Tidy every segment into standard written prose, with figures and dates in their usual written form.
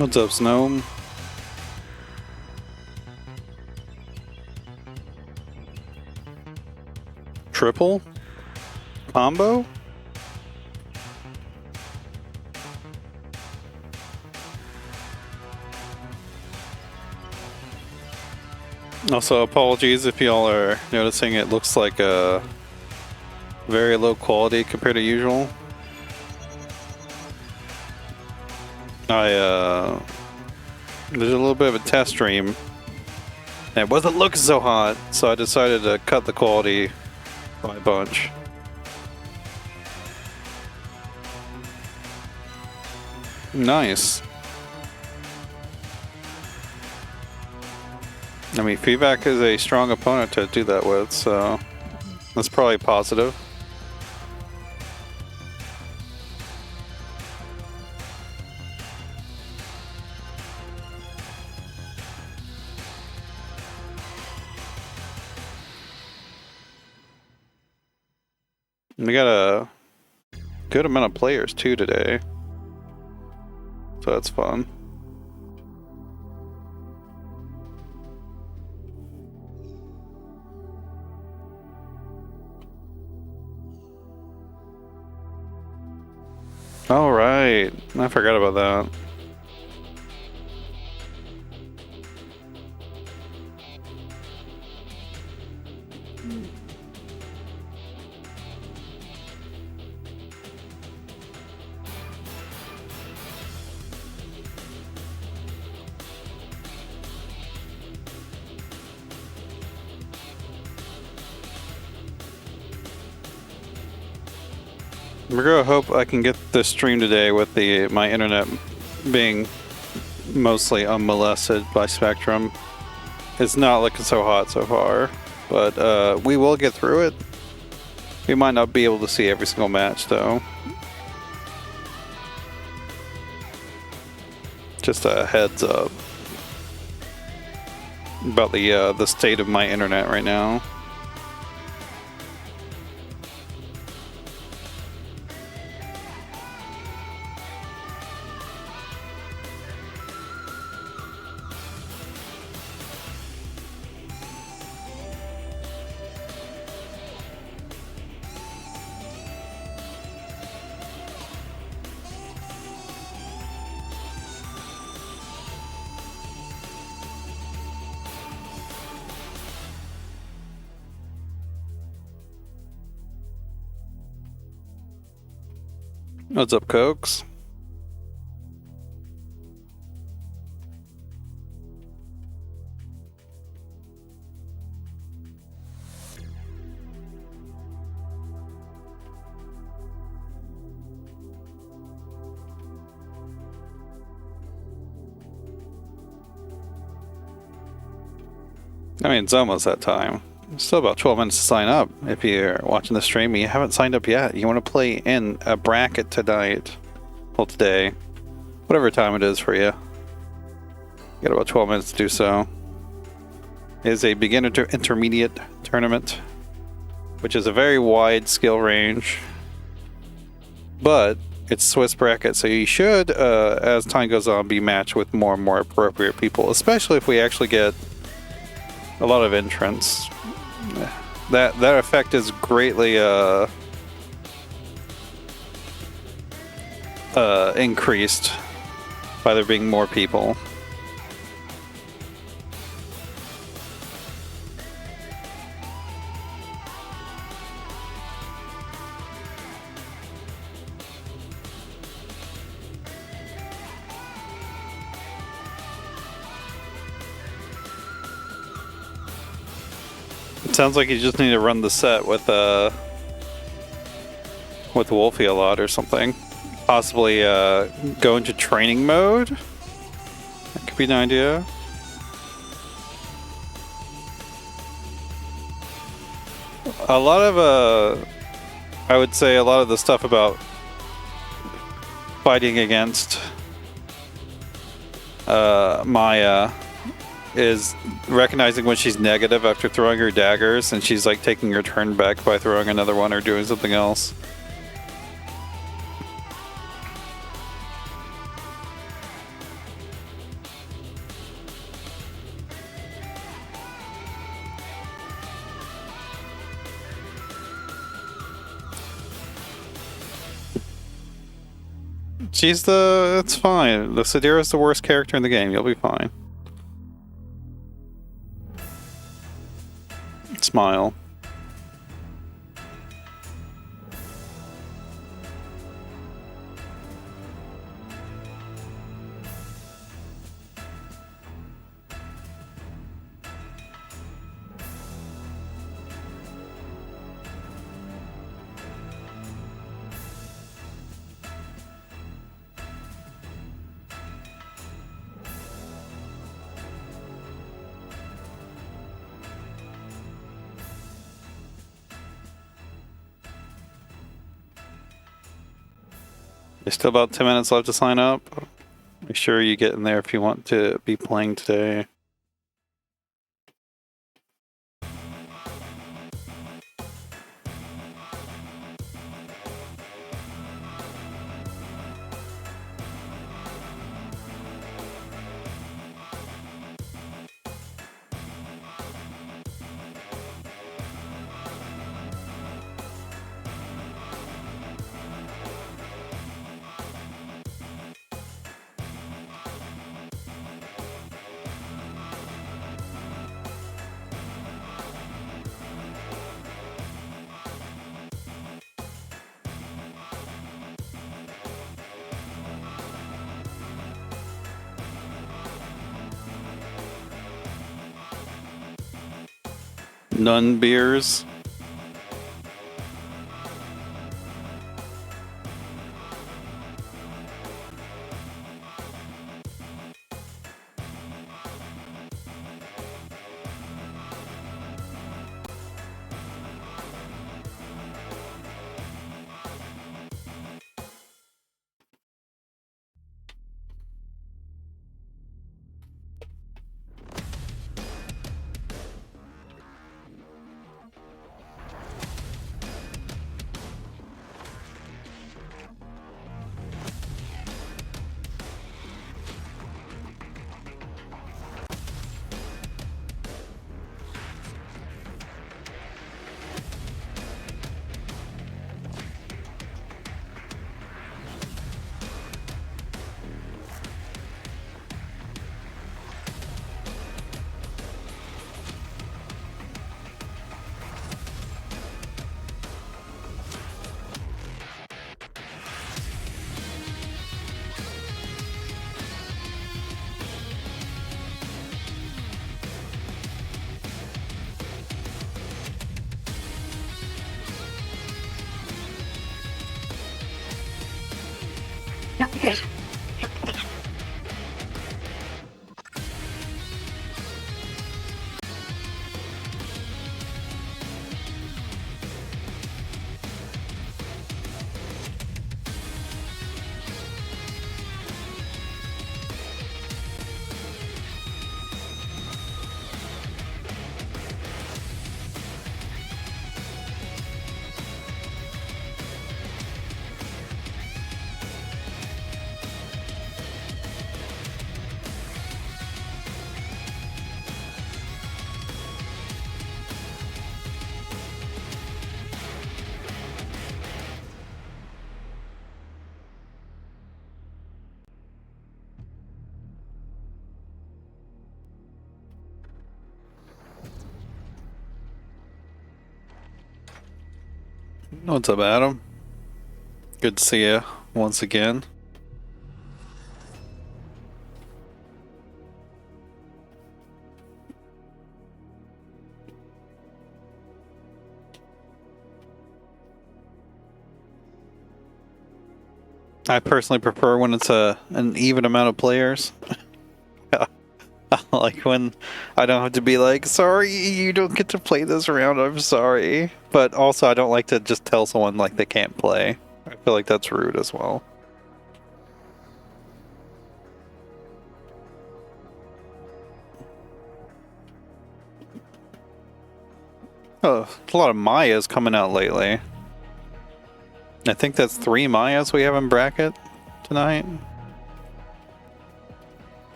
What's up, Snom? Triple? Combo? Also, apologies if y'all are noticing it looks like a very low quality compared to usual. There's a little bit of a test stream. And it wasn't looking so hot, so I decided to cut the quality by a bunch. Nice. I mean, feedback is a strong opponent to do that with, so that's probably positive. We got a good amount of players too today, so that's fun. All right, I forgot about that. We're gonna hope I can get this stream today with my internet being mostly unmolested by Spectrum. It's not looking so hot so far, but we will get through it. We might not be able to see every single match though. Just a heads up about the state of my internet right now. What's up, Cokes? I mean, it's almost that time. Still about 12 minutes to sign up. If you're watching the stream and you haven't signed up yet, you want to play in a bracket tonight, well, today, whatever time it is for you. You got about 12 minutes to do so. It is a beginner to intermediate tournament, which is a very wide skill range, but it's Swiss bracket, so you should, as time goes on, be matched with more and more appropriate people, especially if we actually get a lot of entrants. That effect is greatly increased by there being more people. It sounds like you just need to run the set with Wolfie a lot or something. Possibly go into training mode. That could be an idea. A lot of I would say a lot of the stuff about fighting against Maya is recognizing when she's negative after throwing her daggers, and she's like taking her turn back by throwing another one or doing something else. It's fine. The Sidira's the worst character in the game. You'll be fine. Smile. There's still about 10 minutes left to sign up. Make sure you get in there if you want to be playing today. None beers. What's up, Adam? Good to see you once again. I personally prefer when it's an even amount of players. Like when I don't have to be like, sorry, you don't get to play this round, I'm sorry. But also I don't like to just tell someone like they can't play. I feel like that's rude as well. Oh, a lot of Mayas coming out lately. I think that's 3 Mayas we have in bracket tonight.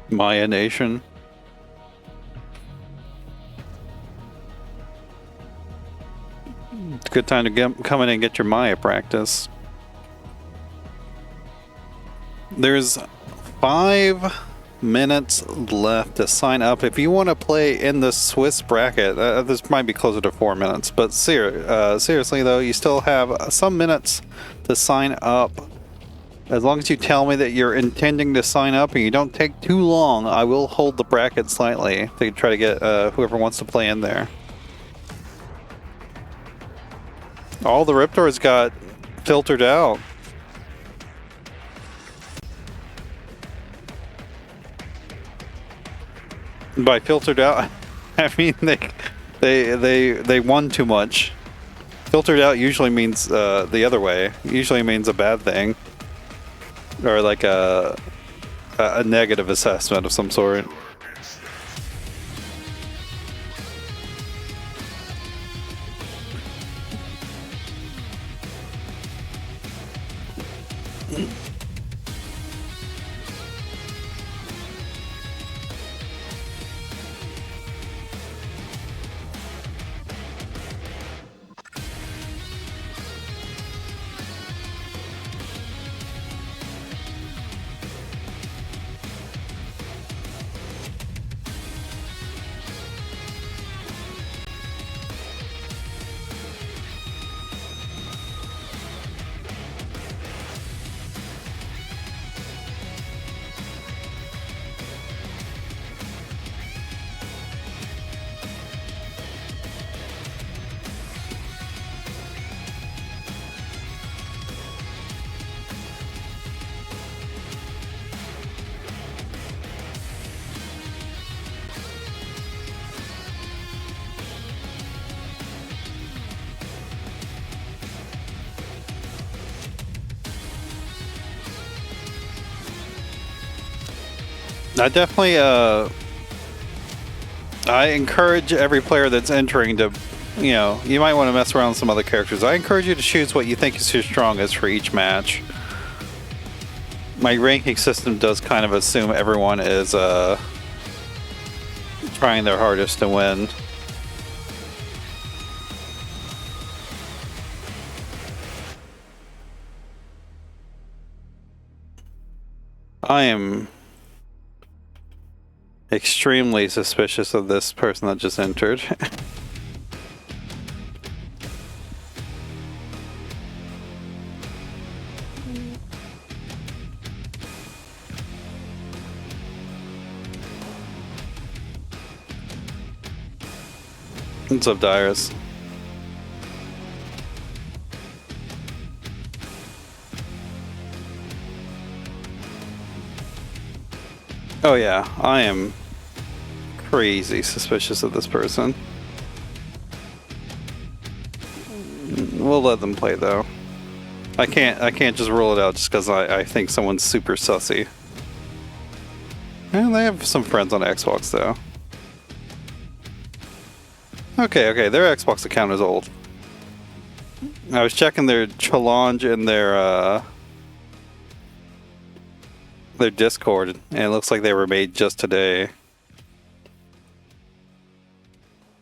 Maya Nation. Good time to come in and get your Maya practice. There's 5 minutes left to sign up. If you want to play in the Swiss bracket, this might be closer to 4 minutes, but seriously though, you still have some minutes to sign up. As long as you tell me that you're intending to sign up and you don't take too long, I will hold the bracket slightly to try to get whoever wants to play in there. All the Riptors got filtered out. By filtered out, I mean they won too much. Filtered out usually means the other way. Usually means a bad thing, or like a negative assessment of some sort. I definitely, I encourage every player that's entering to, you know, you might want to mess around with some other characters. I encourage you to choose what you think is your strongest for each match. My ranking system does kind of assume everyone is trying their hardest to win. I am extremely suspicious of this person that just entered. What's up, Dirus? Oh yeah, I am crazy suspicious of this person. We'll let them play though. I can't just rule it out just because I think someone's super sussy. And they have some friends on Xbox though. Okay, their Xbox account is old. I was checking their challenge and their Discord, and it looks like they were made just today.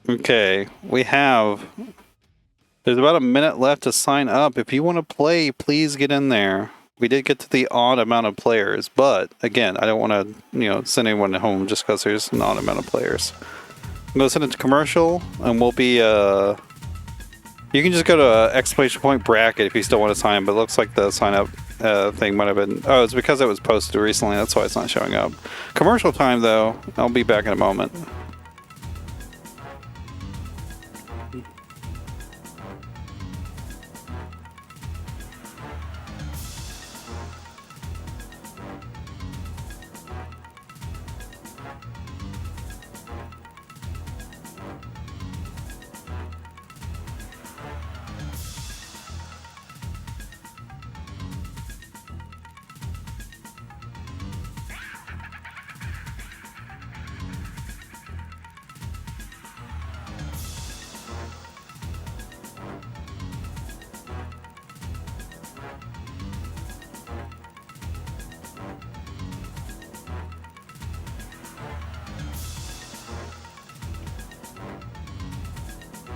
Okay, there's about a minute left to sign up. If you want to play, please get in there. We did get to the odd amount of players, but again, I don't want to, send anyone home just because there's an odd amount of players. I'm going to send it to commercial, and we'll be, you can just go to exclamation point bracket if you still want to sign, but it looks like the sign up thing might have been, oh, it's because it was posted recently, that's why it's not showing up. Commercial time though, I'll be back in a moment.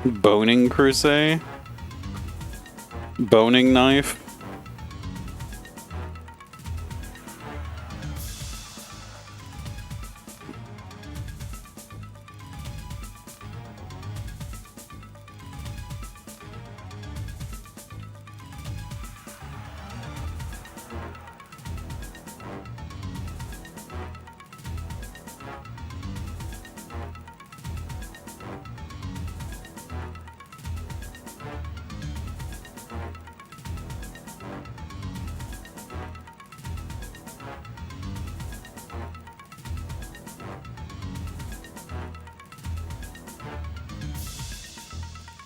Boning Crusade? Boning knife.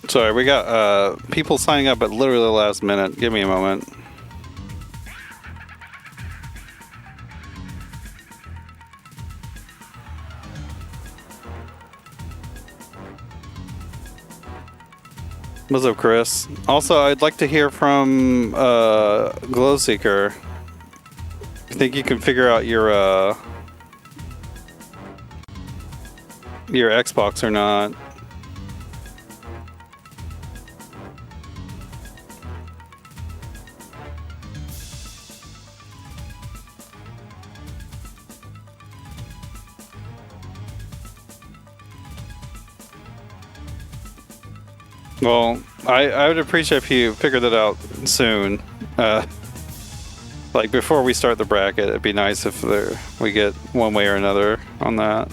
Sorry, we got people signing up at literally the last minute. Give me a moment. What's up, Chris? Also, I'd like to hear from Glowseekurr. I think you can figure out your Xbox or not. Well, I would appreciate if you figured it out soon. Like before we start the bracket, it'd be nice if we get one way or another on that.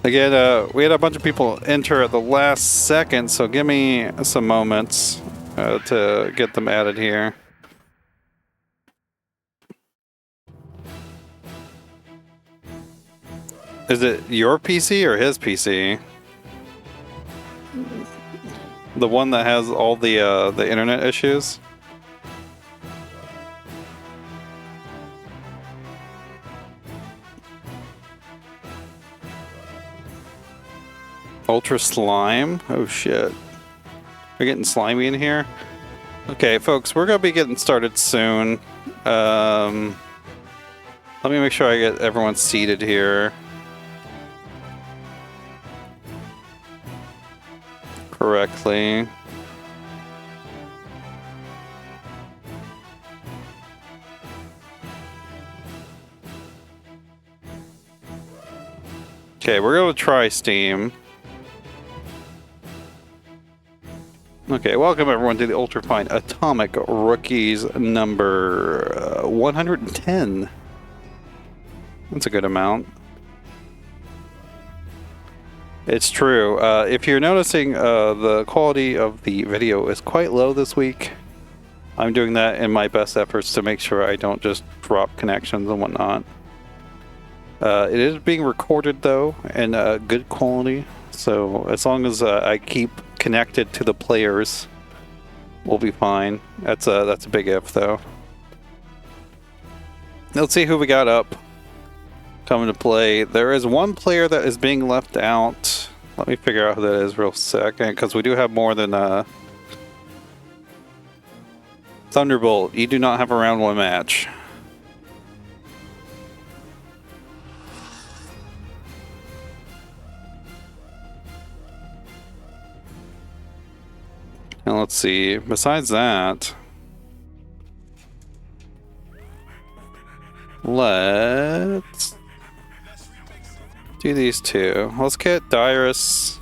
Again, we had a bunch of people enter at the last second, so give me some moments to get them added here. Is it your PC or his PC? The one that has all the internet issues? Ultra slime? Oh shit. We're getting slimy in here? Okay, folks, we're gonna be getting started soon. Let me make sure I get everyone seated here correctly. Okay, we're going to try Steam. Okay, welcome everyone to the Ultrafine Atomic Rookies number 110. That's a good amount. It's true. If you're noticing, the quality of the video is quite low this week. I'm doing that in my best efforts to make sure I don't just drop connections and whatnot. It is being recorded though, in good quality. So as long as I keep connected to the players, we'll be fine. That's a big if though. Let's see who we got up. Coming to play. There is one player that is being left out. Let me figure out who that is real second, because we do have more than Thunderbolt. You do not have a round one match. And let's see. Besides that, let's do these two. Let's get Dirus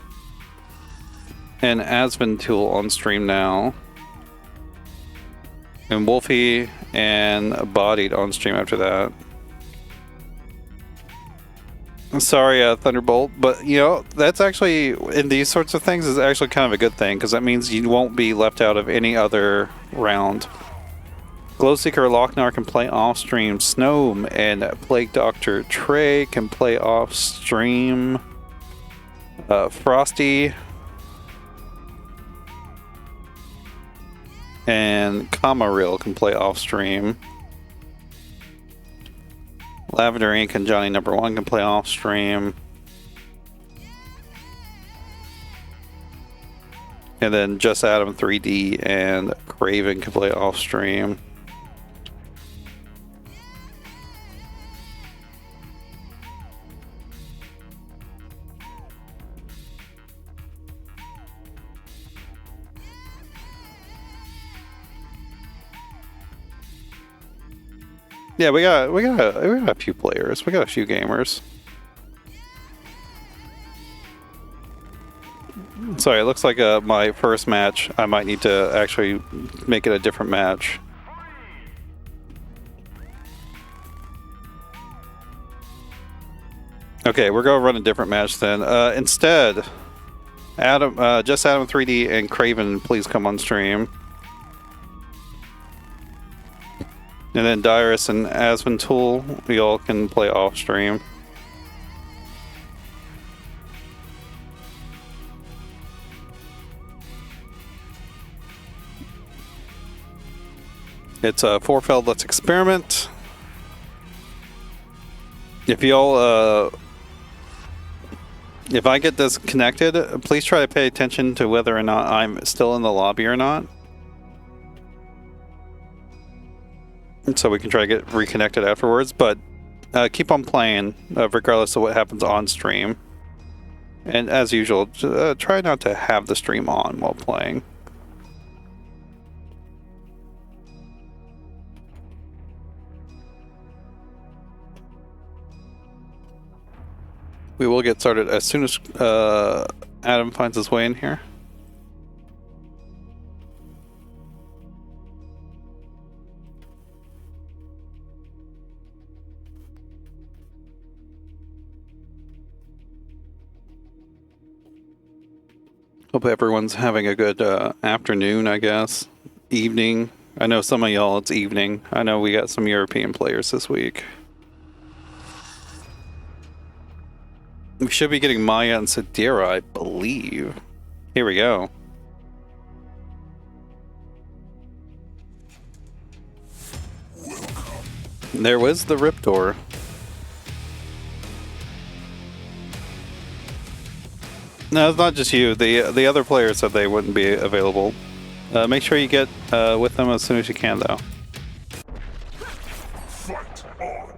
and Asventule on stream now. And Wolfie and Bodied on stream after that. I'm sorry, Thunderbolt, but you know, that's actually, in these sorts of things, is actually kind of a good thing, because that means you won't be left out of any other round. Glowseekurr Loc-Nar can play off stream. Snom and PlagueDoctorTre can play off stream. Frcsty and Kamarill can play off stream. Lavender Ink and Johnny Number 1 can play off stream. And then Just Adam 3D and Kraven can play off stream. Yeah, we got a few players. We got a few gamers. Sorry, it looks like my first match. I might need to actually make it a different match. Okay, we're gonna run a different match then. Instead, Adam, just Adam 3D and Kraven, please come on stream. And then Dirus and Asventule, we all can play off stream. It's a Forfeld, let's experiment. If y'all, if I get disconnected, please try to pay attention to whether or not I'm still in the lobby or not. So we can try to get reconnected afterwards, but keep on playing regardless of what happens on stream. And as usual, try not to have the stream on while playing. We will get started as soon as Adam finds his way in here. Hope everyone's having a good afternoon, I guess. Evening. I know some of y'all it's evening. I know we got some European players this week. We should be getting Maya and Sadira, I believe. Here we go. There was the Rip Door. No, it's not just you. The other players said they wouldn't be available. Make sure you get with them as soon as you can, though. Fight on.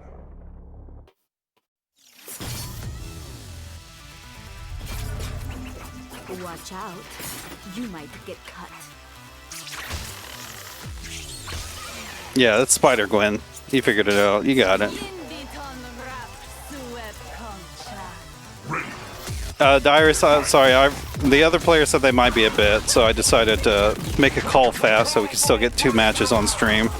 Watch out. You might get cut. Yeah, that's Spider-Gwen. You figured it out. You got it. Dirus, sorry, the other player said they might be a bit, so I decided to make a call fast so we can still get 2 matches on stream.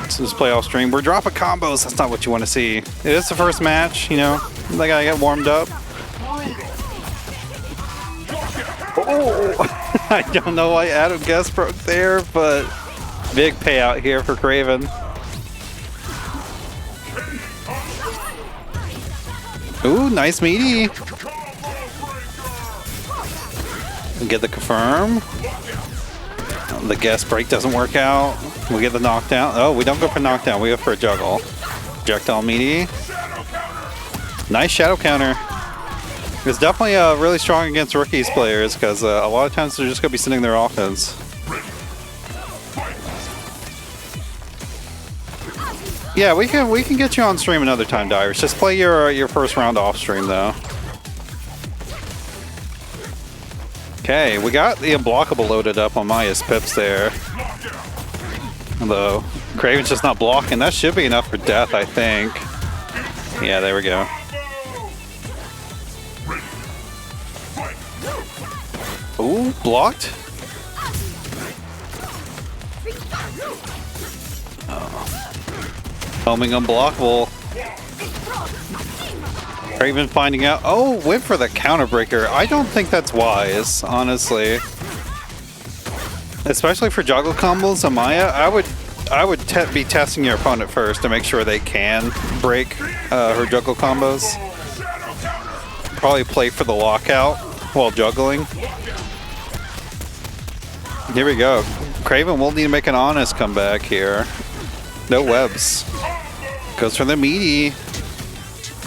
So just play off stream. We're dropping combos. That's not what you want to see. It is the first match, you know. They gotta get warmed up. Oh, I don't know why Adam guest broke there, but big payout here for Kraven. Ooh, nice meaty. Get the confirm. The guest break doesn't work out. We get the knockdown. Oh, we don't go for knockdown. We go for a juggle. Projectile meaty. Nice shadow counter. It's definitely really strong against rookies players because a lot of times they're just going to be sending their offense. Yeah, we can get you on stream another time, Dirus. Just play your first round off stream though. Okay, we got the unblockable loaded up on Maya's pips there. Although Kraven's just not blocking. That should be enough for death, I think. Yeah, there we go. Ooh, blocked. Homing unblockable. Kraven finding out. Oh, went for the counter breaker. I don't think that's wise, honestly. Especially for juggle combos, Amaya, I would be testing your opponent first to make sure they can break her juggle combos. Probably play for the lockout while juggling. Here we go. Kraven will need to make an honest comeback here. No webs. Goes for the meaty.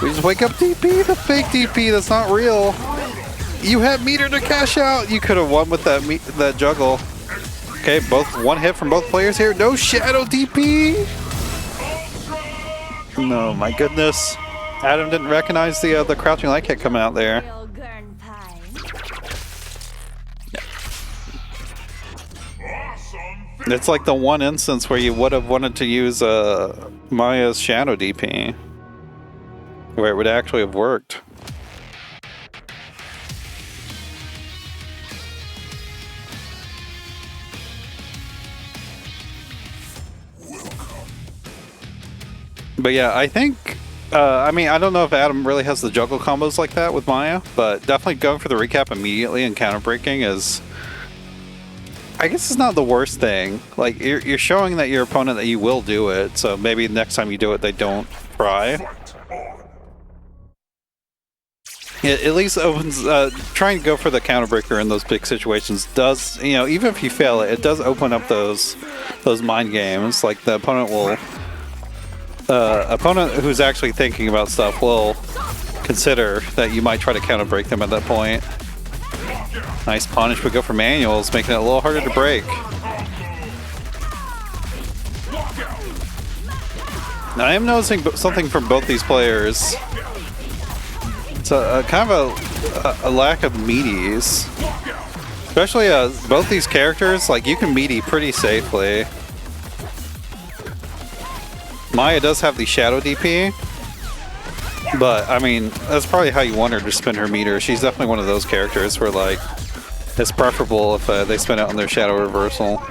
We just wake up DP, the fake DP, that's not real. You had meter to cash out. You could have won with that juggle. Okay, one hit from both players here. No shadow DP. No, my goodness. Adam didn't recognize the crouching light kick coming out there. It's like the one instance where you would have wanted to use Maya's Shadow DP, where it would actually have worked. But yeah, I think, I mean, I don't know if Adam really has the juggle combos like that with Maya, but definitely going for the recap immediately and counter breaking is, I guess it's not the worst thing. Like, you're showing that your opponent that you will do it, so maybe next time you do it, they don't try. It at least opens, trying to go for the counter breaker in those big situations does, you know, even if you fail it, it does open up those mind games. Like, the opponent will, opponent who's actually thinking about stuff will consider that you might try to counter break them at that point. Nice punish, but go for manuals, making it a little harder to break. Now, I am noticing something from both these players. It's a kind of a lack of meaties. Especially both these characters, like, you can meaty pretty safely. Maya does have the Shadow DP, but I mean, that's probably how you want her to spend her meter. She's definitely one of those characters where, like, it's preferable if they spend it on their Shadow Reversal.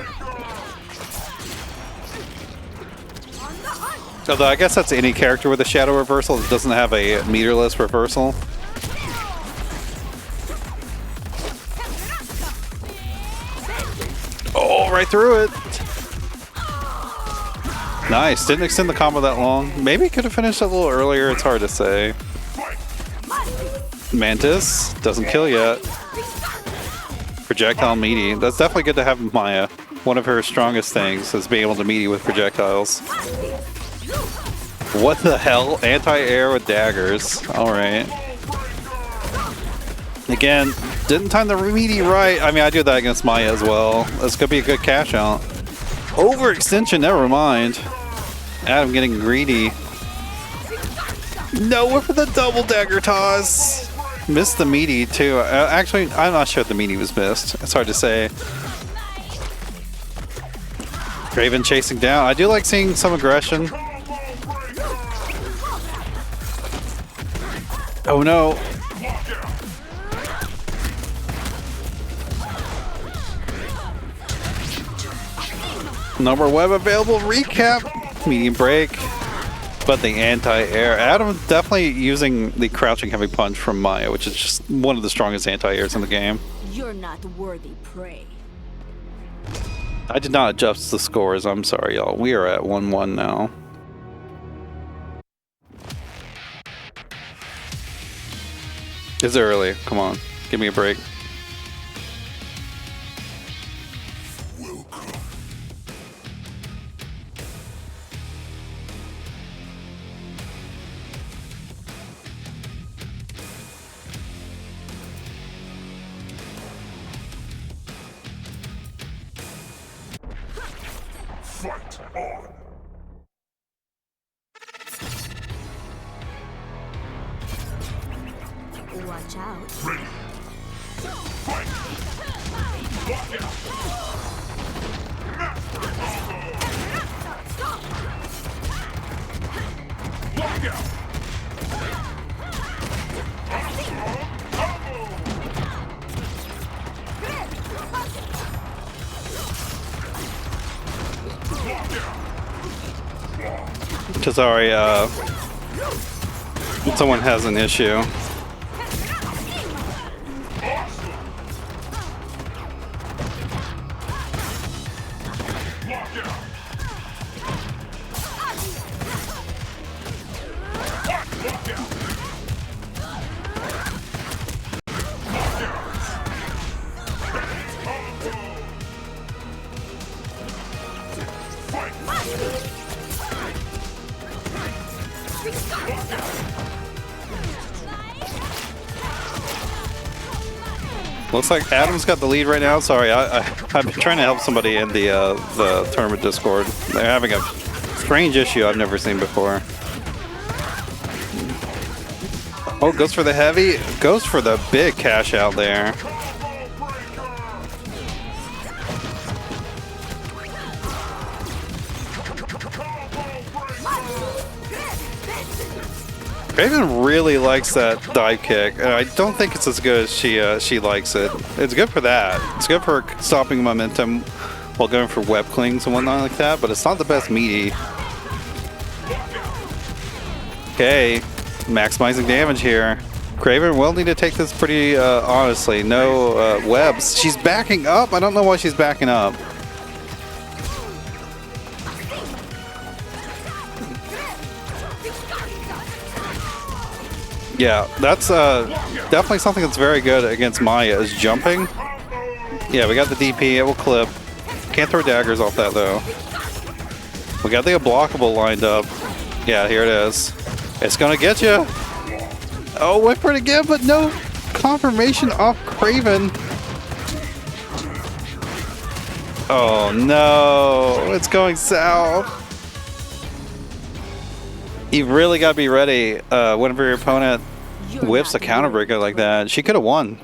Although I guess that's any character with a Shadow Reversal that doesn't have a meterless reversal. Oh, right through it! Nice, didn't extend the combo that long. Maybe could have finished it a little earlier, it's hard to say. Mantis, doesn't kill yet. Projectile meaty, that's definitely good to have in Maya. One of her strongest things is being able to meaty with projectiles. What the hell? Anti-air with daggers, alright. Again, didn't time the meaty right. I mean, I do that against Maya as well. This could be a good cash out. Overextension, never mind. Adam getting greedy. No, for the double dagger toss. Missed the meaty too. Actually, I'm not sure if the meaty was missed. It's hard to say. Kraven chasing down. I do like seeing some aggression. Oh no. Number web available. Recap. Medium break. But the anti-air. Adam definitely using the crouching heavy punch from Maya, which is just one of the strongest anti-airs in the game. You're not worthy prey. I did not adjust the scores. I'm sorry, y'all. We are at 1-1 now. It's early. Come on. Give me a break. Fight on! Watch out. Ready! Fight! Lock out! Lock out! Sorry, someone has an issue. Looks like Adam's got the lead right now. Sorry, I've been trying to help somebody in the tournament Discord. They're having a strange issue I've never seen before. Oh, goes for the heavy. Goes for the big cash out there. Kraven really likes that dive kick, and I don't think it's as good as she likes it. It's good for that. It's good for stopping momentum while going for web clings and whatnot like that, but it's not the best meaty. Okay, maximizing damage here. Kraven will need to take this pretty honestly. No webs. She's backing up. I don't know why she's backing up. Yeah, that's definitely something that's very good against Maya is jumping. Yeah, we got the DP. It will clip. Can't throw daggers off that though. We got the unblockable lined up. Yeah, here it is. It's gonna get you. Oh, went for it again, but no confirmation off Kraven. Oh no, it's going south. You really gotta be ready whenever your opponent whips a counter breaker like that. She could have won.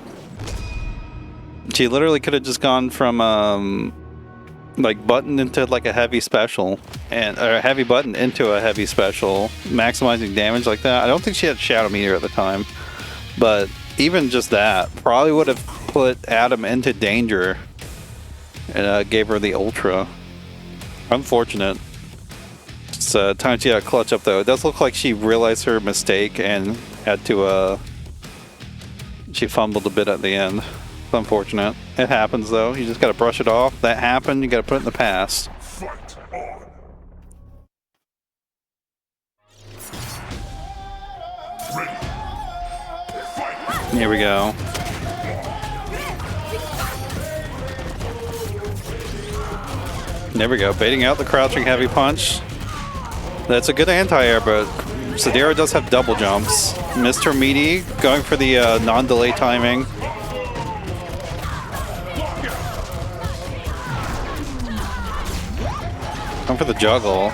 She literally could have just gone from like button into like a heavy special, and or a heavy button into a heavy special, maximizing damage like that. I don't think she had Shadow Meteor at the time, but even just that probably would have put Adam into danger and gave her the Ultra. Unfortunate. It's time to clutch up though. It does look like she realized her mistake and had to she fumbled a bit at the end. It's unfortunate. It happens though. You just gotta brush it off. That happened, you gotta put it in the past. Fight on. Ready. Fight. Here we go. There we go. Baiting out the crouching heavy punch. That's a good anti-air, but Sadira does have double jumps. Missed her meaty, going for the non-delay timing. Going for the juggle.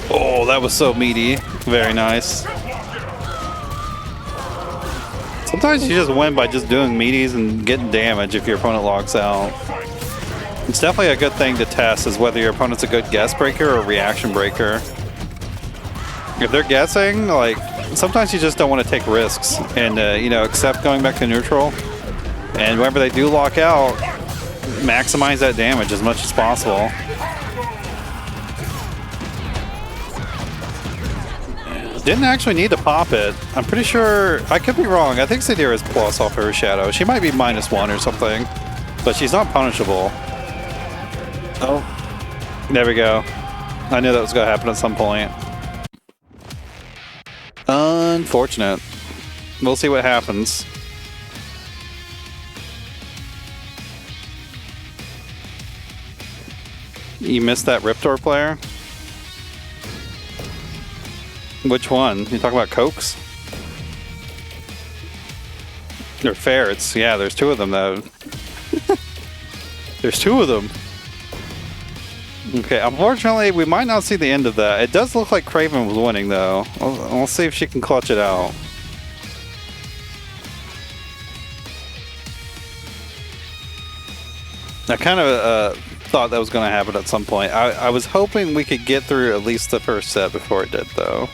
Oh, that was so meaty. Very nice. Sometimes you just win by just doing meaties and getting damage if your opponent locks out. It's definitely a good thing to test is whether your opponent's a good guess breaker or reaction breaker. If they're guessing, like, sometimes you just don't want to take risks and, you know, accept going back to neutral. And whenever they do lock out, maximize that damage as much as possible. Didn't actually need to pop it. I'm pretty sure, I could be wrong. I think Sadira is plus off her shadow. She might be -1 or something, but she's not punishable. Oh, there we go. I knew that was going to happen at some point. Unfortunate. We'll see what happens. You missed that Riptor player? Which one? You talking about Cokes? They're ferrets. Yeah, there's two of them though. There's two of them. Okay, unfortunately, we might not see the end of that. It does look like Kraven was winning though. We'll see if she can clutch it out. I kind of thought that was going to happen at some point. I was hoping we could get through at least the first set before it did though.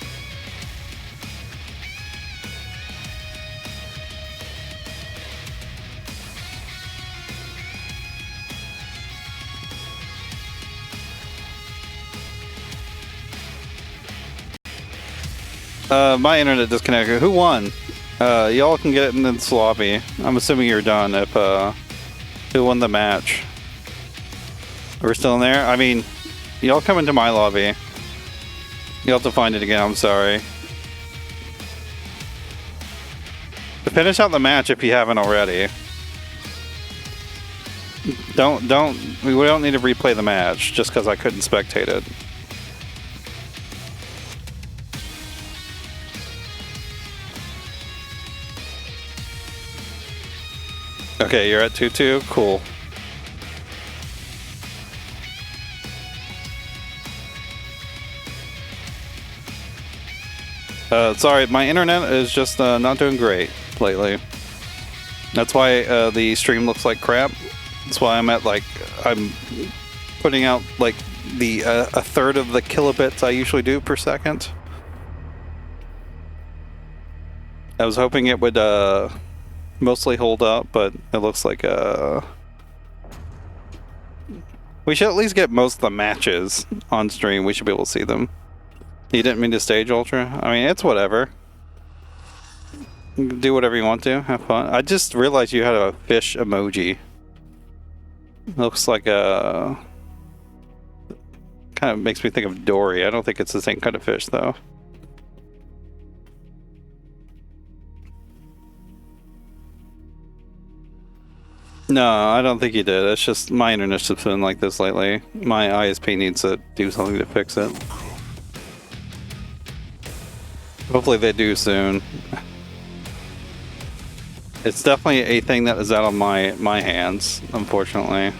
My internet disconnected. Who won? Y'all can get in this lobby. I'm assuming you're done. If who won the match? We're still in there. I mean, y'all come into my lobby. You'll have to find it again. I'm sorry. To finish out the match, if you haven't already. We don't need to replay the match just because I couldn't spectate it. Okay, you're at 2-2. Cool. Sorry, my internet is just not doing great lately. That's why the stream looks like crap. That's why I'm at like, I'm putting out like the a third of the kilobits I usually do per second. I was hoping it would mostly hold up, but it looks like we should at least get most of the matches on stream. We should be able to see them. You didn't mean to stage Ultra? I mean, it's whatever. Do whatever you want to. Have fun. I just realized you had a fish emoji. Looks like a... kind of makes me think of Dory. I don't think it's the same kind of fish, though. No, I don't think you did. It's just my internet's just been like this lately. My ISP needs to do something to fix it. Hopefully they do soon. It's definitely a thing that is out of my hands, unfortunately.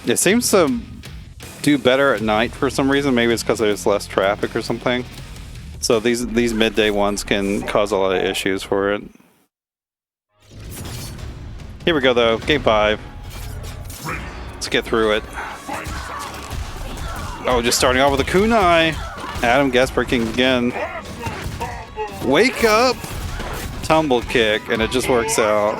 It seems to do better at night for some reason. Maybe it's because there's less traffic or something. So these midday ones can cause a lot of issues for it. Here we go though, game 5. Let's get through it. Oh, just starting off with a kunai. Adam gas breaking again. Wake up! Tumble kick, and it just works out.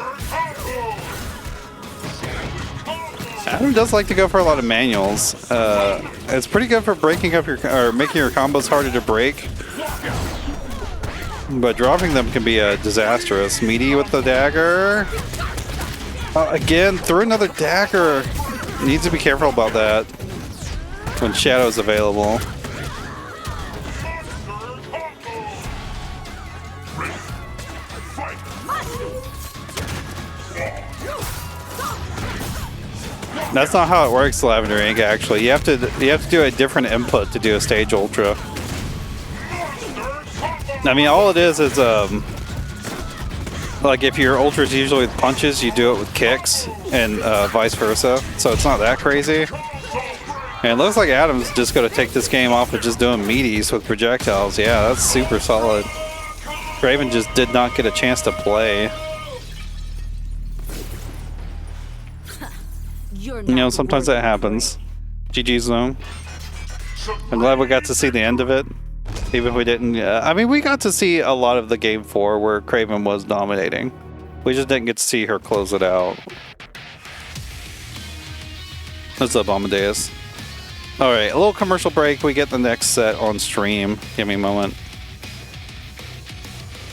Adam does like to go for a lot of manuals. It's pretty good for breaking up or making your combos harder to break. But dropping them can be disastrous. Meaty with the dagger. Again, through another dagger. Needs to be careful about that when Shadow's available. That's not how it works, Lavender Ink, actually. You have to do a different input to do a stage ultra. I mean, all it is like if your ultra is usually with punches, you do it with kicks, and vice versa. So it's not that crazy. And it looks like Adam's just going to take this game off with just doing meaties with projectiles. Yeah, that's super solid. Kraven just did not get a chance to play. You know, sometimes that happens. GG's though. I'm glad we got to see the end of it. Even if we didn't... I mean, we got to see a lot of the game 4 where Kraven was dominating. We just didn't get to see her close it out. What's up, Amadeus? Alright, a little commercial break. We get the next set on stream. Give me a moment.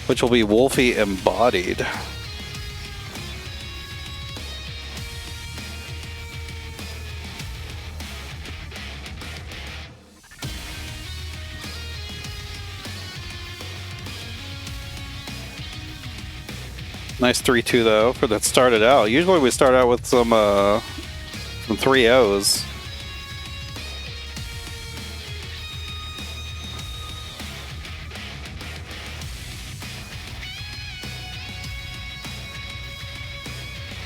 Which will be Wolfie Embodied. Nice 3-2 though for that started out. Usually we start out with some 3-0s.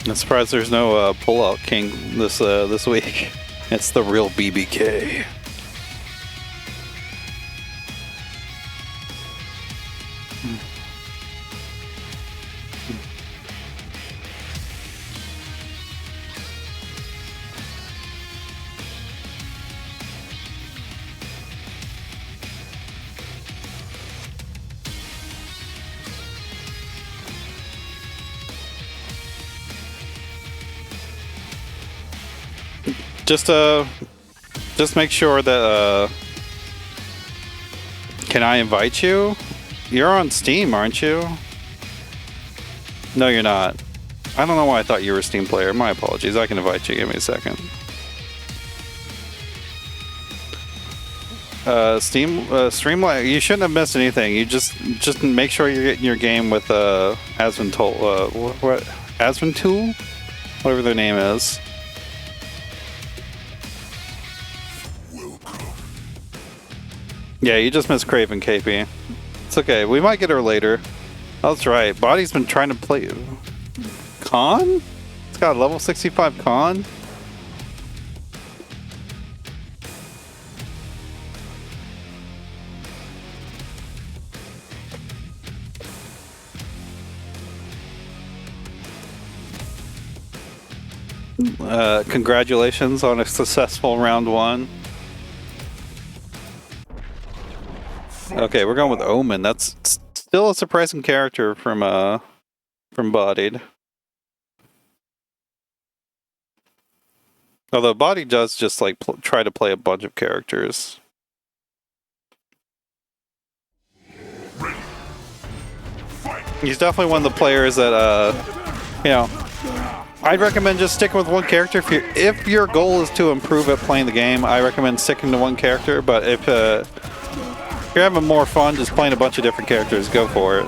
I'm surprised there's no pull-out king this week. It's the real BBK. Just make sure that can I invite you? You're on Steam, aren't you? No, you're not. I don't know why I thought you were a Steam player. My apologies. I can invite you. Give me a second. Streamlight. You shouldn't have missed anything. You just make sure you're getting your game with Asventule. What? Asventule? Whatever their name is. Yeah, you just missed Kraven KP. It's okay. We might get her later. That's right. Body's been trying to play... Con? It's got a level 65 con? Congratulations on a successful round 1. Okay, we're going with Omen. That's Still a surprising character from Bodied. Although Body does just like try to play a bunch of characters. He's definitely one of the players that, you know, I'd recommend just sticking with one character. If your goal is to improve at playing the game, I recommend sticking to one character. But if you're having more fun just playing a bunch of different characters, go for it.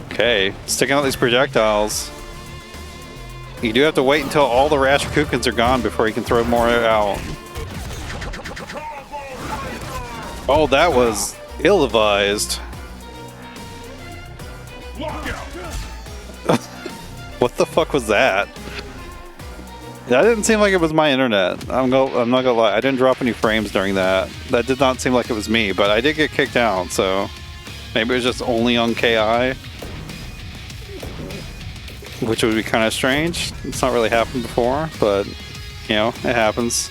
Okay, sticking out these projectiles. You do have to wait until all the Rashikukens are gone before you can throw more out. Oh, that was ill-advised. What the fuck was that? That didn't seem like it was my internet. I'm not gonna lie. I didn't drop any frames during that. That did not seem like it was me, but I did get kicked out, so maybe it was just only on KI. Which would be kind of strange. It's not really happened before, but you know, it happens.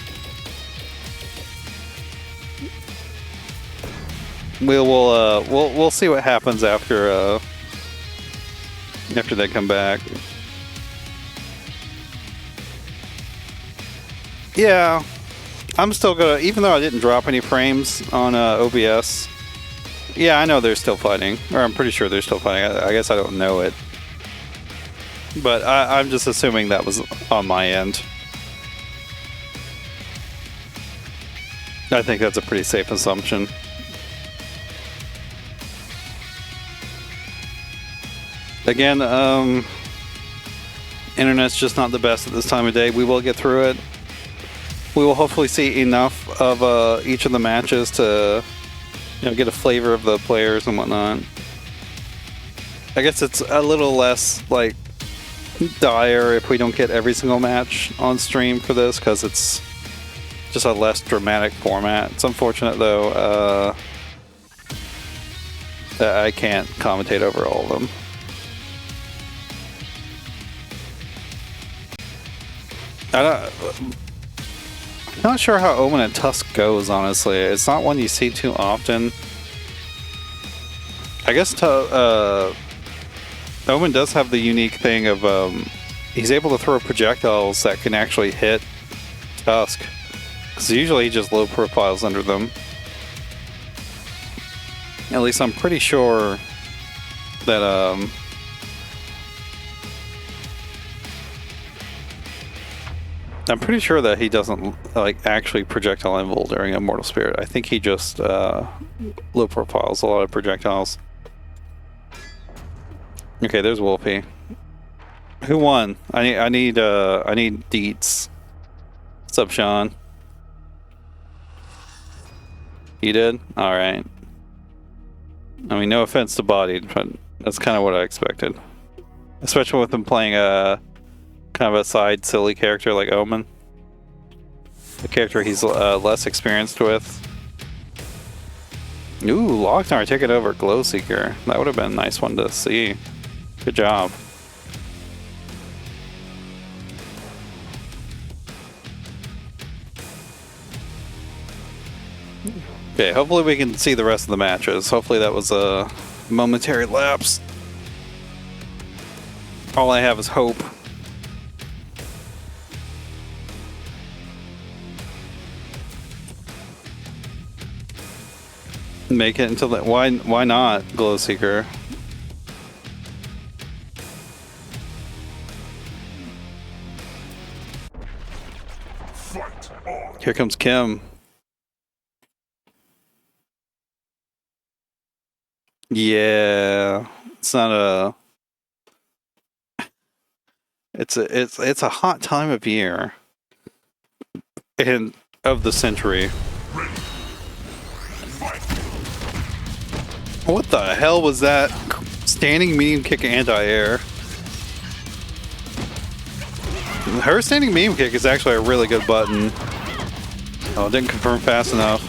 We'll see what happens after they come back. Yeah, I'm still gonna, even though I didn't drop any frames on OBS. Yeah, I know they're still fighting, or I'm pretty sure they're still fighting. I guess I don't know it. But I'm just assuming that was on my end. I think that's a pretty safe assumption. Again, internet's just not the best at this time of day. We will get through it. We will hopefully see enough of each of the matches to, you know, get a flavor of the players and whatnot. I guess it's a little less like dire if we don't get every single match on stream for this, because it's just a less dramatic format. It's unfortunate though that I can't commentate over all of them. I'm not sure how Omen and Tusk goes, honestly. It's not one you see too often. I guess Omen does have the unique thing of he's able to throw projectiles that can actually hit Tusk, because usually he just low profiles under them. At least I'm pretty sure that he doesn't like actually projectile invul during Immortal Spirit. I think he just low profiles a lot of projectiles. Okay, there's Wolfie. Who won? I need Deets. What's up, Sean? You did? All right. I mean, no offense to Bodied, but that's kind of what I expected. Especially with him playing a kind of a side silly character like Omen. A character he's less experienced with. Ooh, Loc-Nar taking over Glowseekurr. That would have been a nice one to see. Good job. Okay, hopefully we can see the rest of the matches. Hopefully that was a momentary lapse. All I have is hope. Make it until that. Why not Glowseekurr? Here comes Kim. Yeah, it's not a. It's a hot time of year and of the century. What the hell was that? Standing medium kick anti-air. Her standing medium kick is actually a really good button. Oh, didn't confirm fast enough.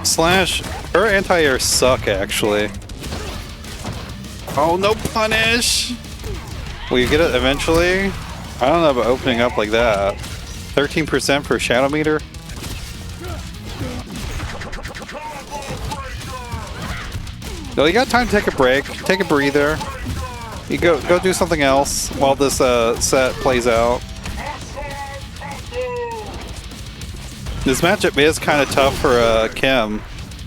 Slash, her anti-air suck actually. Oh, no punish! Will you get it eventually? I don't know about opening up like that. 13% for Shadow Meter. No, you got time to take a break, take a breather. You go do something else while this set plays out. This matchup is kind of tough for Kim,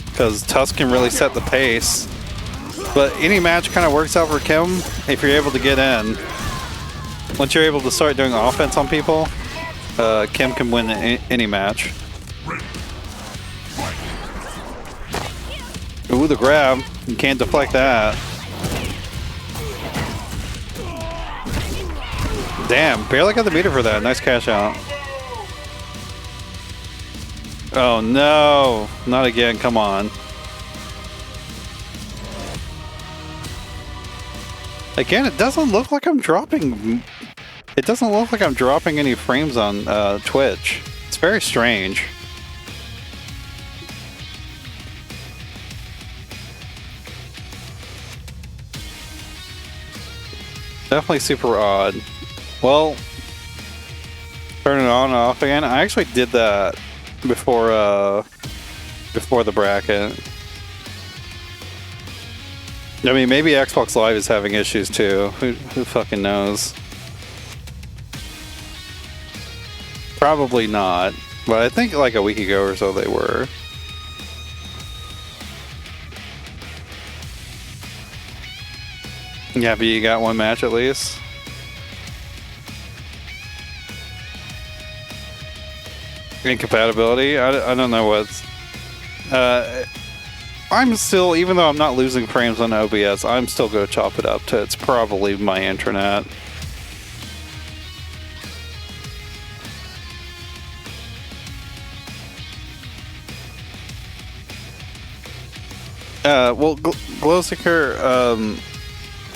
because Tusk can really set the pace. But any match kind of works out for Kim if you're able to get in. Once you're able to start doing offense on people, Kim can win any match. Ooh, the grab. You can't deflect that. Damn, barely got the meter for that. Nice cash out. Oh no, not again, come on. Again, it doesn't look like I'm dropping... It doesn't look like I'm dropping any frames on Twitch. It's very strange. Definitely super odd. Well, turn it on and off again. I actually did that before the bracket. I mean, maybe Xbox Live is having issues too. Who fucking knows? Probably not, but I think like a week ago or so they were. Yeah, but you got one match at least. Incompatibility? I don't know what's... I'm still, even though I'm not losing frames on OBS, I'm still going to chop it up to it's probably my internet. Well, Glowseekurr,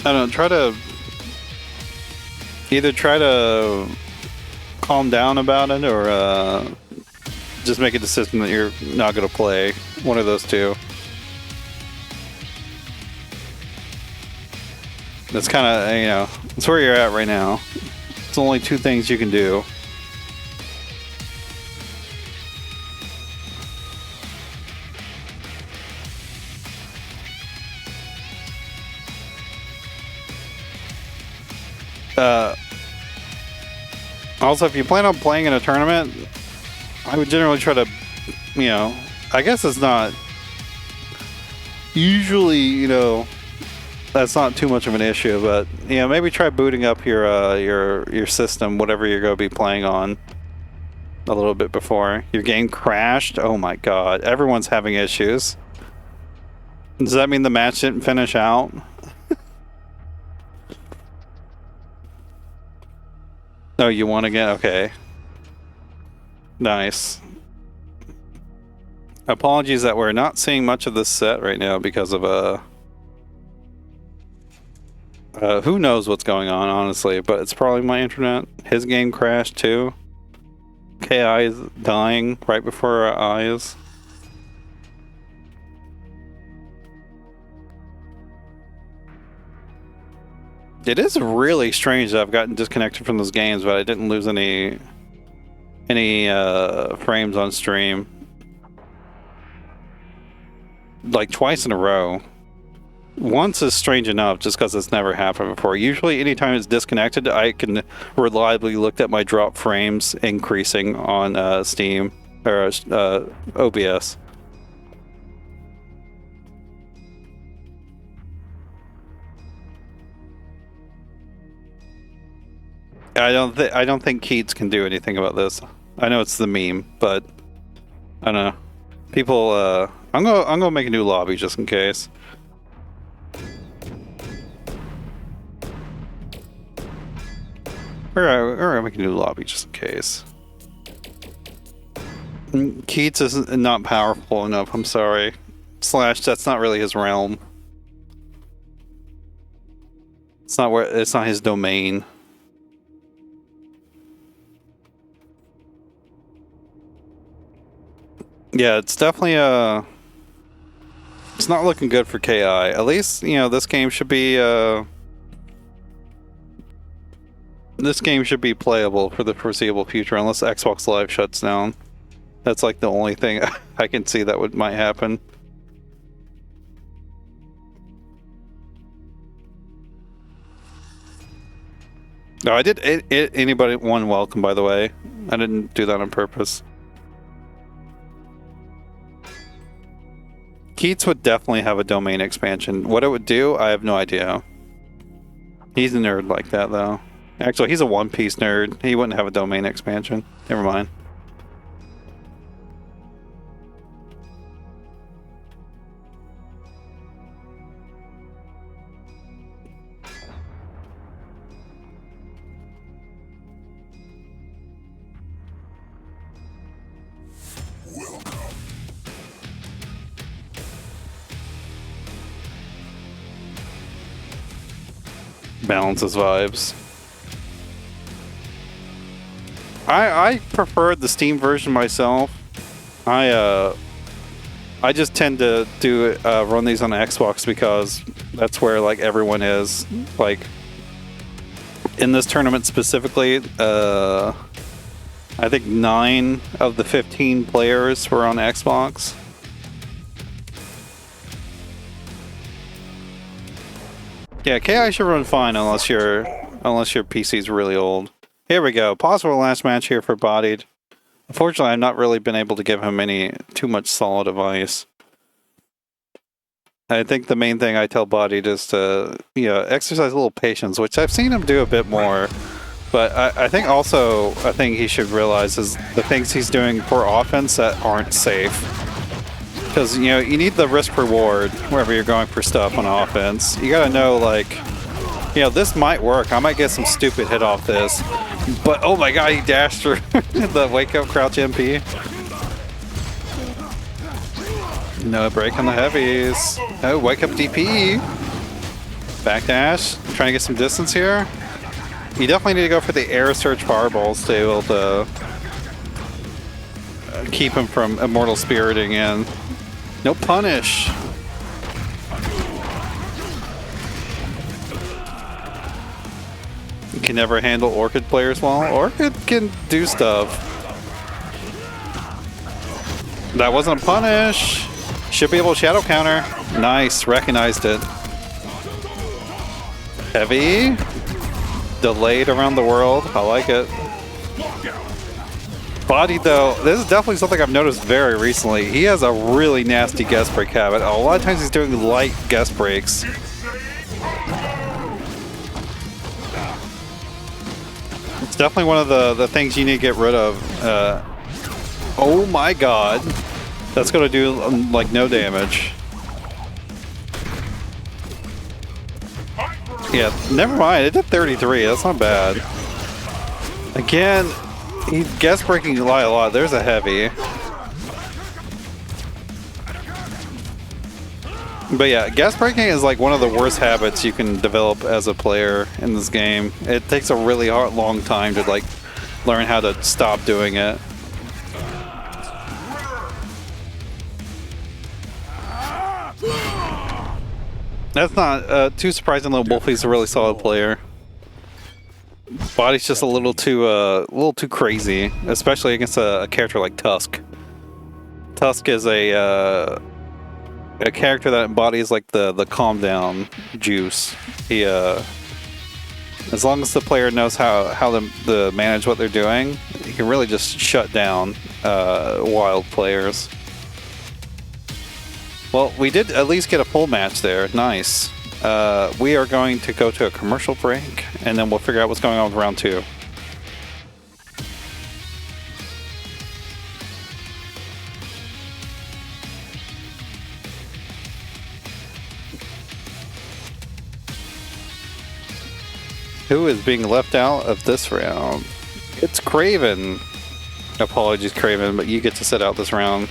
I don't know, either try to calm down about it or just make a decision that you're not going to play. One of those two. That's kind of, you know, that's where you're at right now. It's only two things you can do. Also, if you plan on playing in a tournament, I would generally try to, you know, I guess it's not usually, you know, that's not too much of an issue, but you know, maybe try booting up your system, whatever you're going to be playing on, a little bit before your game crashed. Oh my god, everyone's having issues. Does that mean the match didn't finish out? Oh, you won again? Okay. Nice. Apologies that we're not seeing much of this set right now because of who knows what's going on, honestly, but it's probably my internet. His game crashed too. KI is dying right before our eyes. It is really strange that I've gotten disconnected from those games, but I didn't lose any frames on stream. Like twice in a row. Once is strange enough, just because it's never happened before. Usually, anytime it's disconnected, I can reliably look at my drop frames increasing on Steam or OBS. I don't think Keats can do anything about this. I know it's the meme, but I don't know. People, I'm gonna make a new lobby just in case. We're gonna make a new lobby just in case. Keats is not powerful enough. I'm sorry. Slash, that's not really his realm. It's not his domain. Yeah, it's definitely it's not looking good for KI. At least, you know, this game should be This game should be playable for the foreseeable future unless Xbox Live shuts down. That's like the only thing I can see that might happen. No, I did anybody one welcome, by the way. I didn't do that on purpose. Keats would definitely have a domain expansion. What it would do, I have no idea. He's a nerd like that, though. Actually, he's a One Piece nerd. He wouldn't have a domain expansion. Never mind. Balances vibes. I preferred the Steam version myself. I just tend to run these on Xbox because that's where like everyone is. Like in this tournament specifically, I think 9 of the 15 players were on Xbox. Yeah, KI should run fine unless your PC's really old. Here we go. Possible last match here for Bodied. Unfortunately, I've not really been able to give him too much solid advice. I think the main thing I tell Bodied is to, exercise a little patience, which I've seen him do a bit more. But I think he should realize is the things he's doing for offense that aren't safe. Because, you need the risk reward wherever you're going for stuff on offense. You gotta know, like, this might work. I might get some stupid hit off this. But, oh my god, he dashed through the wake up crouch MP. No break on the heavies. Oh, wake up DP. Backdash. Trying to get some distance here. You definitely need to go for the air surge fireballs to be able to keep him from immortal spiriting in. No punish. You can never handle Orchid players well. Orchid can do stuff. That wasn't a punish. Should be able to shadow counter. Nice, recognized it. Heavy. Delayed around the world. I like it. Body though, this is definitely something I've noticed very recently. He has a really nasty guest break habit. A lot of times he's doing light guest breaks. It's definitely one of the things you need to get rid of. Oh my god. That's gonna do like no damage. Yeah, never mind. It did 33. That's not bad. Again, he's guest breaking a lot. There's a heavy. But yeah, guest breaking is like one of the worst habits you can develop as a player in this game. It takes a really long time to like learn how to stop doing it. That's not too surprising though. Wolfie's a really solid player. Body's just a little too crazy, especially against a character like Tusk. Tusk is a character that embodies like the calm down juice. He as long as the player knows how to manage what they're doing, he can really just shut down wild players. Well, we did at least get a full match there. Nice. We are going to go to a commercial break, and then we'll figure out what's going on with round 2. Who is being left out of this round? It's Kraven. Apologies, Kraven, but you get to sit out this round.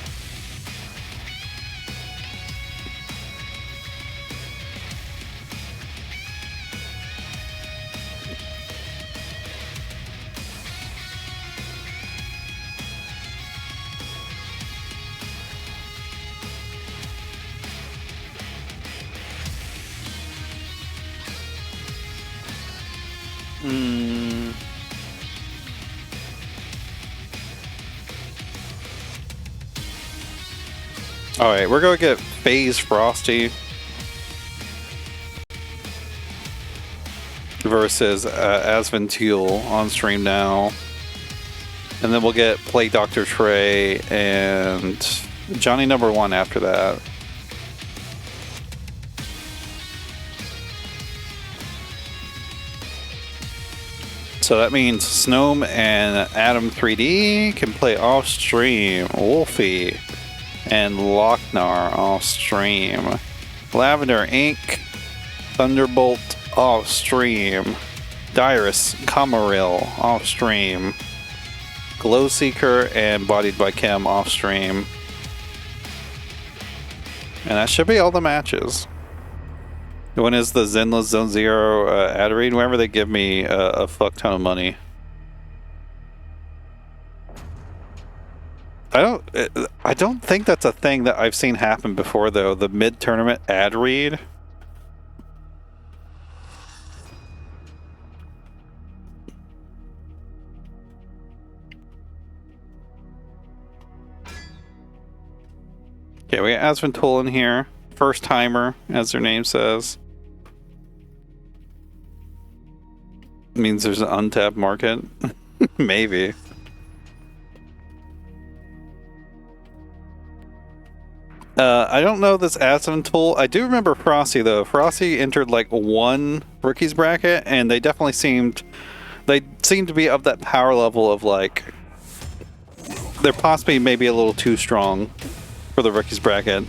Alright, we're gonna get Phase Frcsty versus Asventule on stream now. And then we'll get PlagueDoctorTre and Johnny number 1 after that. So that means Snom and Adam 3D can play off stream. Wolfie and Loc-Nar off stream. Lavender Inc. Thunderbolt off stream. Dirus Kamarill off stream. Glowseekurr and Bodiedbykim off stream. And that should be all the matches. When is the Zenless Zone Zero ad read? Whenever they give me a fuck ton of money. I don't think that's a thing that I've seen happen before though. The mid-tournament ad read. Okay, we got Asventule in here. First timer, as their name says. Means there's an untapped market. Maybe. I don't know this Asventule. I do remember Frcsty though. Frcsty entered like 1 rookies bracket, and they definitely seemed to be of that power level of like they're possibly maybe a little too strong for the rookies bracket.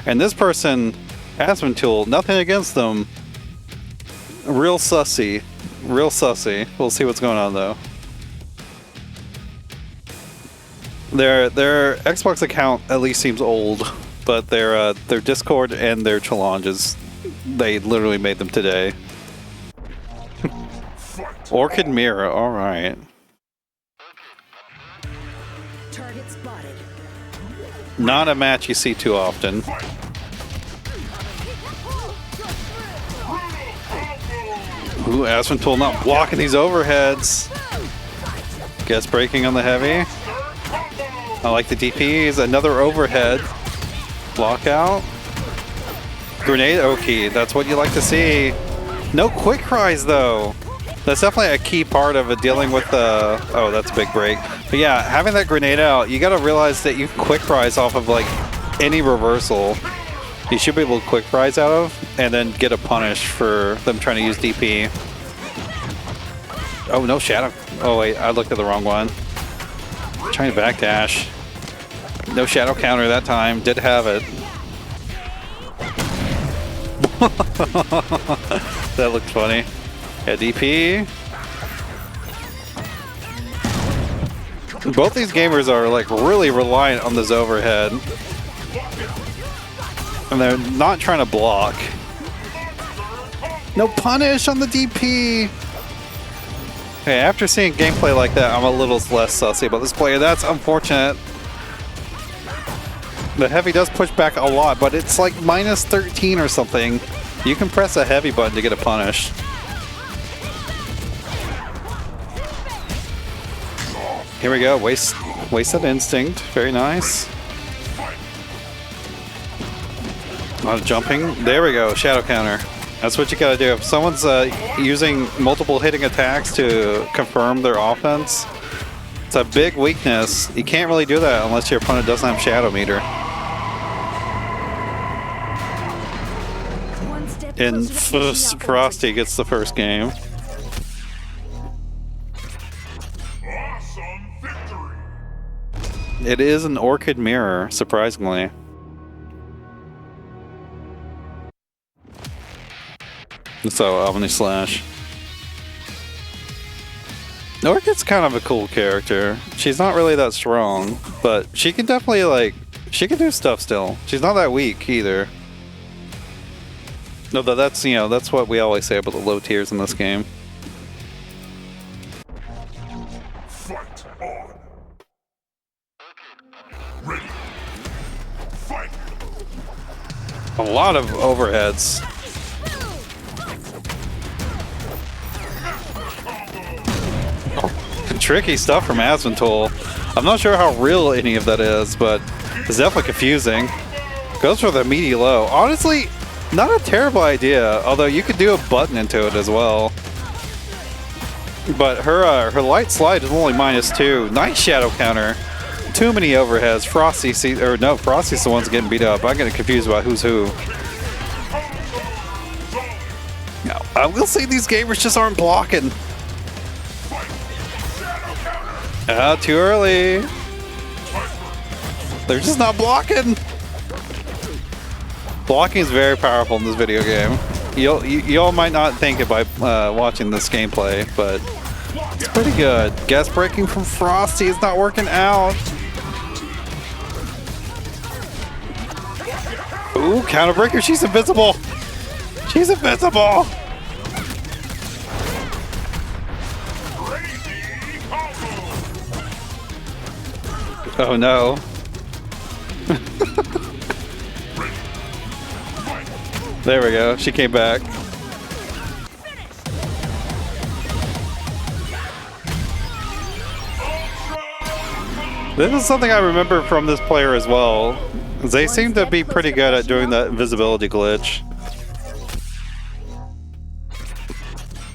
And this person, Asventule, nothing against them. Real sussy. Real sussy. We'll see what's going on though. Their Xbox account at least seems old, but their Discord and their challenges, they literally made them today. Orchid Mirror, alright. Target spotted. Not a match you see too often. Ooh, Asventule not blocking these overheads. Guess breaking on the heavy. I like the DPs. Another overhead. Block out. Grenade Oki. That's what you like to see. No quick cries though. That's definitely a key part of dealing with the... Oh, that's a big break. But yeah, having that grenade out, you gotta realize that you can quick rise off of like any reversal. You should be able to quick rise out of, and then get a punish for them trying to use DP. Oh, no shadow. Oh wait, I looked at the wrong one. Trying to backdash. No shadow counter that time. Did have it. That looked funny. Yeah, DP. Both these gamers are like really reliant on this overhead. And they're not trying to block. No punish on the DP. Okay, after seeing gameplay like that, I'm a little less sussy about this player. That's unfortunate. The heavy does push back a lot, but it's like minus 13 or something. You can press a heavy button to get a punish. Here we go, wasted instinct, very nice. A lot of jumping, there we go, shadow counter. That's what you gotta do. If someone's using multiple hitting attacks to confirm their offense, it's a big weakness. You can't really do that unless your opponent doesn't have shadow meter. And Frcsty gets the first game. It is an Orchid Mirror, surprisingly. So, Omni Slash. Orchid's kind of a cool character. She's not really that strong, but she can definitely, like, she can do stuff still. She's not that weak either. No, that's, you know, that's what we always say about the low tiers in this game. Fight on. Ready. Fight. A lot of overheads. Tricky stuff from Asventule. I'm not sure how real any of that is, but it's definitely confusing. Goes for the meaty low. Honestly, not a terrible idea, although you could do a button into it as well. But her light slide is only -2. Nice shadow counter. Too many overheads. Frcsty, or no, Frosty's the one's getting beat up. I'm getting confused about who's who. Now, I will say these gamers just aren't blocking. Too early. They're just not blocking. Blocking is very powerful in this video game. Y'all might not think it by watching this gameplay, but it's pretty good. Guess breaking from Frcsty is not working out. Ooh, counter breaker. She's invisible. She's invisible. Oh no. There we go. She came back. This is something I remember from this player as well. They seem to be pretty good at doing that invisibility glitch.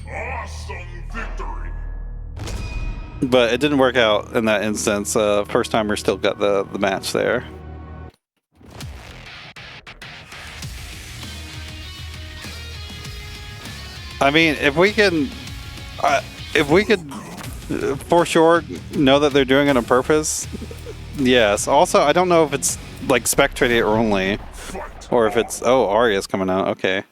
Awesome victory. But it didn't work out in that instance. First timer still got the match there. I mean, if we could for sure know that they're doing it on purpose, yes. Also, I don't know if it's like spectator only, or if it's Arya's coming out. Okay.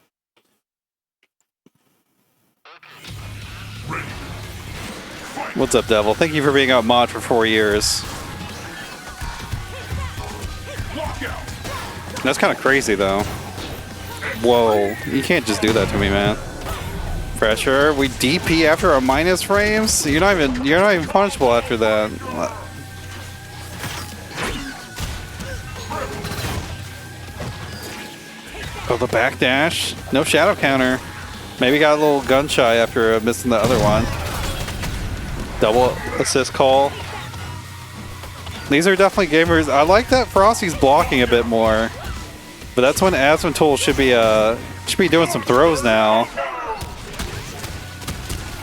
What's up, Devil? Thank you for being out mod for 4 years. That's kind of crazy, though. Whoa, you can't just do that to me, man. Pressure. We DP after a minus frames. You're not even punishable after that. Oh, the backdash. No shadow counter. Maybe got a little gun shy after missing the other one. Double assist call. These are definitely gamers. I like that Frosty's blocking a bit more, but that's when Asventule should be doing some throws now.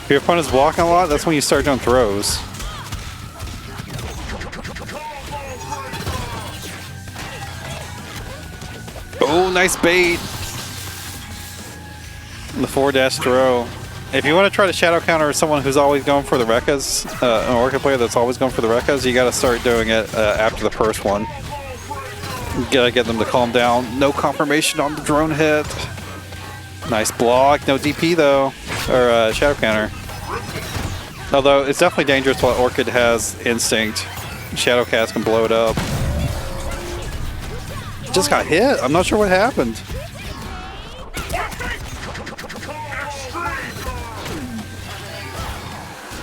If your opponent's blocking a lot, that's when you start doing throws. Oh, nice bait. The 4-dash throw. If you want to try to shadow counter someone who's always going for the Rekkas, an Orchid player that's always going for the Rekkas, you got to start doing it after the first one. You got to get them to calm down. No confirmation on the drone hit. Nice block. No DP though, or shadow counter. Although it's definitely dangerous while Orchid has instinct. Shadow cast can blow it up. Just got hit. I'm not sure what happened.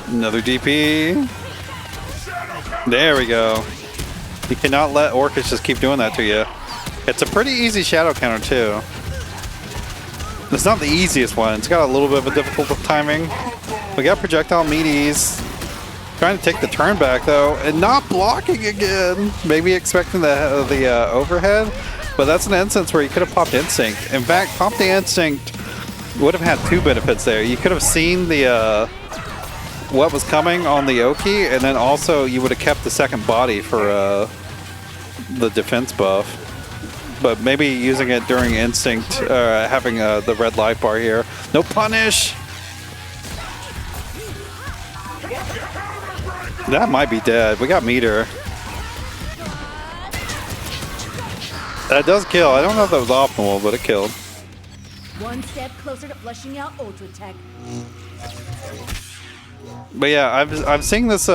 Another DP. There we go. You cannot let Orchids just keep doing that to you. It's a pretty easy shadow counter too. It's not the easiest one. It's got a little bit of a difficult timing. We got projectile meaties. Trying to take the turn back though, and not blocking again. Maybe expecting the overhead, but that's an instance where you could have popped instinct. In fact, pop the instinct would have had two benefits there. You could have seen the what was coming on the Oki, and then also you would have kept the second body for the defense buff. But maybe using it during instinct, having the red life bar here. No punish. That might be dead. We got meter. That does kill. I don't know if that was optimal, but it killed. One step closer to flushing out Ultra Tech. But yeah, I'm seeing this.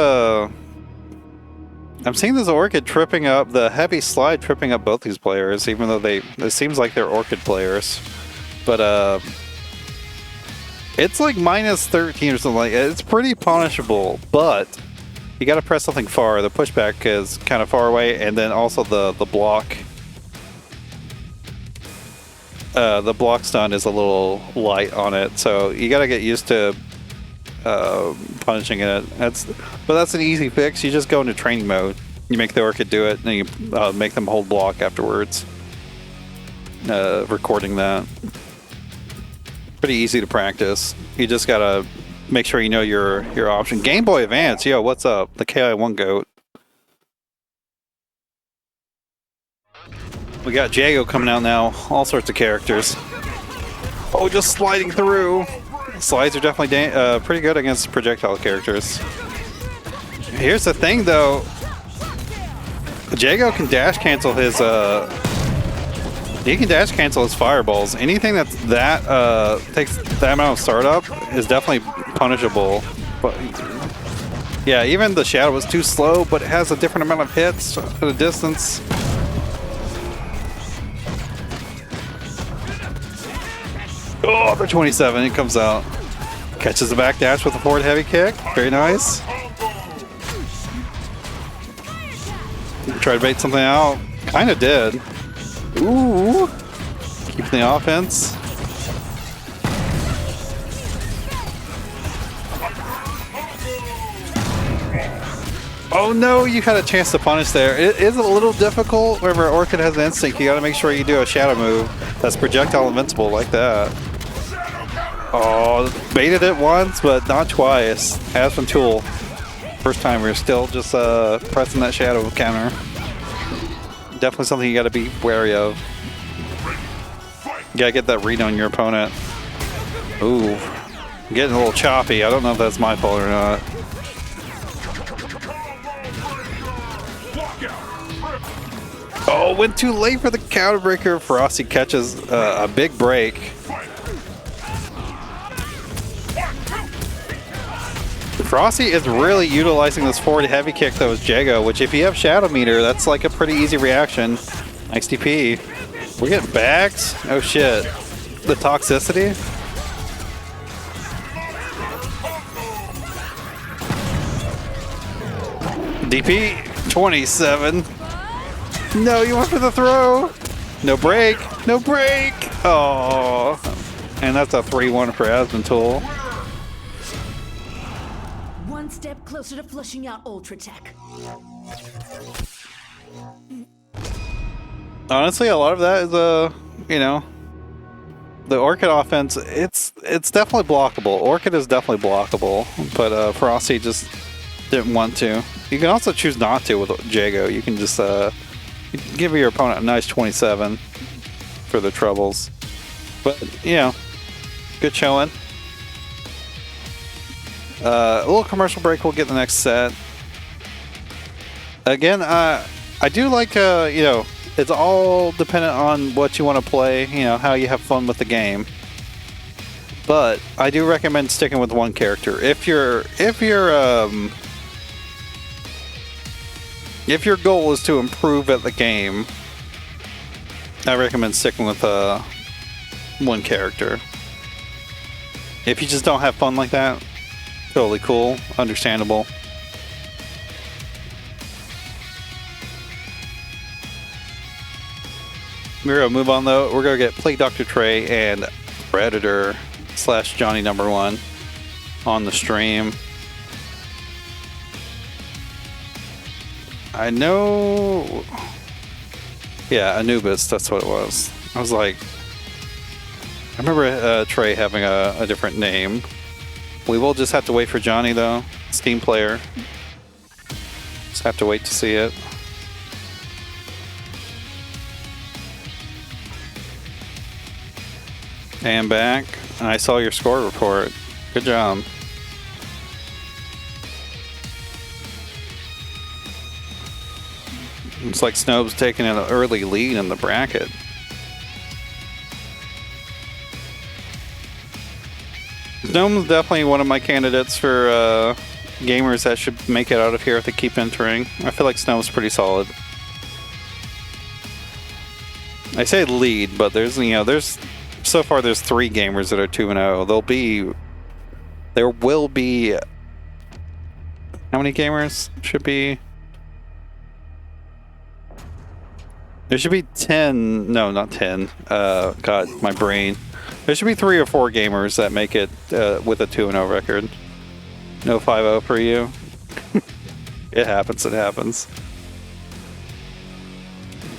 I'm seeing this Orchid tripping up the heavy slide, tripping up both these players, even though it seems like they're Orchid players. But it's like -13 or something like that. It's pretty punishable, but you got to press something far. The pushback is kind of far away, and then also the block. The block stun is a little light on it, so you got to get used to punishing it. But that's an easy fix. You just go into training mode. You make the Orchid do it, and you make them hold block afterwards. recording that. Pretty easy to practice. You just gotta make sure you know your option. Game Boy Advance, yo, what's up? The KI1 goat. We got Jago coming out now. All sorts of characters. Oh, just sliding through. Slides are definitely pretty good against projectile characters. Here's the thing, though. Jago can dash cancel his he can dash cancel his fireballs. Anything that takes that amount of startup is definitely punishable. But yeah, even the shadow was too slow, but it has a different amount of hits at a distance. Oh, for 27, it comes out. Catches the back dash with a forward heavy kick. Very nice. Try to bait something out. Kind of did. Ooh. Keeping the offense. Oh no, you had a chance to punish there. It is a little difficult whenever Orchid has an instinct. You gotta make sure you do a shadow move that's projectile invincible like that. Oh, baited it once, but not twice. Asventule. First time we're still just pressing that shadow counter. Definitely something you gotta be wary of. You gotta get that read on your opponent. Ooh. I'm getting a little choppy. I don't know if that's my fault or not. Oh, went too late for the counter breaker. Frcsty catches a big break. Frcsty is really utilizing this forward heavy kick that was Jago, which if you have Shadow Meter, that's like a pretty easy reaction. Nice DP. We're getting bags? Oh shit. The toxicity? DP 27. No, you went for the throw. No break. No break. Oh. And that's a 3-1 for Asventule. One step closer to flushing out Ultra Tech. Honestly, a lot of that is you know, the Orchid offense. It's definitely blockable. Orchid is definitely blockable, but Frcsty just didn't want to. You can also choose not to with Jago. You can just give your opponent a nice 27 for the troubles. But you know, good showing. A little commercial break. We'll get the next set. Again, I do like you know, it's all dependent on what you want to play. You know, how you have fun with the game. But I do recommend sticking with one character. If your goal is to improve at the game, I recommend sticking with one character. If you just don't have fun like that, totally cool, understandable. We're gonna move on though. We're gonna get PlagueDoctorTre and Predator / Johnny Number 1 on the stream. I know. Yeah, Anubis, that's what it was. I was like, I remember Trey having a different name. We will just have to wait for Johnny though. Steam player. Just have to wait to see it. And back. I saw your score report. Good job. Looks like Snom's taking an early lead in the bracket. Snom's definitely one of my candidates for gamers that should make it out of here if they keep entering. I feel like Snom's pretty solid. I say lead, but there's, you know, so far there's 3 gamers that are 2-0. There will be how many gamers should be? There should be 10. No, not 10. God, my brain. There should be 3 or 4 gamers that make it with a 2-0 record. No 5-0 for you. It happens. It happens.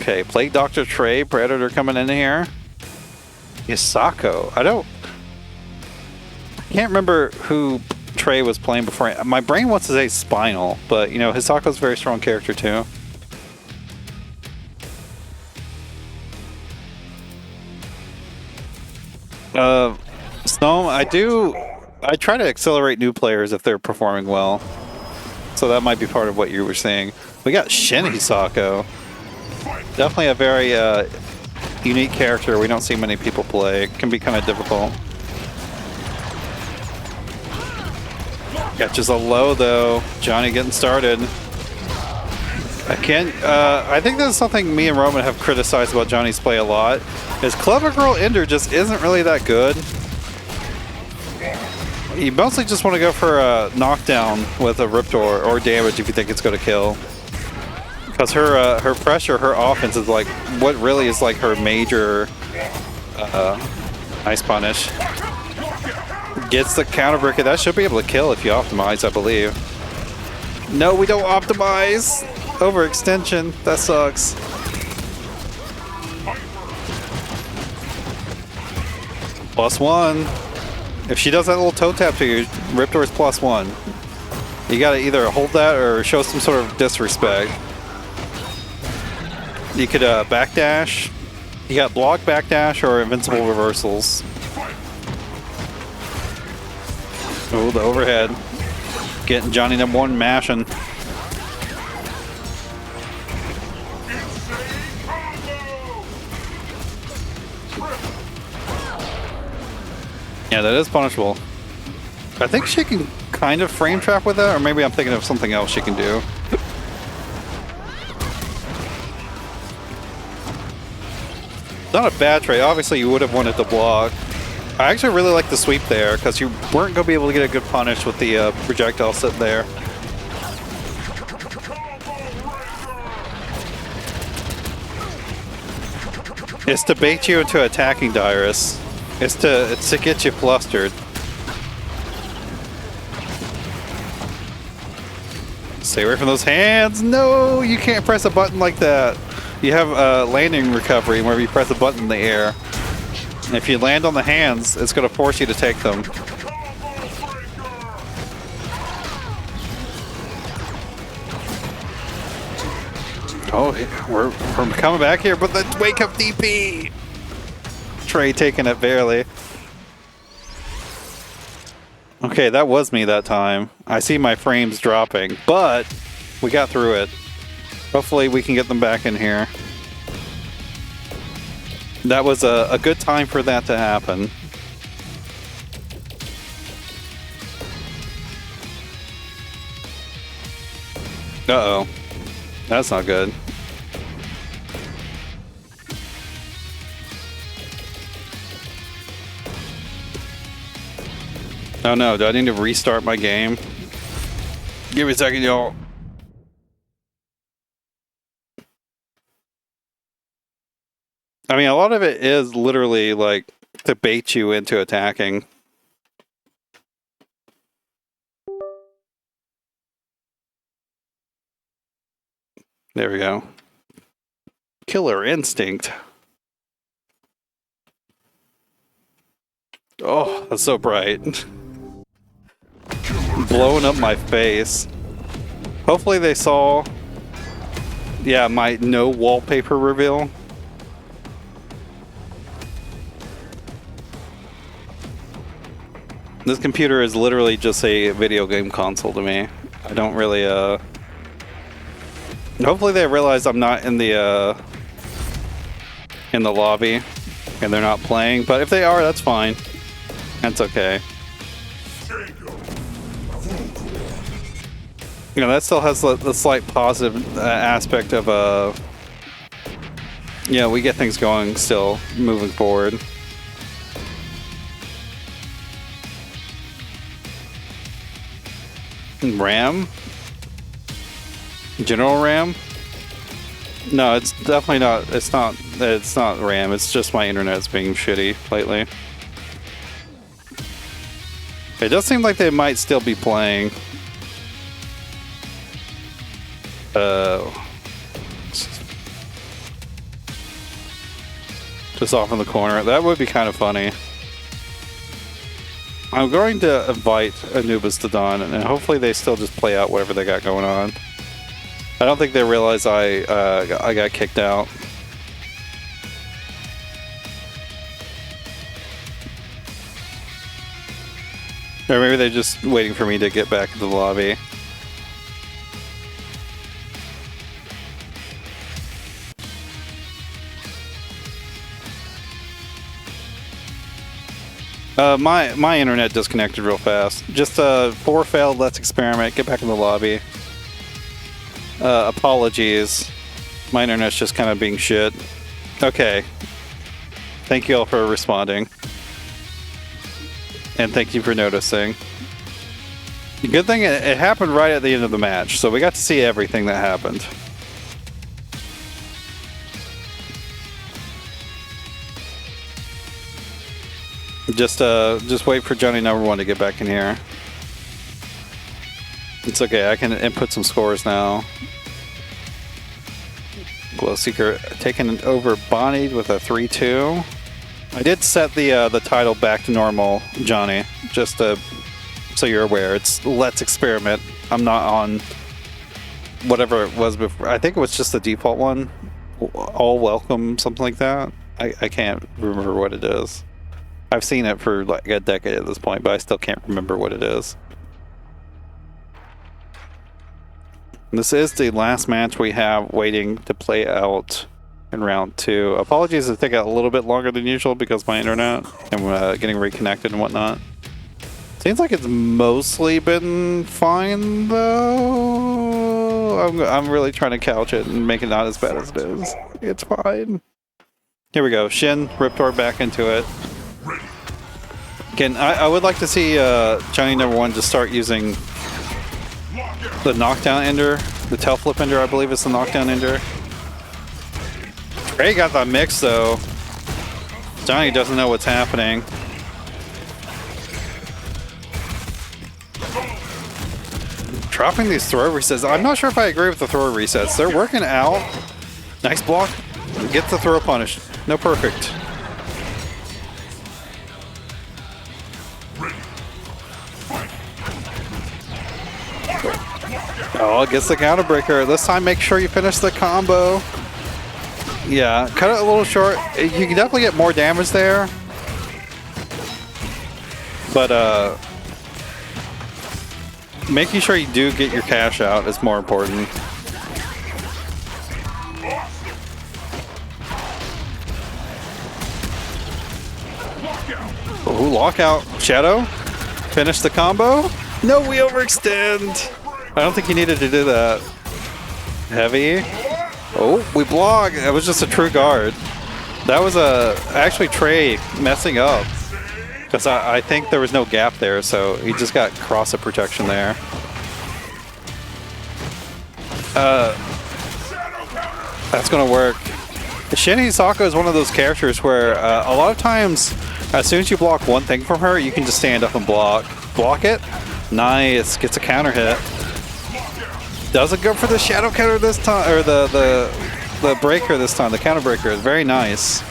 Okay, PlagueDoctorTre, Predator coming in here. Hisako. I can't remember who Trey was playing before. My brain wants to say Spinal, but you know, Hisako's a very strong character too. Snom, I try to accelerate new players if they're performing well. So that might be part of what you were saying. We got Shin Hisako. Definitely a very unique character we don't see many people play. It can be kind of difficult. Catches a low though. Johnny getting started. I think this is something me and Roman have criticized about Johnny's play a lot. Is Clever Girl Ender just isn't really that good. You mostly just want to go for a knockdown with a Riptor or damage if you think it's going to kill. Because her pressure, her offense is like what really is like her major ice punish. Gets the counter breaker. That should be able to kill if you optimize, I believe. No, we don't optimize. Overextension. That sucks. +1. If she does that little toe tap to you, Riptor's +1. You gotta either hold that or show some sort of disrespect. You could backdash. You got block, backdash, or invincible reversals. Oh, the overhead. Getting Johnny #1 mashing. Yeah, that is punishable. I think she can kind of frame trap with that, or maybe I'm thinking of something else she can do. Not a bad trade. Obviously, you would have wanted to block. I actually really like the sweep there, because you weren't going to be able to get a good punish with the projectile sitting there. It's to bait you into attacking Dirus. It's to get you flustered. Stay away from those hands. No, you can't press a button like that. You have landing recovery whenever you press a button in the air. And if you land on the hands, it's going to force you to take them. Oh, we're coming back here, but the wake up DP! Trey taking it barely. Okay, that was me that time. I see my frames dropping, but we got through it. Hopefully we can get them back in here. That was a good time for that to happen. Uh-oh. That's not good. Oh no, do I need to restart my game? Give me a second, y'all. I mean, a lot of it is literally like to bait you into attacking. There we go. Killer Instinct. Oh, that's so bright. Blowing up my face. Hopefully they saw, yeah, my no wallpaper reveal. This computer is literally just a video game console to me. I don't really, hopefully they realize I'm not in the lobby and they're not playing, but if they are, that's fine. That's okay. You know, that still has the slight positive aspect of, yeah, we get things going still, moving forward. RAM? General RAM? No, it's definitely not. It's not RAM. It's just my internet's being shitty lately. It does seem like they might still be playing. Just off in the corner. That would be kind of funny. I'm going to invite Anubis to Dawn, and hopefully they still just play out whatever they got going on. I don't think they realize I got kicked out. Or maybe they're just waiting for me to get back into the lobby. My internet disconnected real fast. Just 4 failed, let's experiment, get back in the lobby. Apologies. My internet's just kind of being shit. Okay. Thank you all for responding. And thank you for noticing. The good thing, it happened right at the end of the match, so we got to see everything that happened. Just wait for Johnny number 1 to get back in here. It's okay, I can input some scores now. Glowseekurr taking over Bonnie with a 3-2. I did set the title back to normal, Johnny, just so you're aware. It's Let's Experiment. I'm not on whatever it was before. I think it was just the default one. All Welcome, something like that. I can't remember what it is. I've seen it for like a decade at this point, but I still can't remember what it is. This is the last match we have waiting to play out in round 2. Apologies if it took a little bit longer than usual because my internet and getting reconnected and whatnot. Seems like it's mostly been fine though. I'm really trying to couch it and make it not as bad as it is. It's fine. Here we go. Shin, Riptor back into it. Again, I would like to see Johnny number 1 just start using the knockdown ender. The tail flip ender, I believe is the knockdown ender. Trey got that mix though. Johnny doesn't know what's happening. Dropping these throw resets. I'm not sure if I agree with the throw resets. They're working out. Nice block. Get the throw punish. No perfect. Oh, gets the counter breaker. This time make sure you finish the combo. Yeah, cut it a little short. You can definitely get more damage there. But making sure you do get your cash out is more important. Ooh, lockout. Shadow. Finish the combo. No, we overextend. I don't think you needed to do that. Heavy. Oh, we block. That was just a true guard. That was actually Trey messing up. Because I think there was no gap there, so he just got cross-up protection there. That's going to work. Shin Hisako is one of those characters where a lot of times, as soon as you block one thing from her, you can just stand up and block. Block it. Nice. Gets a counter hit. Doesn't go for the shadow counter this time, or the breaker this time. The counter breaker is very nice.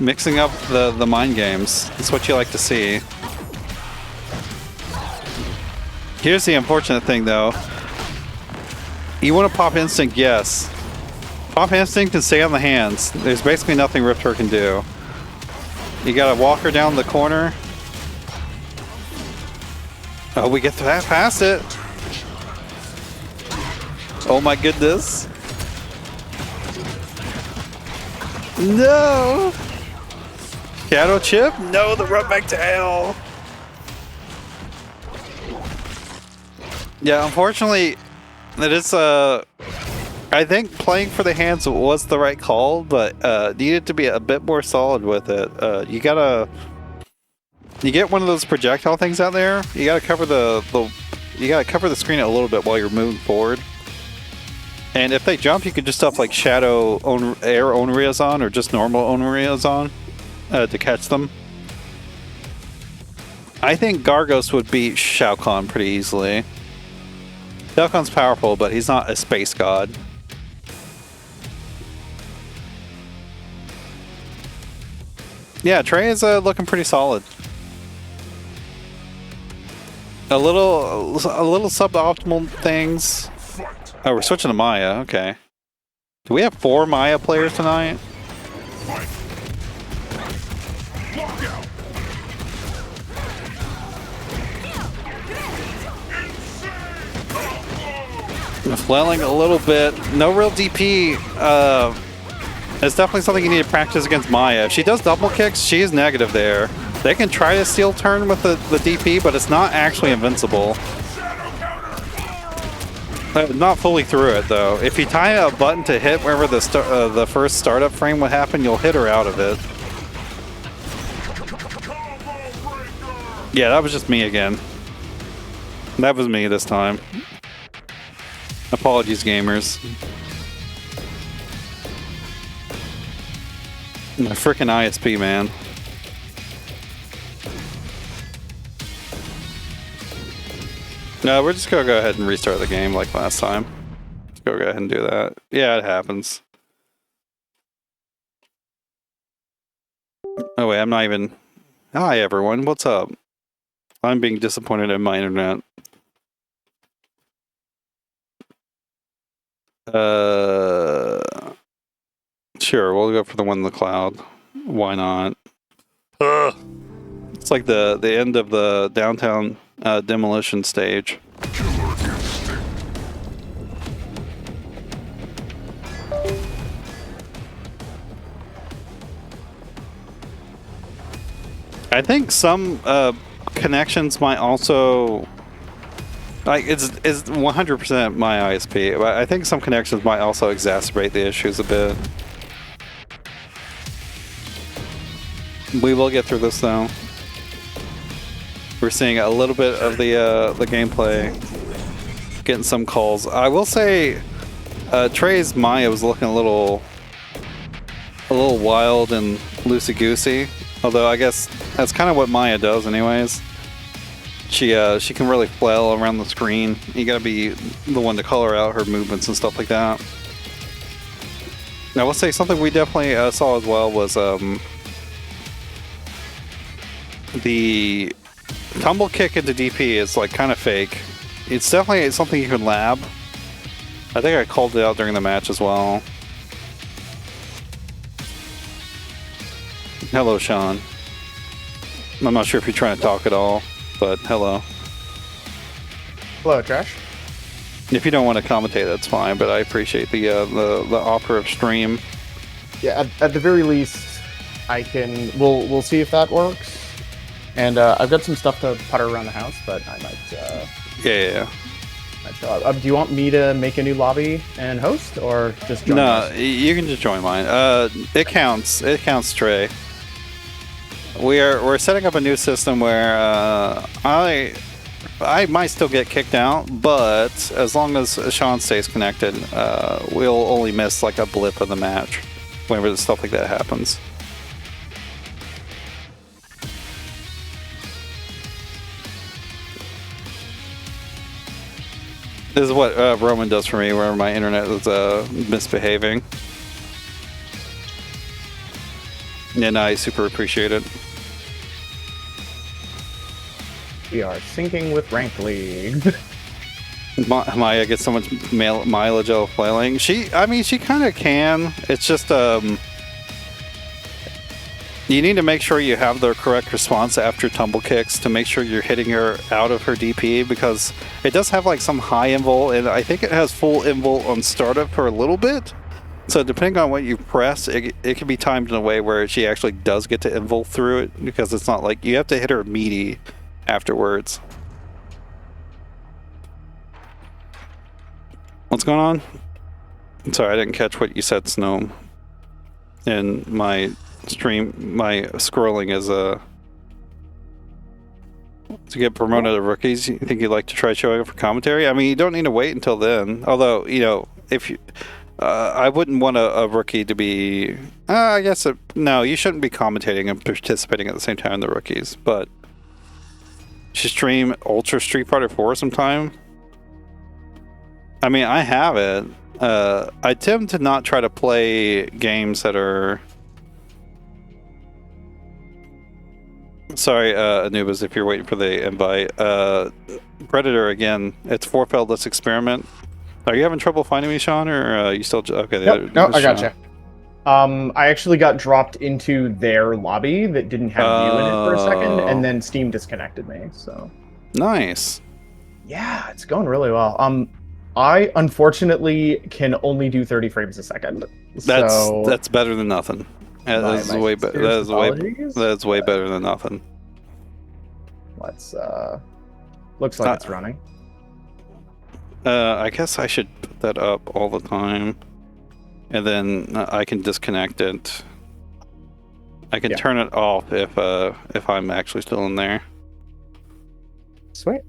Mixing up the mind games. That's what you like to see. Here's the unfortunate thing though. You want to pop instinct, yes. Pop instinct and stay on the hands. There's basically nothing Riptor can do. You gotta walk her down the corner. Oh, we get past it. Oh my goodness. No! Shadow chip? No, the run back to hell. Yeah, unfortunately, it is, I think playing for the hands was the right call, but needed to be a bit more solid with it. You get one of those projectile things out there, you gotta cover you gotta cover the screen a little bit while you're moving forward. And if they jump, you can just stuff like Shadow Air Onryazon or just normal Onryazon to catch them. I think Gargos would beat Shao Kahn pretty easily. Shao Kahn's powerful, but he's not a space god. Yeah, Trey is looking pretty solid. A little suboptimal things. Fight. Oh, we're switching to Maya. Okay. Do we have 4 Maya players tonight? Fight. Lock out. Flailing a little bit. No real DP. It's definitely something you need to practice against Maya. If she does double kicks, she is negative there. They can try to steal turn with the DP, but it's not actually invincible. Not fully through it, though. If you tie a button to hit wherever the first startup frame would happen, you'll hit her out of it. Yeah, that was just me again. That was me this time. Apologies, gamers. My frickin' ISP, man. No, we're just gonna go ahead and restart the game like last time. Let's go ahead and do that. Yeah, it happens. Oh wait, I'm not even... Hi everyone, what's up? I'm being disappointed in my internet. Sure, we'll go for the one in the cloud. Why not? It's like the end of the downtown demolition stage. I think some connections might also... Like, it's 100% my ISP, but I think some connections might also exacerbate the issues a bit. We will get through this, though. We're seeing a little bit of the gameplay, getting some calls. I will say, Trey's Maya was looking a little wild and loosey-goosey. Although I guess that's kind of what Maya does, anyways. She can really flail around the screen. You gotta be the one to color out her movements and stuff like that. Now, I will say something we definitely saw as well was the tumble kick into DP is like kind of fake. It's definitely something you can lab. I think I called it out during the match as well. Hello, Sean. I'm not sure if you're trying to talk at all, but hello. Hello, Trash. If you don't want to commentate, that's fine, but I appreciate the offer of stream. Yeah, at the very least, I can. We'll see if that works. And I've got some stuff to putter around the house, but I might. Yeah. Might show up. Do you want me to make a new lobby and host, or just join? No, you can just join mine. It counts. It counts, Trey. We're setting up a new system where I might still get kicked out, but as long as Sean stays connected, we'll only miss like a blip of the match whenever stuff like that happens. This is what Roman does for me whenever my internet is misbehaving. And I super appreciate it. We are syncing with Rank League. Maya gets so much mileage out of flailing. She kind of can. It's just you need to make sure you have the correct response after tumble kicks to make sure you're hitting her out of her DP, because it does have like some high invul, and I think it has full invul on startup for a little bit. So depending on what you press, it can be timed in a way where she actually does get to invul through it, because it's not like you have to hit her meaty afterwards. What's going on? I'm sorry, I didn't catch what you said, Snom. And my stream, my scrolling is to get promoted to rookies. You think you'd like to try showing up for commentary? I mean, you don't need to wait until then. Although, you know, if you, I wouldn't want a rookie to be. I guess no, you shouldn't be commentating and participating at the same time in the rookies. But you should stream Ultra Street Fighter 4 sometime. I mean, I have it. I tend to not try to play games that are Sorry, Anubis, if you're waiting for the invite. Predator again. It's 4 failed. Let's experiment. Are you having trouble finding me, Sean, or you still? Okay, No, I gotcha. I actually got dropped into their lobby that didn't have you in it for a second, and then Steam disconnected me. So nice. Yeah, it's going really well. I unfortunately can only do 30 frames a second. That's better than nothing. That is way better. That is way better than nothing. Let's looks like it's running. I guess I should put that up all the time, and then I can disconnect it. I can turn it off if I'm actually still in there. Sweet.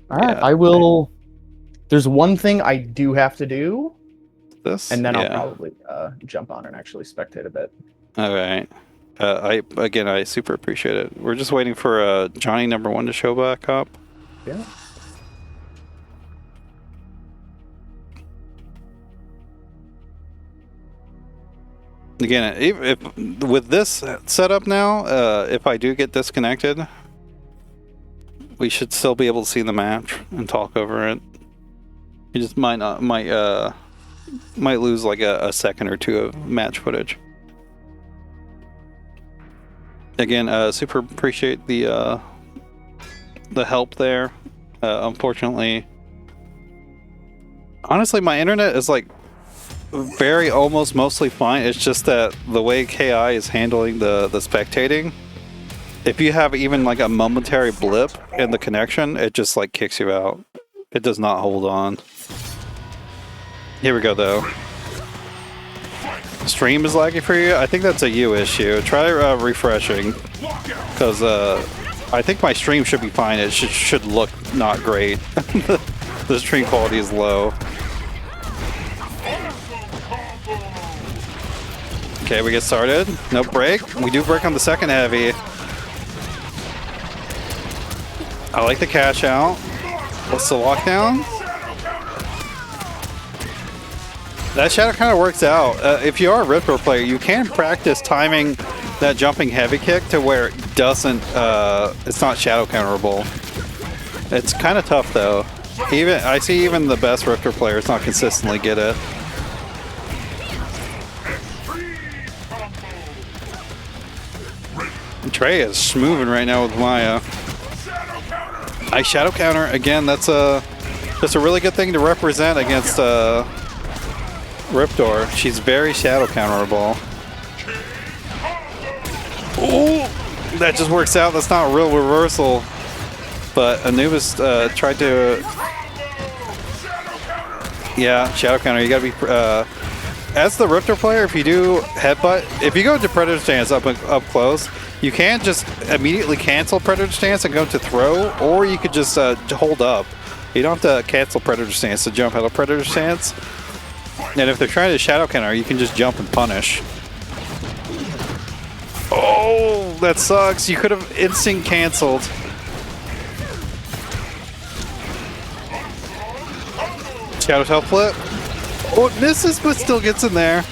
All right, I will. There's one thing I do have to do. This, and then I'll probably jump on and actually spectate a bit. All right. I super appreciate it. We're just waiting for Johnny #1 to show back up. Yeah. Again, if with this setup now, if I do get disconnected, we should still be able to see the match and talk over it. You just might lose like a second or two of match footage. Again, super appreciate the help there. Unfortunately, honestly, my internet is like very almost mostly fine. It's just that the way KI is handling the spectating, if you have even like a momentary blip in the connection, it just like kicks you out. It does not hold on. Here we go though. Stream is laggy for you? I think that's a you issue. Try refreshing, because I think my stream should be fine. It should look not great. The stream quality is low. Okay, we get started. No break. We do break on the second heavy. I like the cash out. What's the lockdown? That shadow kind of works out. If you are a Ripper player, you can practice timing that jumping heavy kick to where it doesn't, it's not shadow counterable. It's kind of tough though. I see even the best Ripper players not consistently get it. Trey is moving right now with Maya. I shadow counter again. That's a really good thing to represent against Riptor. She's very shadow counterable. Ooh, that just works out. That's not a real reversal. But Anubis tried to. Yeah, shadow counter. You gotta be. As the Riptor player, if you do headbutt, if you go into Predator stance up close, you can just immediately cancel Predator stance and go to throw, or you could just hold up. You don't have to cancel Predator stance to jump out of Predator stance. And if they're trying to shadow counter, you can just jump and punish. Oh, that sucks. You could have instant canceled. Shadow tail flip. Oh, it misses, but still gets in there.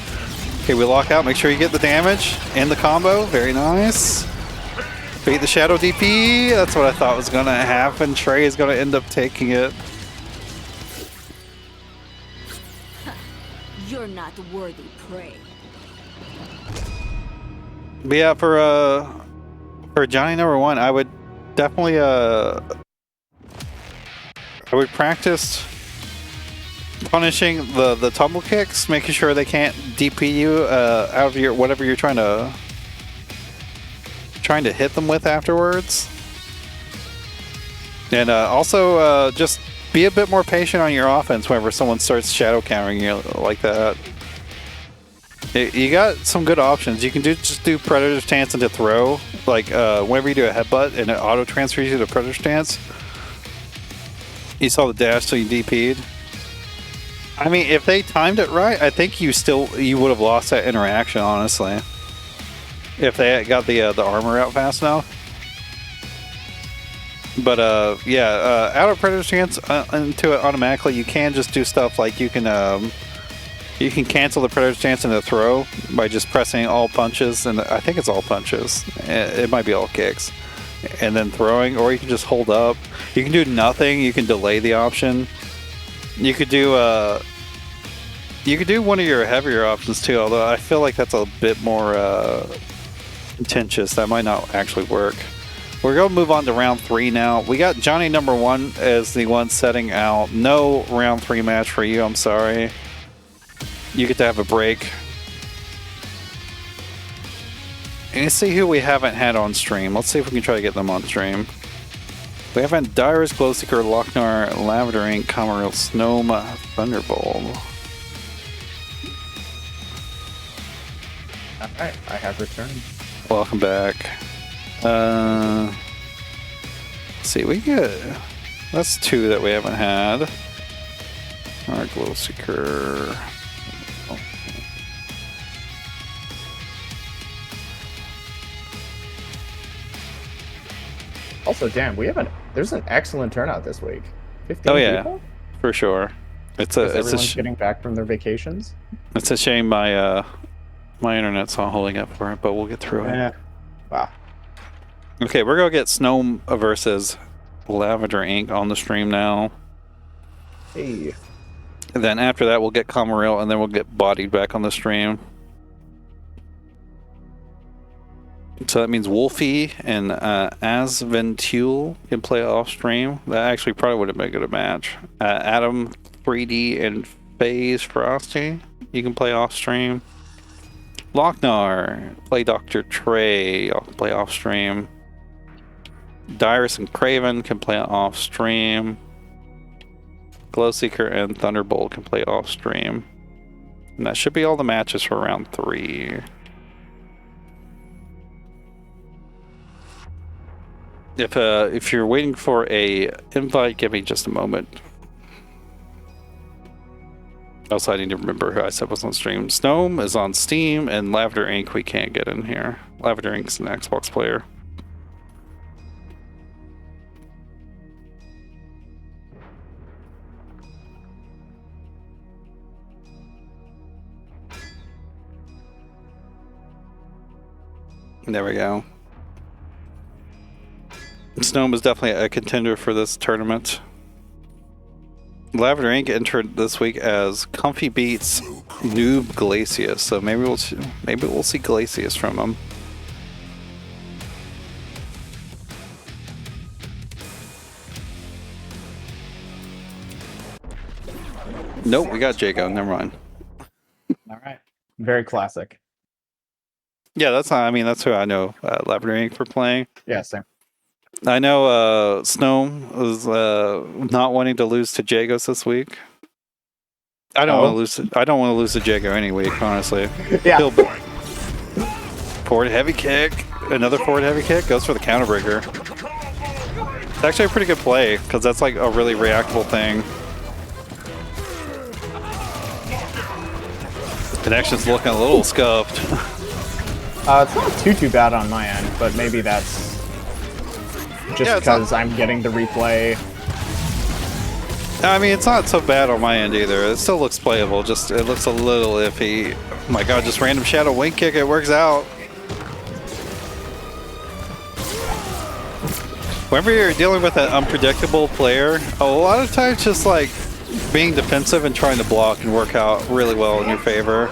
Okay, we lock out. Make sure you get the damage and the combo. Very nice. Beat the shadow DP. That's what I thought was going to happen. Trey is going to end up taking it. You're not worthy prey. But yeah, for Johnny #1, I would definitely I would practice punishing the tumble kicks, making sure they can't DP you out of your whatever you're trying to hit them with afterwards. And also just be a bit more patient on your offense whenever someone starts shadow countering you like that. You got some good options. You can just do Predator stance into throw. Like whenever you do a headbutt and it auto transfers you to Predator stance. You saw the dash so you DP'd. I mean, if they timed it right, I think you would have lost that interaction, honestly. If they got the armor out fast enough. But yeah, out of Predator stance into it automatically, you can just do stuff like you can You can cancel the Predator's chance in the throw by just pressing all punches, and I think it's all punches. It might be all kicks. And then throwing, or you can just hold up. You can do nothing. You can delay the option. You could do one of your heavier options too, although I feel like that's a bit more contentious. That might not actually work. We're going to move on to round 3 now. We got Johnny number 1 as the one setting out. No round 3 match for you, I'm sorry. You get to have a break. And let's see who we haven't had on stream. Let's see if we can try to get them on stream. We haven't Dirus, Glowseekurr, Loc-Nar, Lavender Ink, Kamarill, Snom, Thunderbolt. Alright, I have returned. Welcome back. Let's see, we get... That's 2 that we haven't had. Alright, Glowseekurr. Also, damn, there's an excellent turnout this week. 15 people? For sure. Everyone's getting back from their vacations. It's a shame my internet's not holding up for it, but we'll get through it. Wow. Okay, we're gonna get Snom versus Lavender Ink on the stream now. Hey. And then after that, we'll get Kamarill, and then we'll get Bodied back on the stream. So that means Wolfie and Asventule can play off stream. That actually probably would have been a good match. Adam 3D and Frcsty, you can play off stream. Loc-Nar, PlagueDoctorTre, y'all can play off stream. Dirus and Kraven can play off stream. Glowseekurr and Thunderbolt can play off stream. And that should be all the matches for round 3. If you're waiting for a invite, give me just a moment. Also, I need to remember who I said was on stream. Snom is on Steam, and Lavender Ink we can't get in here. Lavender Ink's an Xbox player. There we go. Snom is definitely a contender for this tournament. Lavender Ink entered this week as Comfy Beats Noob Glacius, so maybe we'll see Glacius from him. Nope, we got Jago. Never mind. All right. Very classic. Yeah, that's who I know. Lavender Ink for playing. Yeah, same. I know Snom was not wanting to lose to Jagos this week. I don't want to lose. I don't want to lose to Jago any week, honestly. Yeah. Forward heavy kick. Another forward heavy kick goes for the counter breaker. It's actually a pretty good play because that's like a really reactable thing. Connection's looking a little scuffed. It's not too bad on my end, but maybe that's just because I'm getting the replay. I mean, it's not so bad on my end either. It still looks playable, just it looks a little iffy. Oh my god, just random shadow wing kick, it works out. Whenever you're dealing with an unpredictable player, a lot of times just like being defensive and trying to block can work out really well in your favor.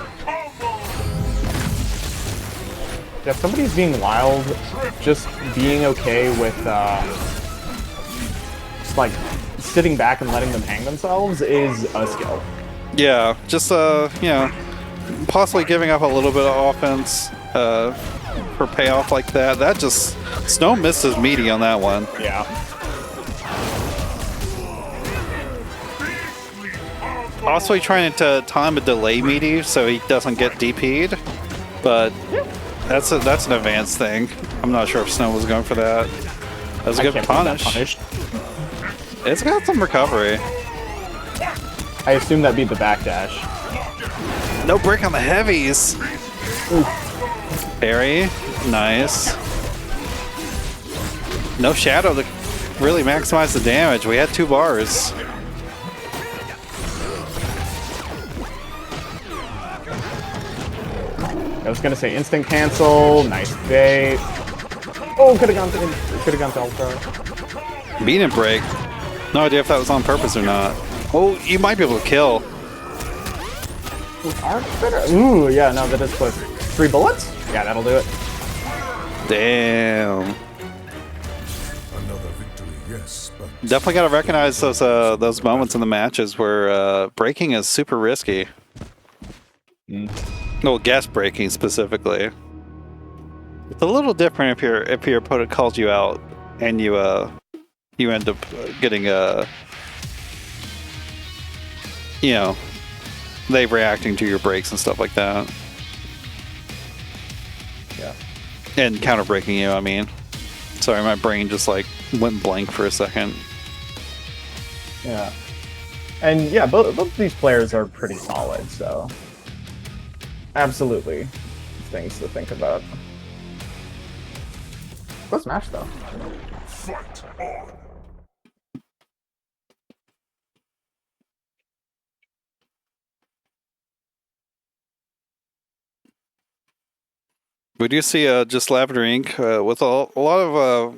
Yeah, if somebody's being wild, just being okay with just like sitting back and letting them hang themselves is a skill. Yeah, just you know, possibly giving up a little bit of offense for payoff like that. That just Snom misses meaty on that one. Yeah. Also trying to time a delay meaty so he doesn't get DP'd, but that's an advanced thing. I'm not sure if Snom was going for that. That was a good punish. It's got some recovery. I assume that'd be the backdash. No break on the heavies. Parry, nice. No shadow to really maximize the damage. We had 2 bars. I was gonna say instant cancel. Nice bait. Oh, could have gone to Ultra. Beat and break. No idea if that was on purpose or not. Oh, you might be able to kill. Ooh, yeah, no, that is close. 3 bullets? Yeah, that'll do it. Damn. Another victory, yes, but Definitely got to recognize those moments in the matches where breaking is super risky. Well, guest breaking specifically. It's a little different if your opponent calls you out and you end up getting they reacting to your breaks and stuff like that. Yeah. And counter breaking you, I mean. Sorry, my brain just like went blank for a second. Yeah. And yeah, both of these players are pretty solid, so absolutely things to think about. Go Smash though. fight on. We do see just Lavender Ink with a lot of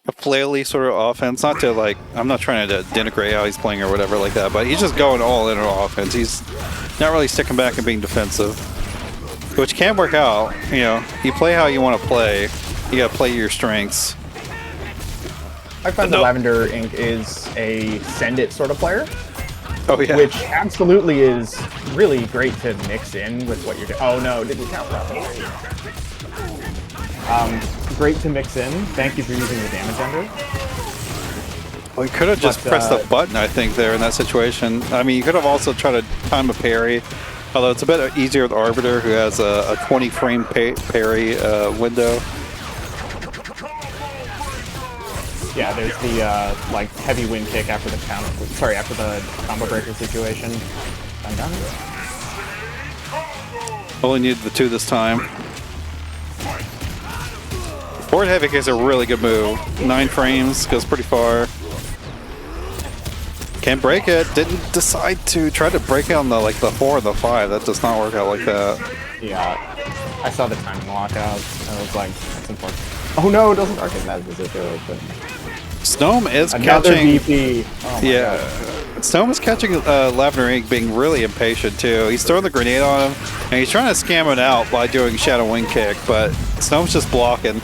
a flaily sort of offense. Not to like, I'm not trying to denigrate how he's playing or whatever like that, but he's just going all in on offense. He's not really sticking back and being defensive, which can work out. You know, you play how you want to play. You got to play your strengths. I find that Lavender Ink is a send it sort of player. Oh yeah. Which absolutely is really great to mix in with what you're doing. Oh no, didn't count properly. Great to mix in. Thank you for using the damage ender. Well, you could have just pressed the button, I think, there in that situation. I mean, you could have also tried to time a parry, although it's a bit easier with Arbiter, who has a 20-frame parry window. Yeah, there's the like heavy wind kick after the after the combo breaker situation. I'm done. Only needed the 2 this time. Forward heavy kick is a really good move. 9 frames, goes pretty far. Can't break it. Didn't decide to try to break it on the 4 or the 5. That does not work out like that. Yeah, I saw the timing lockout. I was like, that's important. Oh no, it doesn't recognize this. Snom is Another catching. VP. Oh my Yeah, God. Snom is catching Lavender Ink being really impatient too. He's throwing the grenade on him, and he's trying to scam it out by doing Shadow Wing Kick, but Snom's just blocking.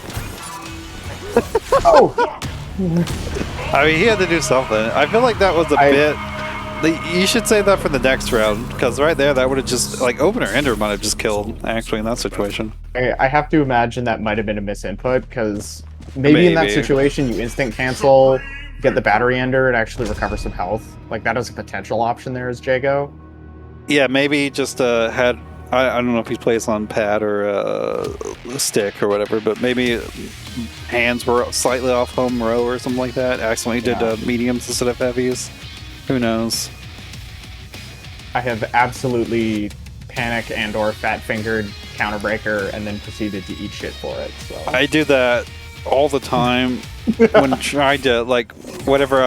Oh! I mean, he had to do something. I feel like that was a bit. You should say that for the next round, because right there, that would have just opener ender might have just killed actually in that situation. I have to imagine that might have been a misinput, because maybe in that situation you instant cancel, get the battery ender, and actually recover some health. Like, that is a potential option there as Jago. Yeah, maybe just had. I don't know if he plays on pad or stick or whatever, but maybe hands were slightly off home row or something like that. Accidentally did mediums instead of heavies. Who knows? I have absolutely panic and or fat-fingered counterbreaker and then proceeded to eat shit for it. So I do that all the time when trying to, whatever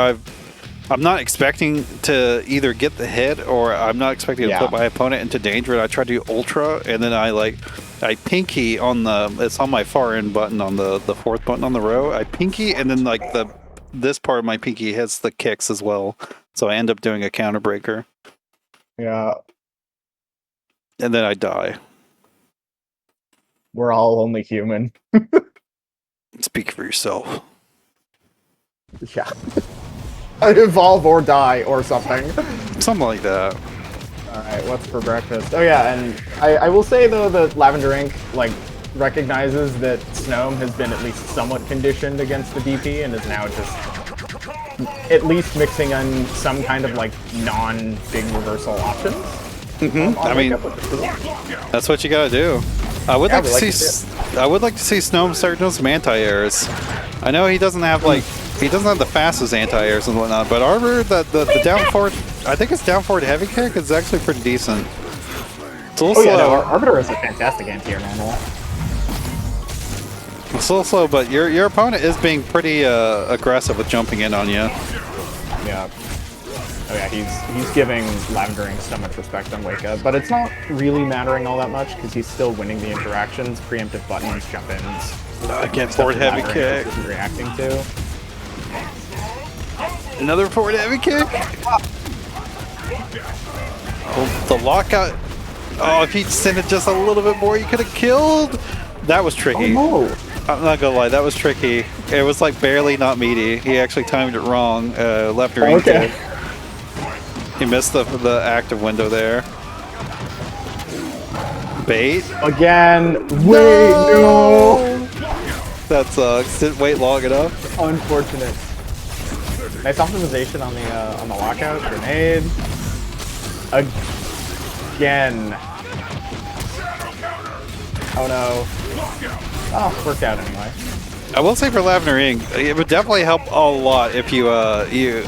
I'm not expecting to either get the hit or I'm not expecting to put my opponent into danger, and I try to do ultra, and then I pinky on it's on my far end button on the 4th button on the row. I pinky, and then this part of my pinky hits the kicks as well. So I end up doing a counter breaker. yeah, And then I die. we're all only human. Speak for yourself. Yeah. Evolve or die or something. Something like that. Alright, what's for breakfast? Oh yeah, and I will say though that Lavender Ink recognizes that Snom has been at least somewhat conditioned against the DP and is now just at least mixing on some kind of non-big reversal options. I mean, that's what you gotta do. I would like to see Snom start doing some anti-airs. I know he doesn't have the fastest anti-airs and whatnot, but Arbiter, the down forward, I think it's down forward heavy kick is actually pretty decent. It's a little slow. Yeah, no, Arbiter is a fantastic anti-air normal. It's a little slow, but your opponent is being pretty aggressive with jumping in on you. Yeah. Oh yeah, he's giving Lavender Ink so much respect on Wake Up, but it's not really mattering all that much because he's still winning the interactions, preemptive buttons, jump-ins. Again, forward heavy kick. Isn't reacting to. Another forward heavy kick. Oh, the lockout. Oh, if he'd sent it just a little bit more, he could have killed. That was tricky. Oh no. I'm not gonna lie, that was tricky. It was like barely not meaty. He actually timed it wrong. Left or Okay. He missed the active window there. Bait. Again. Wait, no. That sucks. Didn't wait long enough. Unfortunate. Nice optimization on the lockout. Grenade. Again. Oh no. Oh, worked out anyway. I will say for Lavender Ink, it would definitely help a lot if you you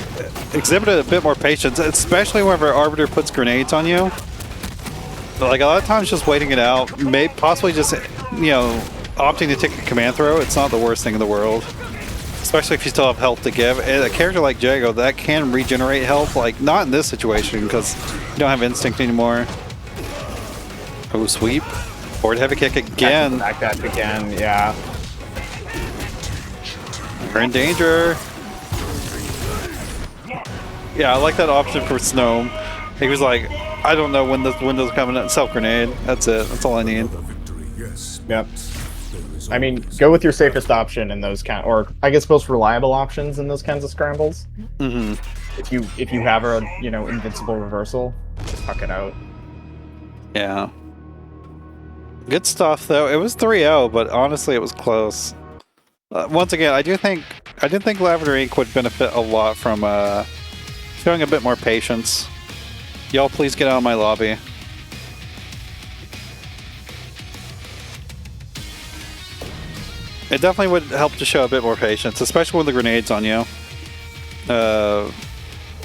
exhibited a bit more patience, especially whenever Arbiter puts grenades on you. Like a lot of times, just waiting it out, may possibly just opting to take a command throw. It's not the worst thing in the world, especially if you still have health to give. And a character like Jago that can regenerate health, like not in this situation because you don't have instinct anymore. Oh, sweep. Forward heavy kick again. Back that again, yeah. We're in danger. Yeah, I like that option for Snom. He was like, I don't know when this window's coming out. Self grenade. That's it. That's all I need. Victory, yes. Yep. I mean, go with your safest option in those or I guess most reliable options in those kinds of scrambles. Mm-hmm. If you have a invincible reversal, just huck it out. Yeah. Good stuff though. It was 3-0, but honestly, it was close. Once again, I did think Lavender Ink would benefit a lot from showing a bit more patience. Y'all, please get out of my lobby. It definitely would help to show a bit more patience, especially with the grenades on you.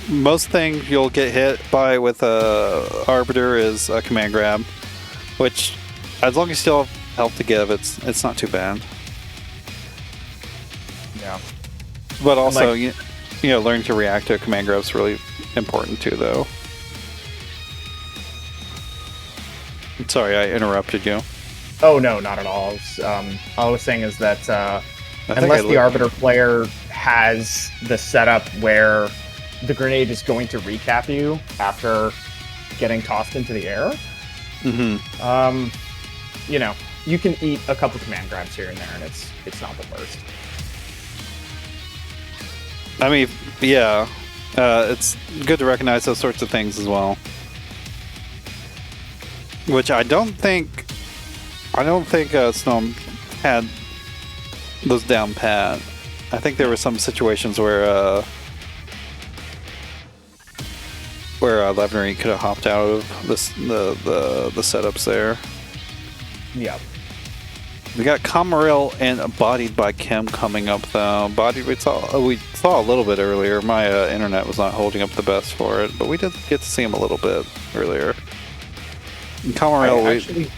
Most things you'll get hit by with Arbiter is a command grab, which, as long as you still have health to give, it's not too bad. Yeah. But also, learning to react to a command grab is really important too, though. Sorry, I interrupted you. Oh no, not at all. All I was saying is that unless the Arbiter player has the setup where the grenade is going to recap you after getting tossed into the air, you can eat a couple command grabs here and there, and it's not the worst. I mean, yeah, it's good to recognize those sorts of things as well. Which I don't think Snom had those down pat. I think there were some situations where Lavender Ink could have hopped out of the setups there. Yeah. We got Kamarill and Bodiedbykim coming up though. We saw a little bit earlier. My internet was not holding up the best for it, but we did get to see him a little bit earlier. And Kamarill, I actually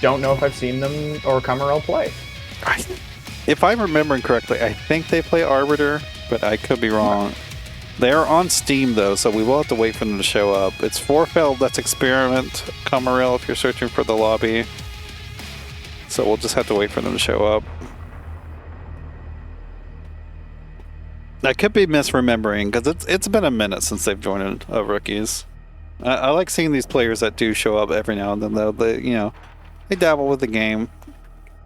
don't know if I've seen them or Kamarill play. If I'm remembering correctly, I think they play Arbiter, but I could be wrong. They're on Steam though, so we will have to wait for them to show up. It's Forfeld, that's Experiment, Kamarill if you're searching for the lobby. So we'll just have to wait for them to show up. I could be misremembering, because it's been a minute since they've joined Rookies. I like seeing these players that do show up every now and then, though. They dabble with the game.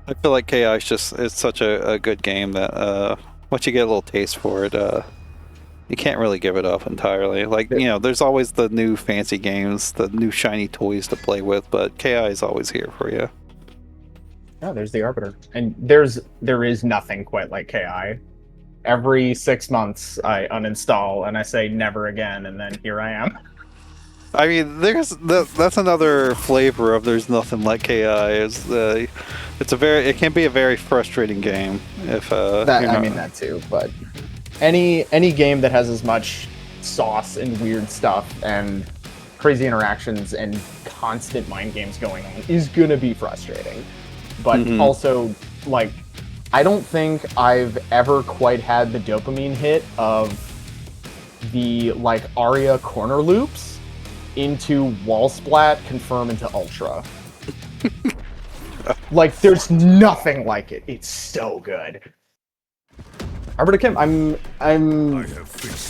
I feel like KI is it's such a good game that once you get a little taste for it, you can't really give it up entirely. Like, there's always the new fancy games, the new shiny toys to play with, but KI is always here for you. Oh, there's the Arbiter. And there is nothing quite like KI. Every 6 months, I uninstall and I say never again, and then here I am. I mean, that's another flavor of there's nothing like KI. It can be a very frustrating game if that too. But any game that has as much sauce and weird stuff and crazy interactions and constant mind games going on is gonna be frustrating. But also, like, I don't think I've ever quite had the dopamine hit of the like Aria corner loops into wall splat, confirm into Ultra. Like, there's nothing like it. It's so good. Bodiedbykim, I'm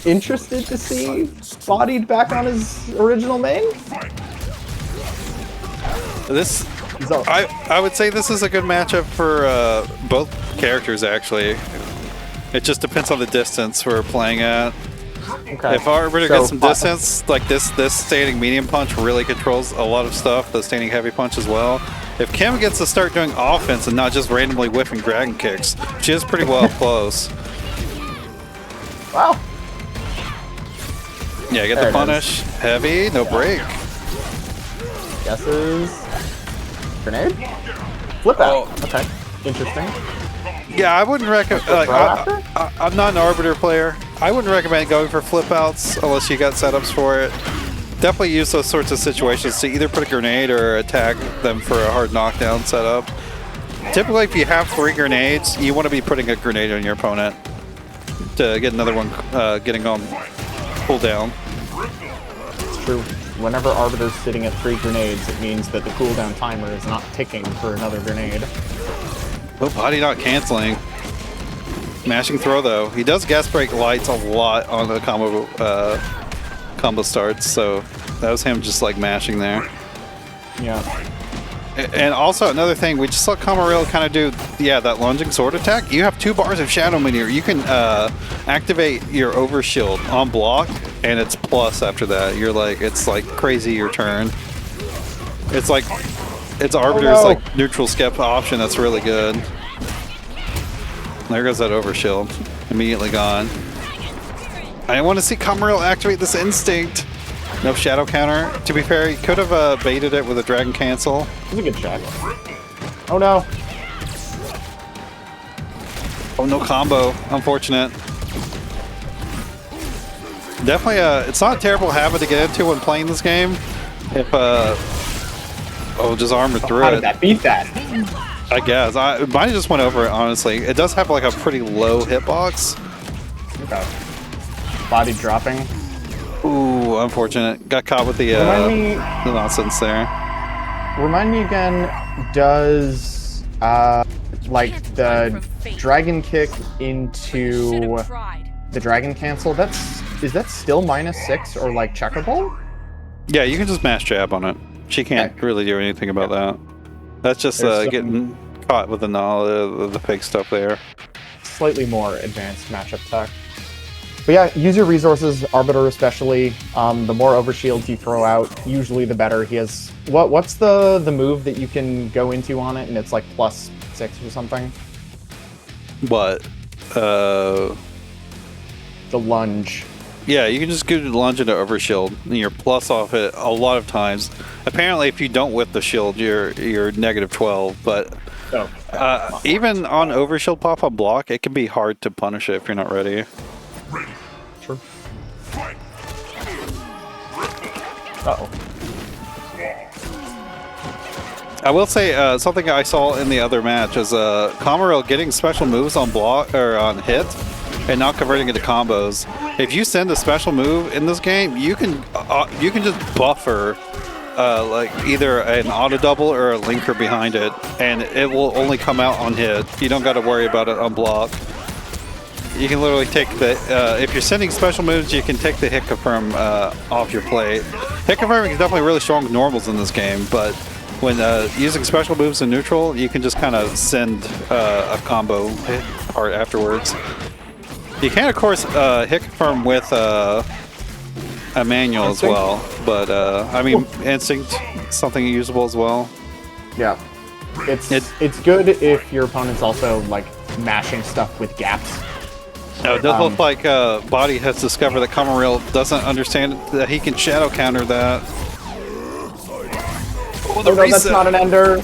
interested to see Bodied back on his original main. This, I would say this is a good matchup for both characters, actually. It just depends on the distance we're playing at. Okay. If Arbiter gets some distance, like this standing medium punch really controls a lot of stuff, the standing heavy punch as well. If Kim gets to start doing offense and not just randomly whiffing dragon kicks, she is pretty well close. Wow. Yeah, get the punish. Heavy, no break. Guesses. Grenade? Flip out. Okay. Interesting. Yeah, I wouldn't recommend. Like, I'm not an Arbiter player. I wouldn't recommend going for flip outs unless you got setups for it. Definitely use those sorts of situations to either put a grenade or attack them for a hard knockdown setup. Typically, if you have 3 grenades, you want to be putting a grenade on your opponent to get another one getting on cooldown. It's true. Whenever Arbiter's sitting at 3 grenades, it means that the cooldown timer is not ticking for another grenade. Oh, body not canceling. Mashing throw though. He does gas break lights a lot on the combo starts, so that was him just like mashing there. Yeah. And also another thing, we just saw Kamarill kind of do, that lunging sword attack. You have 2 bars of Shadow Meteor. You can activate your overshield on block, and it's plus after that. You're like, it's like crazy your turn. It's like, it's Arbiter's like neutral skip option that's really good. There goes that overshield. Immediately gone. I want to see Kamarill activate this instinct. No shadow counter. To be fair, he could have baited it with a dragon cancel. This is a good check. Oh no. Oh, no combo. Unfortunate. Definitely, it's not a terrible habit to get into when playing this game. If, just armor through it. How did that beat that? I guess. Mine just went over it, honestly. It does have like a pretty low hitbox. Okay. Body dropping. Ooh, unfortunate. Got caught with the nonsense there. Remind me again, does like the dragon kick into the dragon cancel, is that still -6 or like checkable? Yeah, you can just mash jab on it. She can't really do anything about that. That's just getting caught with the fake stuff there. Slightly more advanced matchup tech. But yeah, use your resources, Arbiter especially. The more overshields you throw out, usually the better. He has what's the move that you can go into on it, and it's like +6 or something? What? The lunge. Yeah, you can just go to lunge into overshield, and you're plus off it a lot of times. Apparently, if you don't whip the shield, you're -12. But even on overshield pop on block, it can be hard to punish it if you're not ready. True. Uh-oh. I will say something I saw in the other match is Kamarill getting special moves on block or on hit and not converting into combos. If you send a special move in this game, you can just buffer like either an auto double or a linker behind it, and it will only come out on hit. You don't got to worry about it on block. You can literally take the, if you're sending special moves, you can take the hit confirm off your plate. Hit confirming is definitely really strong with normals in this game, but when using special moves in neutral, you can just kind of send a combo hit part afterwards. You can, of course, hit confirm with a manual as well, but I mean, instinct is something usable as well. Yeah, it's good if your opponent's also like mashing stuff with gaps. No, it does look like Body has discovered that Kamarill doesn't understand that he can shadow counter that. Oh, no, that's not an ender.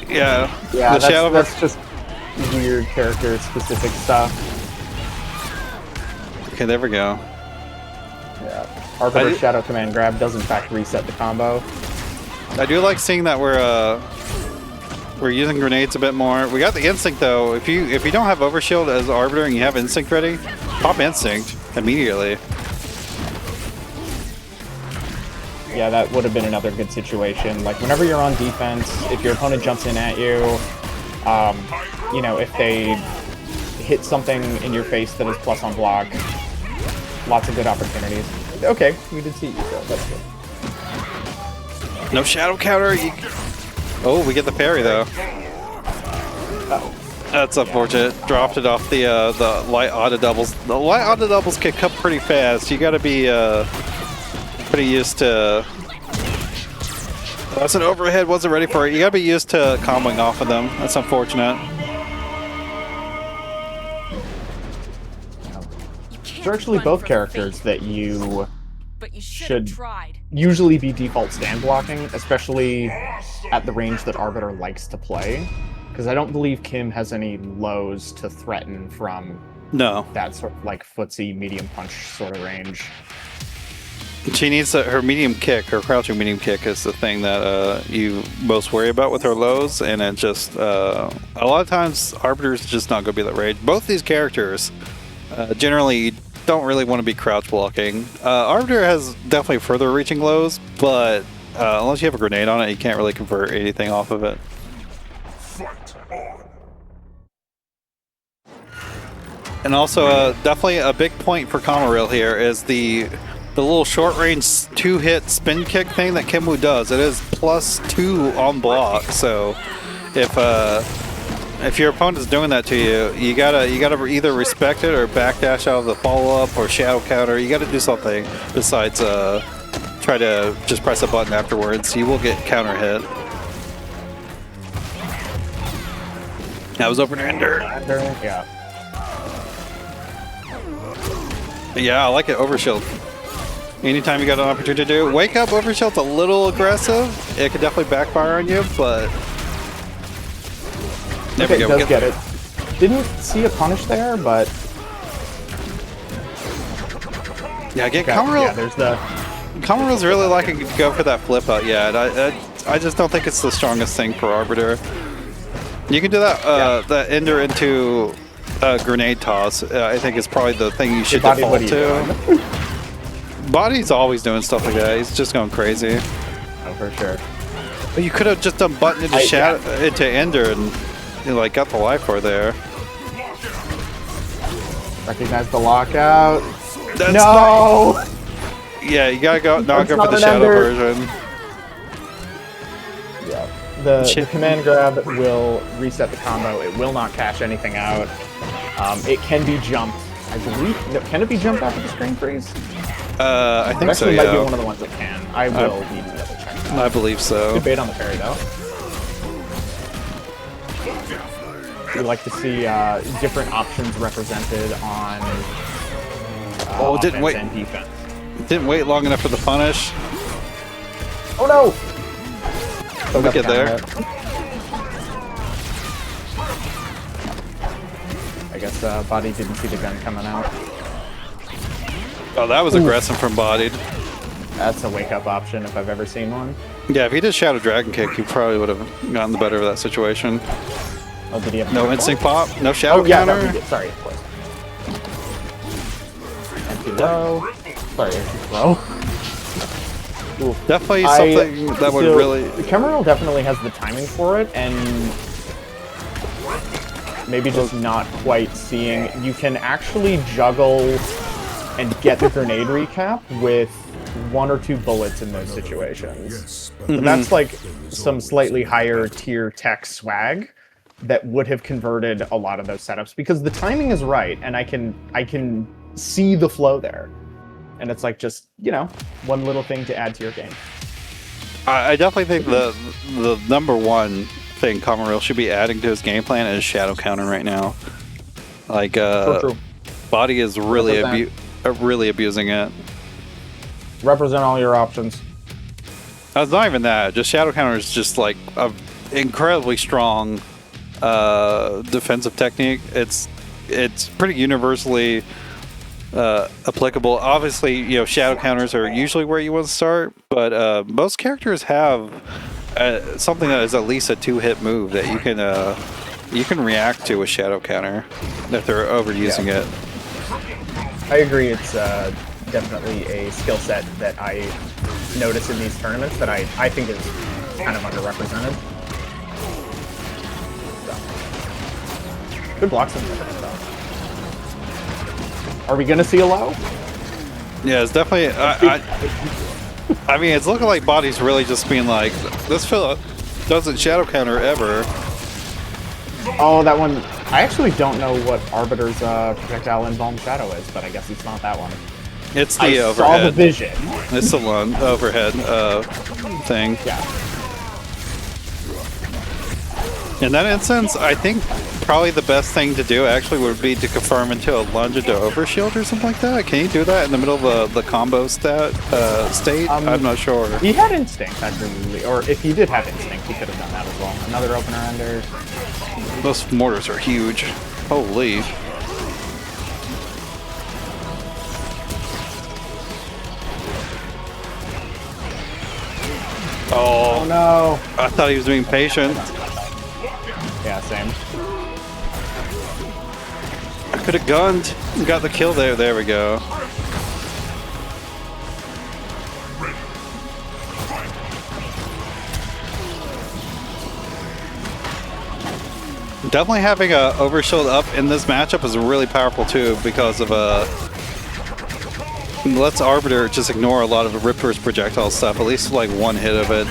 Yeah. That's just weird character-specific stuff. Okay, there we go. Yeah. Arbiter Shadow Command Grab does in fact reset the combo. I do like seeing that we're using grenades a bit more. We got the instinct though. If you don't have overshield as Arbiter and you have instinct ready, pop instinct. immediately. Yeah, that would have been another good situation. Like, whenever you're on defense, if your opponent jumps in at you, you know, if they hit something in your face that is plus on block, lots of good opportunities. Okay, we did see you, so that's good. No shadow counter. Oh, we get the parry though. Oh. That's unfortunate. Dropped it off the light auto doubles. The light auto doubles can come pretty fast. You got to be pretty used to. That's an overhead. Wasn't ready for it. You got to be used to comboing off of them. That's unfortunate. They're actually both characters that you should usually be default stand blocking, especially at the range that Arbiter likes to play. Because I don't believe Kim has any lows to threaten from that sort of like footsie medium punch sort of range. She needs her medium kick, her crouching medium kick is the thing that you most worry about with her lows, and it just a lot of times Arbiter's just not going to be that range. Both these characters generally don't really want to be crouch blocking. Arbiter has definitely further reaching lows, but unless you have a grenade on it, you can't really convert anything off of it. Fight on. And also, definitely a big point for Kamarill here is the little short range 2-hit spin kick thing that Kimwoo does. It is +2 on block, so if your opponent's doing that to you, you gotta either respect it or backdash out of the follow up or shadow counter. You gotta do something besides try to just press a button afterwards. You will get counter hit. That was over to Ender. Yeah. Yeah, I like it. Overshield. Anytime you got an opportunity to do, wake up. Overshield's a little aggressive. It could definitely backfire on you, but there we go. Does get it. Didn't see a punish there, but yeah, get Kamarill. Yeah, there's the Kamarill's really liking to go for that flip out. Yeah, I just don't think it's the strongest thing for Arbiter. You can do that that Ender into grenade toss. I think is probably the thing you should default to. Body's always doing stuff like that. He's just going crazy. Oh, for sure. But you could have just done button into into Ender and like got the life for there. Recognize the lockout. That's no. Yeah, you gotta go not go for the shadow version. Yeah. The command grab will reset the combo. It will not cash anything out. It can be jumped. I believe. No, can it be jumped after the screen freeze? I think so. Actually, Yeah. might be one of the ones that can. I will need to double check. I believe so. Good bait on the parry though. We like to see different options represented on didn't wait. and defense. Didn't wait long enough for the punish. Oh no! So We get there. I guess Body didn't see the gun coming out. Oh, that was aggressive from Bodied. That's a wake-up option if I've ever seen one. Yeah, if he did Shadow Dragon Kick, he probably would have gotten the better of that situation. Oh, did he have No instinct pop, no shadow yeah, counter. no, he did. Sorry, of course. Empty low. Sorry, empty low. Oof. Definitely something that would really... Kamarill definitely has the timing for it, and maybe just not quite seeing. You can actually juggle and get the grenade recap with 1 or 2 bullets in those situations. And that's like some slightly higher tier tech swag that would have converted a lot of those setups because the timing is right, and I can see the flow there. And it's like just, you know, one little thing to add to your game. I definitely think the number one thing Kamarill should be adding to his game plan is shadow counter right now. Like, Body is really really abusing it. Represent all your options. It's not even that. Just shadow counter is just like a incredibly strong defensive technique. It's pretty universally applicable. Obviously, you know, shadow counters are usually where you want to start, but most characters have something that is at least a 2-hit move that you can react to with shadow counter if they're overusing it. I agree. It's definitely a skill set that I notice in these tournaments that I think is kind of underrepresented. So. Good blocks in there. Are we gonna see a low? Yeah, it's definitely. I mean, it's looking like Body's really just being like, this fella doesn't shadow counter ever. Oh, that one. I actually don't know what Arbiter's projectile embalmed shadow is, but I guess it's not that one. It's the I overhead. saw the vision. It's the one overhead thing. Yeah. In that instance, I think probably the best thing to do actually would be to confirm into a lunge into overshield or something like that. Can you do that in the middle of the combo state? I'm not sure. He had instinct, I believe, or if he did have instinct, he could have done that as well. Another opener under. Those mortars are huge. Holy. Oh no! I thought he was being patient. Yeah, same. I could have gunned. Got the kill there. There we go. Definitely having a overshield up in this matchup is really powerful too, because of lets Arbiter just ignore a lot of Riptor's projectile stuff, at least like one hit of it.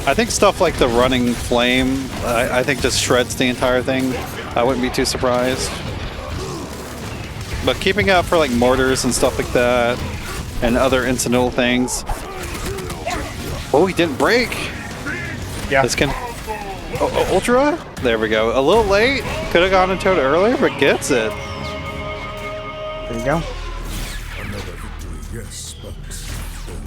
I think stuff like the running flame, I think just shreds the entire thing. I wouldn't be too surprised. But keeping out for like mortars and stuff like that, and other incidental things. Oh, he didn't break. Yeah. This can. Oh, Ultra? There we go. A little late. Could have gone into it earlier, but gets it. There you go.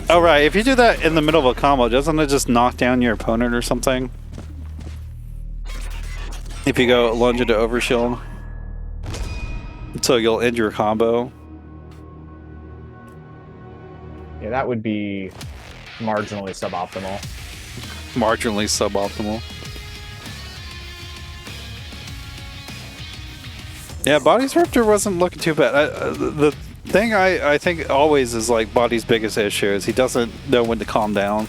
Oh, right. If you do that in the middle of a combo, doesn't it just knock down your opponent or something? If you go lunge into overshield. So you'll end your combo. Yeah, that would be marginally suboptimal. Marginally suboptimal. Yeah, Body's Riptor wasn't looking too bad. The thing I think always is like Body's biggest issue is he doesn't know when to calm down.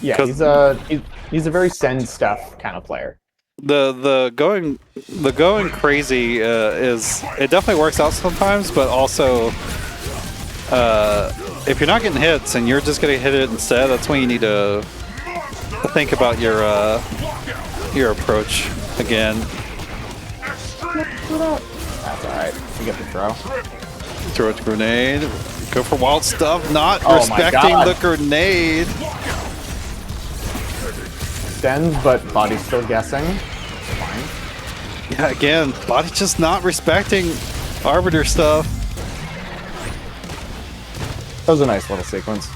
Yeah, he's a very send stuff kind of player. The going crazy is, it definitely works out sometimes, but also if you're not getting hits and you're just getting hit it instead, that's when you need to think about your approach again. That's alright. We get the throw. Throw it, grenade. Go for wild stuff. Not Oh respecting the grenade. Extends, but Body's still guessing. Fine. Yeah, again, Body just not respecting Arbiter stuff. That was a nice little sequence.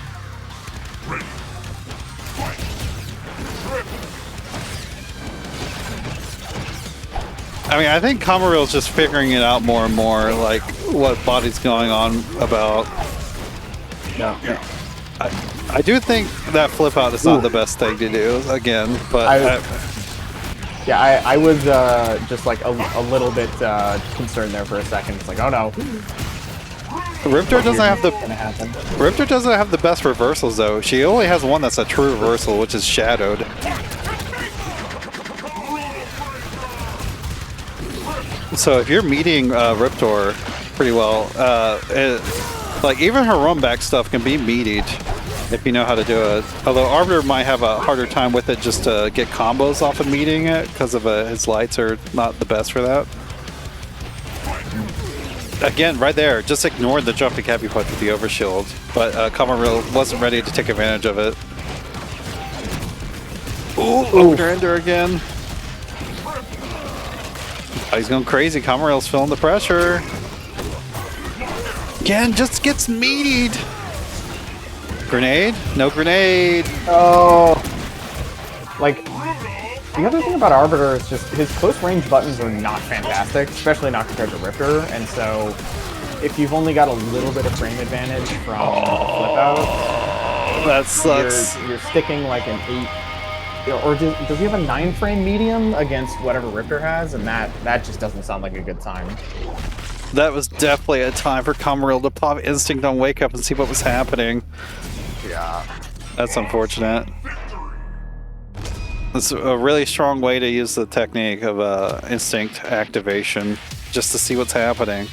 I mean, I think Kamarill's just figuring it out more and more, like what Body's going on about. No. I do think that flip out is not the best thing to do again, but I was just like a little bit concerned there for a second. It's like, oh no. Riptor doesn't have the gonna happen. Riptor doesn't have the best reversals though. She only has one that's a true reversal, which is shadowed. So if you're meeting Riptor pretty well, like even her run back stuff can be meatied if you know how to do it. Although Arbiter might have a harder time with it just to get combos off of meeting it because of his lights are not the best for that. Again, right there, just ignored the jumping heavy punch with the overshield, but Kamarill wasn't ready to take advantage of it. Ooh, Ender again. Oh, he's going crazy. Kamarill's feeling the pressure. Again, just gets meatied. Grenade? No grenade. Oh. Like, the other thing about Arbiter is just his close range buttons are not fantastic, especially not compared to Riptor, and so if you've only got a little bit of frame advantage from flip out, that sucks. You're sticking like an 8, or does he have a 9 frame medium against whatever Riptor has, and that just doesn't sound like a good time. That was definitely a time for Kamarill to pop Instinct on Wake Up and see what was happening. Yeah. That's unfortunate. It's a really strong way to use the technique of Instinct activation, just to see what's happening.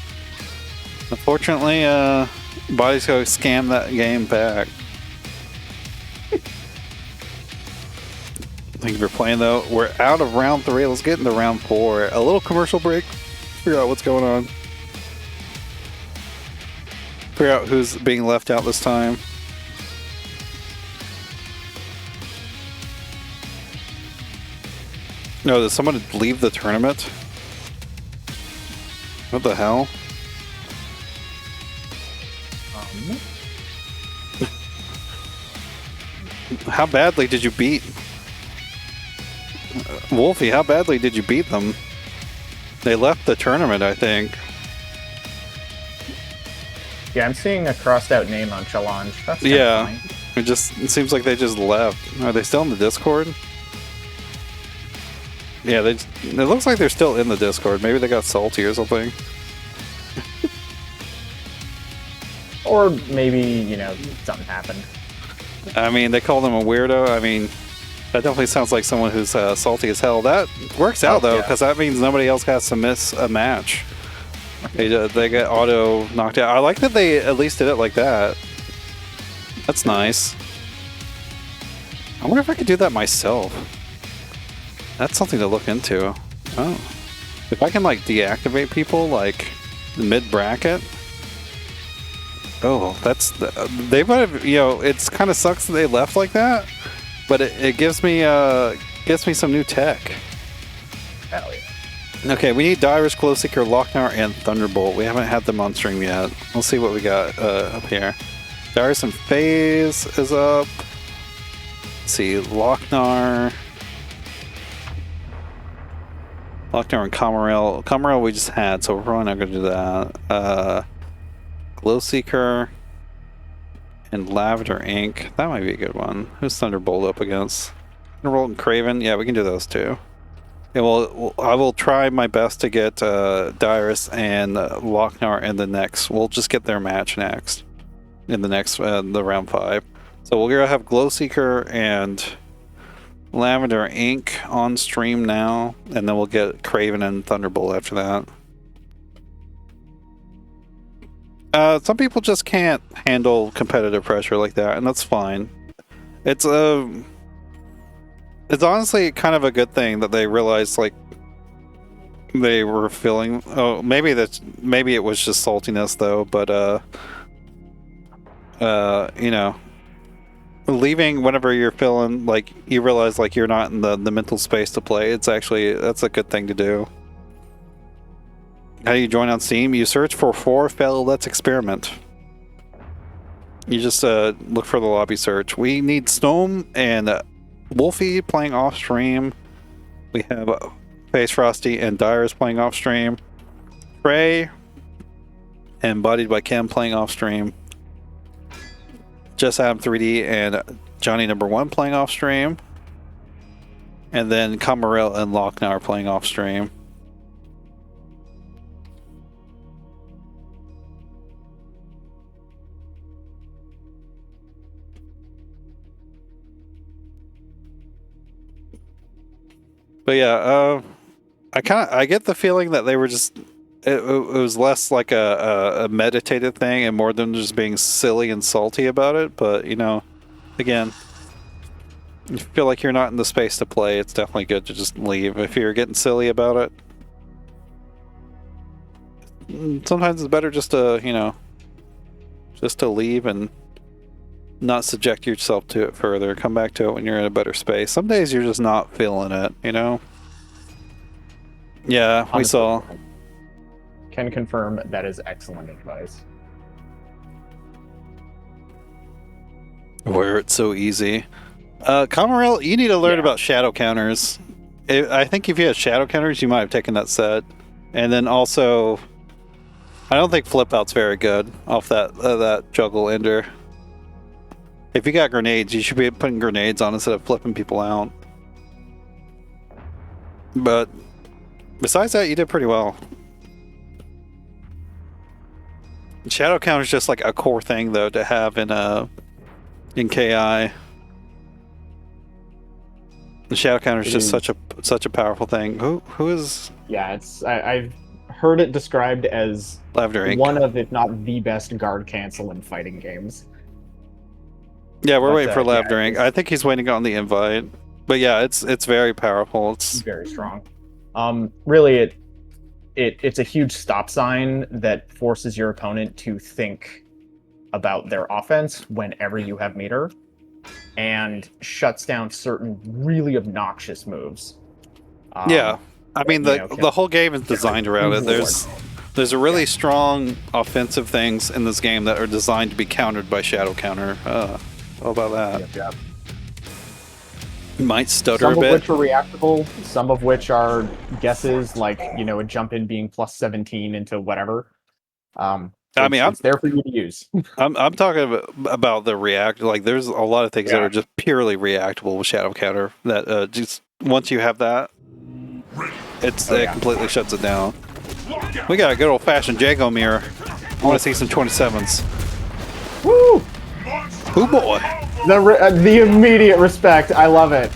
Unfortunately, Body's going to scam that game back. Thank you for playing, though. We're out of round 3. Let's get into round 4. A little commercial break. Figure out what's going on. Figure out who's being left out this time. No, did someone leave the tournament? What the hell? How badly did you beat... Wolfie, how badly did you beat them? They left the tournament, I think. Yeah, I'm seeing a crossed out name on challenge. That's yeah, funny. it seems like they just left. Are they still in the Discord? Yeah, it looks like they're still in the Discord. Maybe they got salty or something. Or maybe, you know, something happened. I mean, they called him a weirdo. I mean, that definitely sounds like someone who's salty as hell. That works out, though, because that means nobody else has to miss a match. They get auto knocked out. I like that they at least did it like that. That's nice. I wonder if I could do that myself. That's something to look into. Oh. If I can, like, deactivate people, like, mid-bracket. Oh, that's... They might have... You know, it's kind of sucks that they left like that, but it gives me some new tech. Hell yeah. Okay, we need Dirus, Glowseekurr, Loc-Nar, and Thunderbolt. We haven't had them on stream yet. We'll see what we got up here. Dirus and FaZe is up. Let's see, Loc-Nar... Loc-Nar and Kamarill. Kamarill we just had, so we're probably not going to do that. Glowseekurr and Lavender Ink. That might be a good one. Who's Thunderbolt up against? Thunderbolt and Kraven. Yeah, we can do those two. And I will try my best to get Dirus and Loc-Nar in the next. We'll just get their match next. In the next, the round 5. So we're going to have Glowseekurr and Lavender Ink on stream now, and then we'll get Kraven and Thunderbolt after that. Some people just can't handle competitive pressure like that, and that's fine. It's honestly kind of a good thing that they realized, like, they were feeling... Oh, maybe it was just saltiness, though, but, you know... Leaving whenever you're feeling like you realize like you're not in the mental space to play, that's a good thing to do. How do you join on Steam? You search for fail, let's experiment. You just look for the lobby search. We need Snom and Wolfie playing off stream. We have Frcsty and Dirus playing off stream. Trey and Bodiedbykim playing off stream. Just Adam 3D and Johnny Number 1 playing off stream. And then Kamarill and Loc-Nar playing off stream. But yeah, I get the feeling that they were just... It was less like a meditative thing and more than just being silly and salty about it. But, you know, again, if you feel like you're not in the space to play, it's definitely good to just leave. If you're getting silly about it, sometimes it's better just to, you know, just to leave and not subject yourself to it further. Come back to it when you're in a better space. Some days you're just not feeling it, you know? Yeah, we saw... Can confirm that is excellent advice. Where it's so easy. Kamarill, you need to learn about shadow counters. I think if you had shadow counters, you might have taken that set. And then also, I don't think flip out's very good off that juggle ender. If you got grenades, you should be putting grenades on instead of flipping people out. But besides that, you did pretty well. Shadow counter is just like a core thing though to have in KI. The shadow counter is just such a powerful thing. Who is? Yeah, I've heard it described as Lavender Ink. one of, if not the best guard cancel in fighting games. Yeah, we're waiting for Lavender Ink. I think he's waiting on the invite. But yeah, it's very powerful. It's very strong. Really, it's a huge stop sign that forces your opponent to think about their offense whenever you have meter, and shuts down certain really obnoxious moves. Yeah, I mean the whole game is designed around it. There's a really strong offensive things in this game that are designed to be countered by shadow counter. How about that? Yep. Might stutter a bit. Some of which are reactable, some of which are guesses, like, a jump in being plus 17 into whatever. I mean, it's there for you to use. I'm talking about the react. Like, there's a lot of things that are just purely reactable with shadow counter. That just once you have that, it completely shuts it down. We got a good old fashioned Jago mirror. I want to see some 27s. Woo! Ooh boy! The immediate respect. I love it.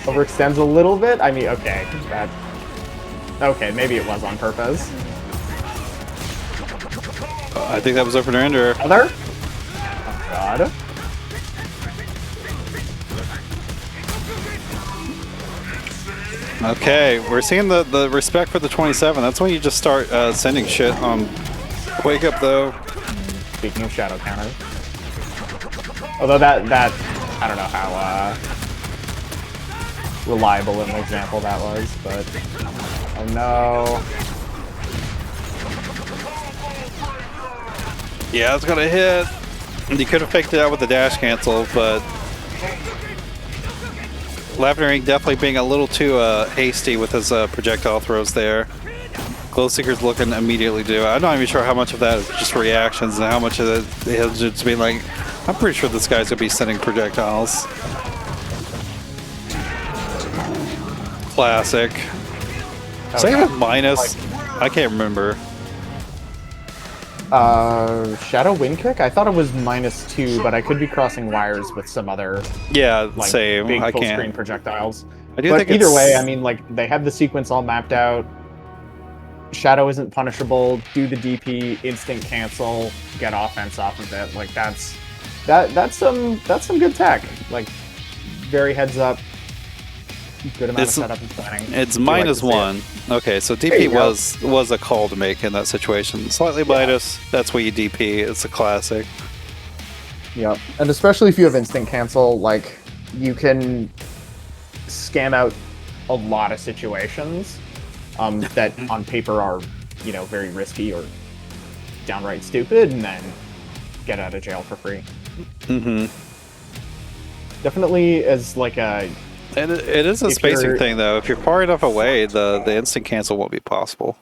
Overextends a little bit. I mean, okay, okay, maybe it was on purpose. I think that was over to ender. Other? Oh god. Okay, we're seeing the respect for the 27. That's when you just start sending shit on Wake Up though. Speaking of shadow counter. Although that I don't know how reliable an example that was, but oh no. Yeah, it's gonna hit. You could have faked it out with the dash cancel, but Lavender Ink definitely being a little too hasty with his projectile throws there. Glowseekurr's looking to immediately do. I'm not even sure how much of that is just reactions and how much of it is just being like, I'm pretty sure this guy's gonna be sending projectiles. Classic. Say it minus. I can't remember. Shadow Wind Kick? I thought it was -2, but I could be crossing wires with some other same. big I full can't. screen projectiles. I do but think either way, I mean, like, they have the sequence all mapped out. Shadow isn't punishable. Do the DP, instant cancel, get offense off of it. Like, that's some good tech. Like, very heads up. Good amount of setup and planning. It's -1. Okay, so DP was a call to make in that situation. Slightly minus. That's where you DP. It's a classic. Yep, and especially if you have instant cancel, like, you can scam out a lot of situations that on paper are, very risky or downright stupid, and then get out of jail for free. Mm-hmm. Definitely as like a... And it is a spacing thing, though. If you're far enough away, the instant cancel won't be possible.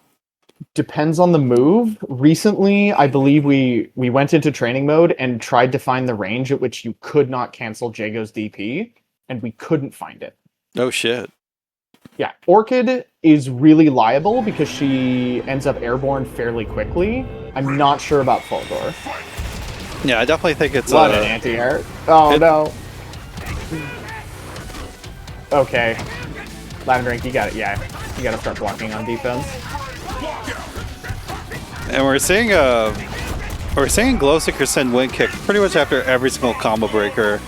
Depends on the move. Recently, I believe we went into training mode and tried to find the range at which you could not cancel Jago's DP, and we couldn't find it. Oh, shit. Yeah, Orchid is really liable because she ends up airborne fairly quickly. I'm not sure about Fulgor. Yeah, I definitely think it's an anti-air. Oh, no. Okay. Lavender Ink, you got it. Yeah, you got to start blocking on defense. And we're seeing Glowseekurr send Wind Kick pretty much after every single combo breaker.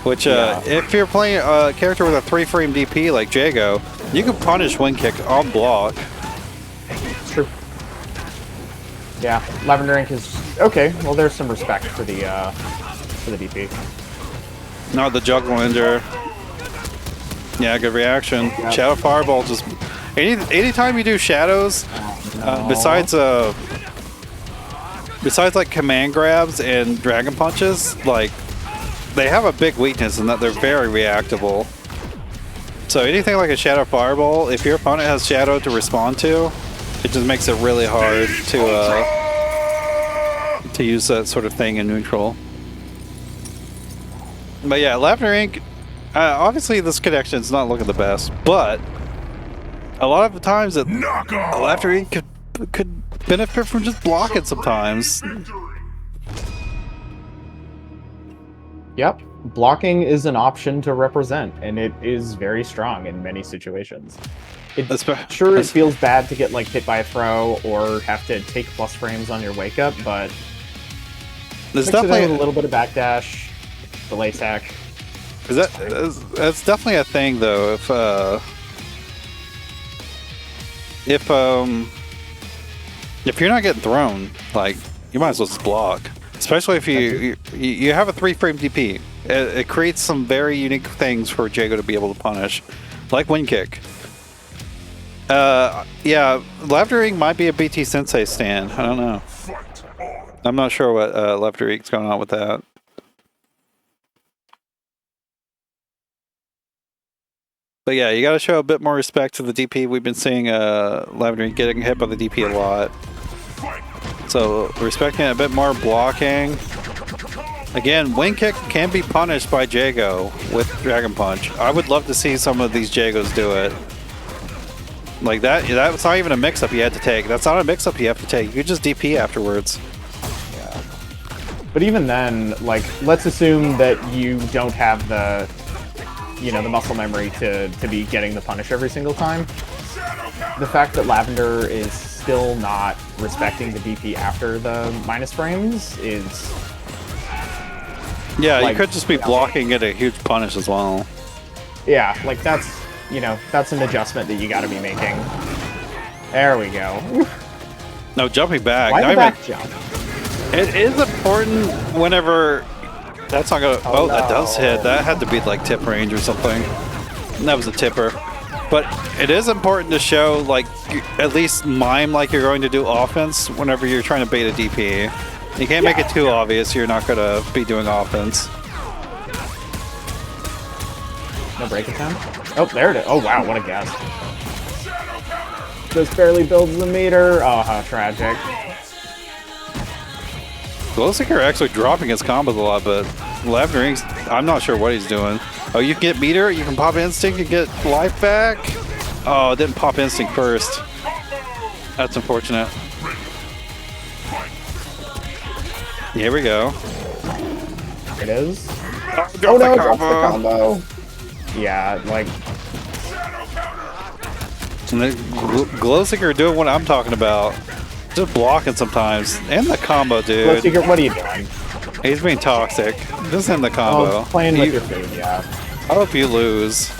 Which, if you're playing a character with a 3-frame DP like Jago, you can punish Wind Kick on block. It's true. Yeah, Lavender Ink is okay. Well, there's some respect for the DP. No, the Juggle Ender. Yeah, good reaction. Yep. Shadow Fireball just anytime you do shadows, besides like command grabs and dragon punches, like they have a big weakness in that they're very reactable. So anything like a Shadow Fireball, if your opponent has Shadow to respond to, it just makes it really hard to use that sort of thing in neutral. But yeah, Lavender Ink, obviously this connection is not looking the best, but a lot of the times that Lavender Ink could benefit from just blocking sometimes. Yep. Blocking is an option to represent, and it is very strong in many situations. It feels bad to get like hit by a throw or have to take plus frames on your wake up, but there's mix it definitely in with a little bit of backdash, delay attack. That's definitely a thing though. If you're not getting thrown, like you might as well just block. Especially if you have a 3-frame DP. It creates some very unique things for Jago to be able to punish, like wind kick. Yeah, Lefterik might be a BT Sensei stand. I don't know. I'm not sure what Lefterik's going on with that. But yeah, you got to show a bit more respect to the DP. We've been seeing Lefterik getting hit by the DP a lot. So respecting it a bit more, blocking. Again, wind kick can be punished by Jago with Dragon Punch. I would love to see some of these Jagos do it. Like that's not even a mix-up you had to take. That's not a mix-up you have to take. You just DP afterwards. Yeah. But even then, like, let's assume that you don't have the, the muscle memory to be getting the punish every single time. The fact that Lavender is still not respecting the DP after the minus frames is... Yeah, like, you could just be blocking it a huge punish as well. Yeah, like that's an adjustment that you got to be making. There we go. No, jumping back. Why the back jump? It is important whenever... That's not gonna... Oh, that does hit. That had to be like tip range or something. That was a tipper. But it is important to show, like, at least mime like you're going to do offense whenever you're trying to bait a DP. You can't make it too obvious you're not going to be doing offense. No break attempt? Oh, there it is. Oh, wow, what a guess. Just barely builds the meter. Oh, how tragic. Glowseekurr actually dropping his combos a lot, but Lefterik, I'm not sure what he's doing. Oh, you can get meter, you can pop instinct, you get life back. Oh, it didn't pop instinct first. That's unfortunate. Here we go. It is. Oh no, drops the combo. Yeah, like... And then Glowseekurr doing what I'm talking about. Just blocking sometimes. And the combo, dude. Glowseekurr, what are you doing? He's being toxic. Just in the combo. Oh, playing with your food, yeah. I hope you lose.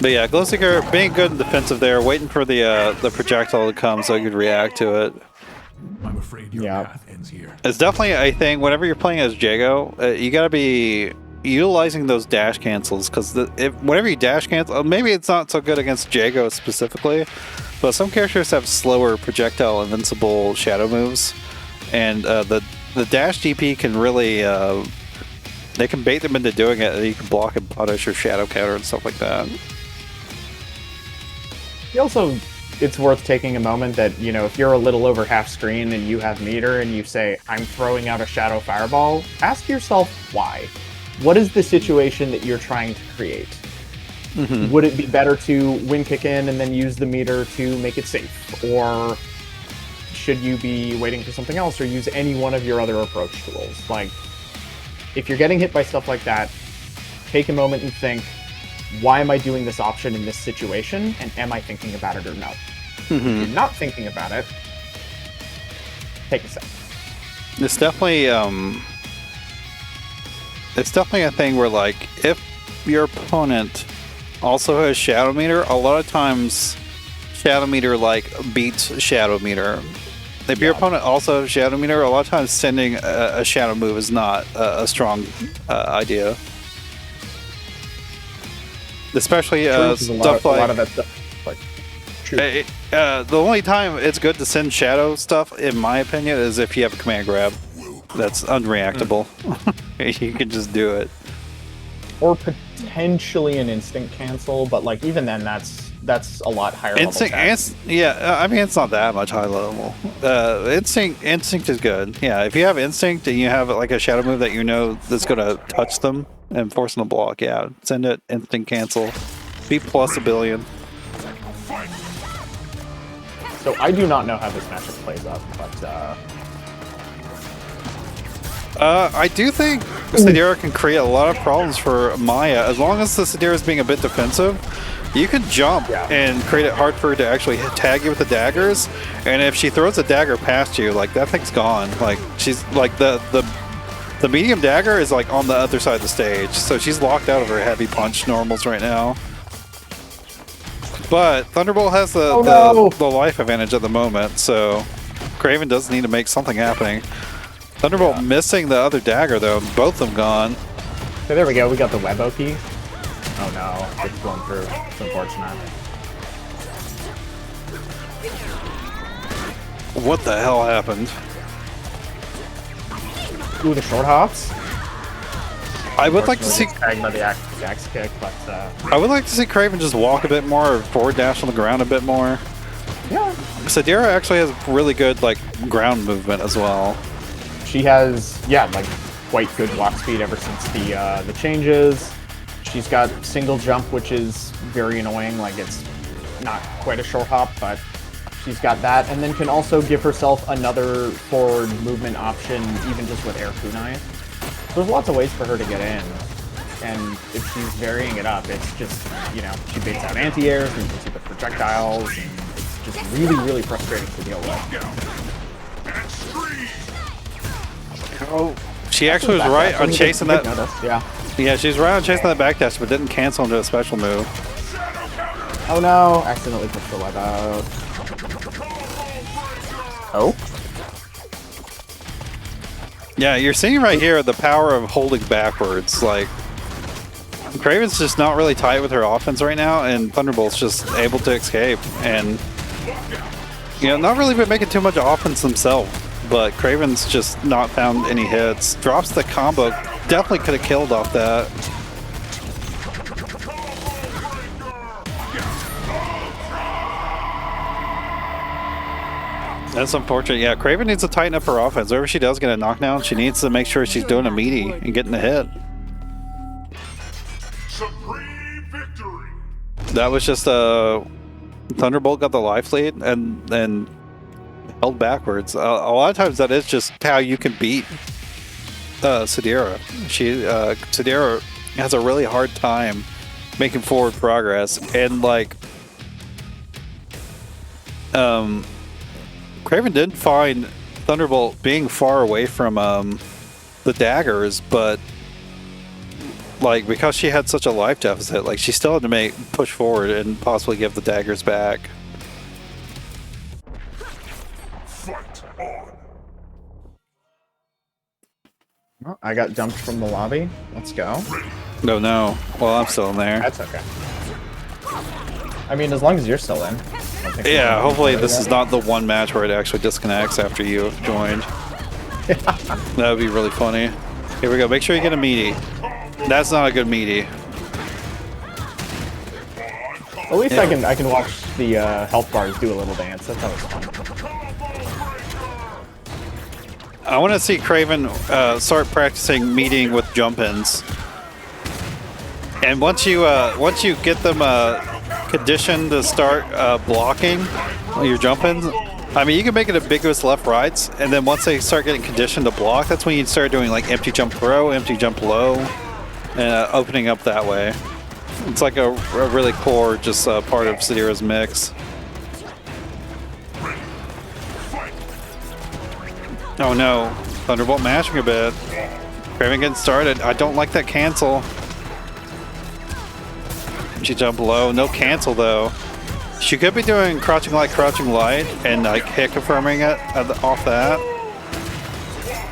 But yeah, Glowseekurr being good and defensive there, waiting for the projectile to come so he could react to it. I'm afraid your path ends here. It's definitely a thing. Whenever you're playing as Jago, you gotta be utilizing those dash cancels, because whenever you dash cancel, maybe it's not so good against Jago specifically, but some characters have slower projectile invincible shadow moves, and the dash DP can really they can bait them into doing it, and you can block and punish or shadow counter and stuff like that. Also, it's worth taking a moment that, if you're a little over half screen and you have meter and you say, I'm throwing out a shadow fireball, ask yourself why. What is the situation that you're trying to create? Mm-hmm. Would it be better to wind kick in and then use the meter to make it safe? Or should you be waiting for something else or use any one of your other approach tools? Like, if you're getting hit by stuff like that, take a moment and think, why am I doing this option in this situation, and am I thinking about it or no? Mm-hmm. If you're not thinking about it, take a second. It's definitely a thing where, like, if your opponent also has Shadow Meter, a lot of times Shadow Meter, like, beats Shadow Meter. If your opponent also has Shadow Meter, a lot of times sending a Shadow move is not a strong idea. Especially stuff like... A lot of that stuff. Like, the only time it's good to send Shadow stuff, in my opinion, is if you have a command grab. That's unreactable. You can just do it. Or potentially an instinct cancel, but like even then, that's a lot higher level. Yeah, I mean it's not that much high level. Instinct is good. Yeah, if you have instinct and you have like a shadow move that you know that's gonna touch them and force them to block, yeah, send it instinct cancel. B plus a billion. So I do not know how this matchup plays up, but I do think Sidera can create a lot of problems for Maya. As long as the Sidera is being a bit defensive, you can jump and create it hard for her to actually tag you with the daggers. And if she throws a dagger past you, like that thing's gone. Like she's like the medium dagger is like on the other side of the stage, so she's locked out of her heavy punch normals right now. But Thunderbolt has the life advantage at the moment, so Kraven does need to make something happening. Thunderbolt missing the other dagger though, both of them gone. So there we go, we got the web OP. Oh no, it's blown through. It's unfortunate. What the hell happened? Ooh, the short hops. I would like to see tagged by the axe kick, but I would like to see Kraven just walk a bit more, or forward dash on the ground a bit more. Yeah. Sidera actually has really good like ground movement as well. She has like quite good block speed ever since the changes. She's got single jump, which is very annoying. Like it's not quite a short hop, but she's got that, and then can also give herself another forward movement option, even just with air kunai. So there's lots of ways for her to get in, and if she's varying it up, it's just, you know, she baits out anti-airs, and you can see the projectiles, and it's just really, really frustrating to deal with. Oh, she actually was right on chasing that. Yeah, she's right on chasing that backdash, but didn't cancel into a special move. Oh no, accidentally pushed the web out. Oh? Yeah, you're seeing right here the power of holding backwards. Like, Kraven's just not really tight with her offense right now, and Thunderbolt's just able to escape. And, you know, not really been making too much offense themselves, but Kraven's just not found any hits. Drops the combo. Definitely could have killed off that. That's unfortunate. Yeah, Kraven needs to tighten up her offense. Whenever she does get a knockdown, she needs to make sure she's doing a meaty and getting a hit. Supreme victory. That was just Thunderbolt got the life lead and held backwards. A lot of times that is just how you can beat Sidera. Sidera has a really hard time making forward progress, and like Kraven did find Thunderbolt being far away from the daggers, but like because she had such a life deficit, like she still had to push forward and possibly give the daggers back. Fight on. Well, I got dumped from the lobby. Let's go. No. Well, I'm still in there. That's okay. I mean, as long as you're still in. Yeah, hopefully this is not the one match where it actually disconnects after you have joined. That would be really funny. Here we go. Make sure you get a meaty. That's not a good meaty. At least I can watch the health bars do a little dance. That's always fun. I want to see Kraven start practicing meeting with jump-ins. And once you get them conditioned to start blocking your jump-ins, I mean, you can make it ambiguous left-rights, and then once they start getting conditioned to block, that's when you start doing like empty jump throw, empty jump low, and opening up that way. It's like a really core just part of Sidera's mix. Oh no, Thunderbolt mashing a bit. Kraven getting started. I don't like that cancel. She jumped low. No cancel though. She could be doing crouching light, and like hit confirming it off that.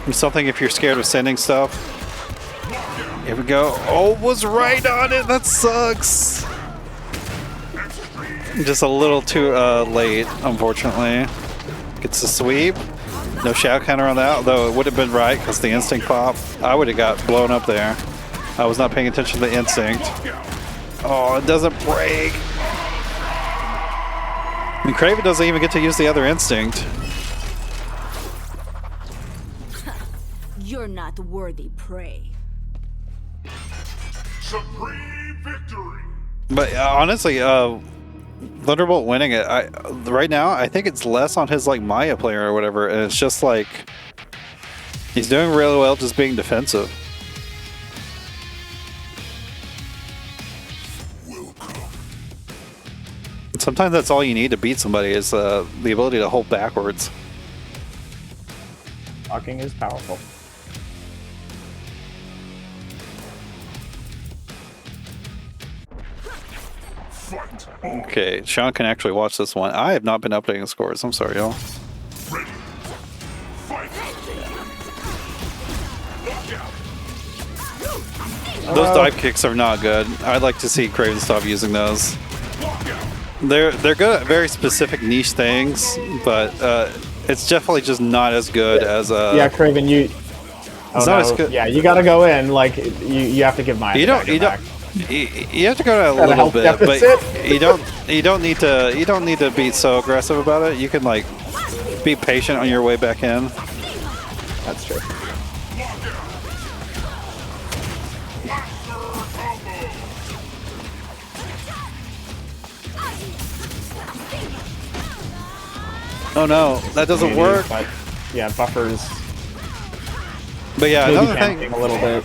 And something if you're scared of sending stuff. Here we go. Oh, was right on it. That sucks. Just a little too late, unfortunately. Gets the sweep. No shadow counter on that, although it would have been right because the instinct pop. I would have got blown up there. I was not paying attention to the instinct. Oh, it doesn't break. And Kraven doesn't even get to use the other instinct. You're not worthy prey. Supreme victory. But honestly, Thunderbolt winning it, right now, I think it's less on his like Maya player or whatever, and it's just like he's doing really well just being defensive. Sometimes that's all you need to beat somebody is the ability to hold backwards. Blocking is powerful. Fight. Okay, Sean can actually watch this one. I have not been updating scores. I'm sorry, y'all. Ready. Fight. Lock out. Those dive kicks are not good. I'd like to see Kraven stop using those. Lock out. They're good at very specific niche things, but it's definitely just not as good as Yeah, Kraven, you. Oh, It's not as good. Yeah, you gotta go in. Like you have to give mine. you don't you have to go down a little health bit, deficit. but you don't need to be so aggressive about it. You can like be patient on your way back in. That's true. Oh no, that doesn't work. But yeah, buffers. But yeah, Maybe another camping thing. a little bit.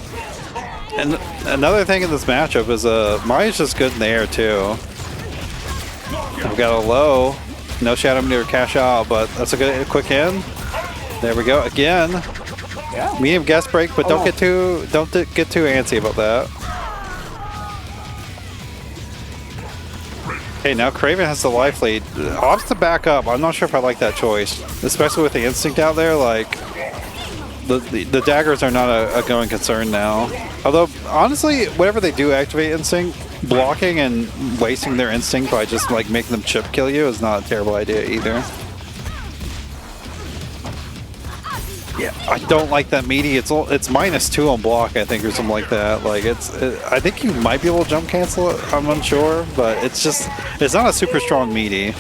And another thing in this matchup is Maya's just good in the air too. We've got a low, no shadow meter cash out, but that's a quick in. There we go again. Yeah. Medium gas break, but don't get too antsy about that. Okay, now Kraven has the life lead. Opts to back up. I'm not sure if I like that choice, especially with the instinct out there. Like the daggers are not a going concern now. Although honestly, whenever they do activate instinct, blocking and wasting their instinct by just like making them chip kill you is not a terrible idea either. Yeah, I don't like that meaty. It's -2 on block, I think, or something like that. Like I think you might be able to jump cancel it. I'm unsure, but it's not a super strong meaty.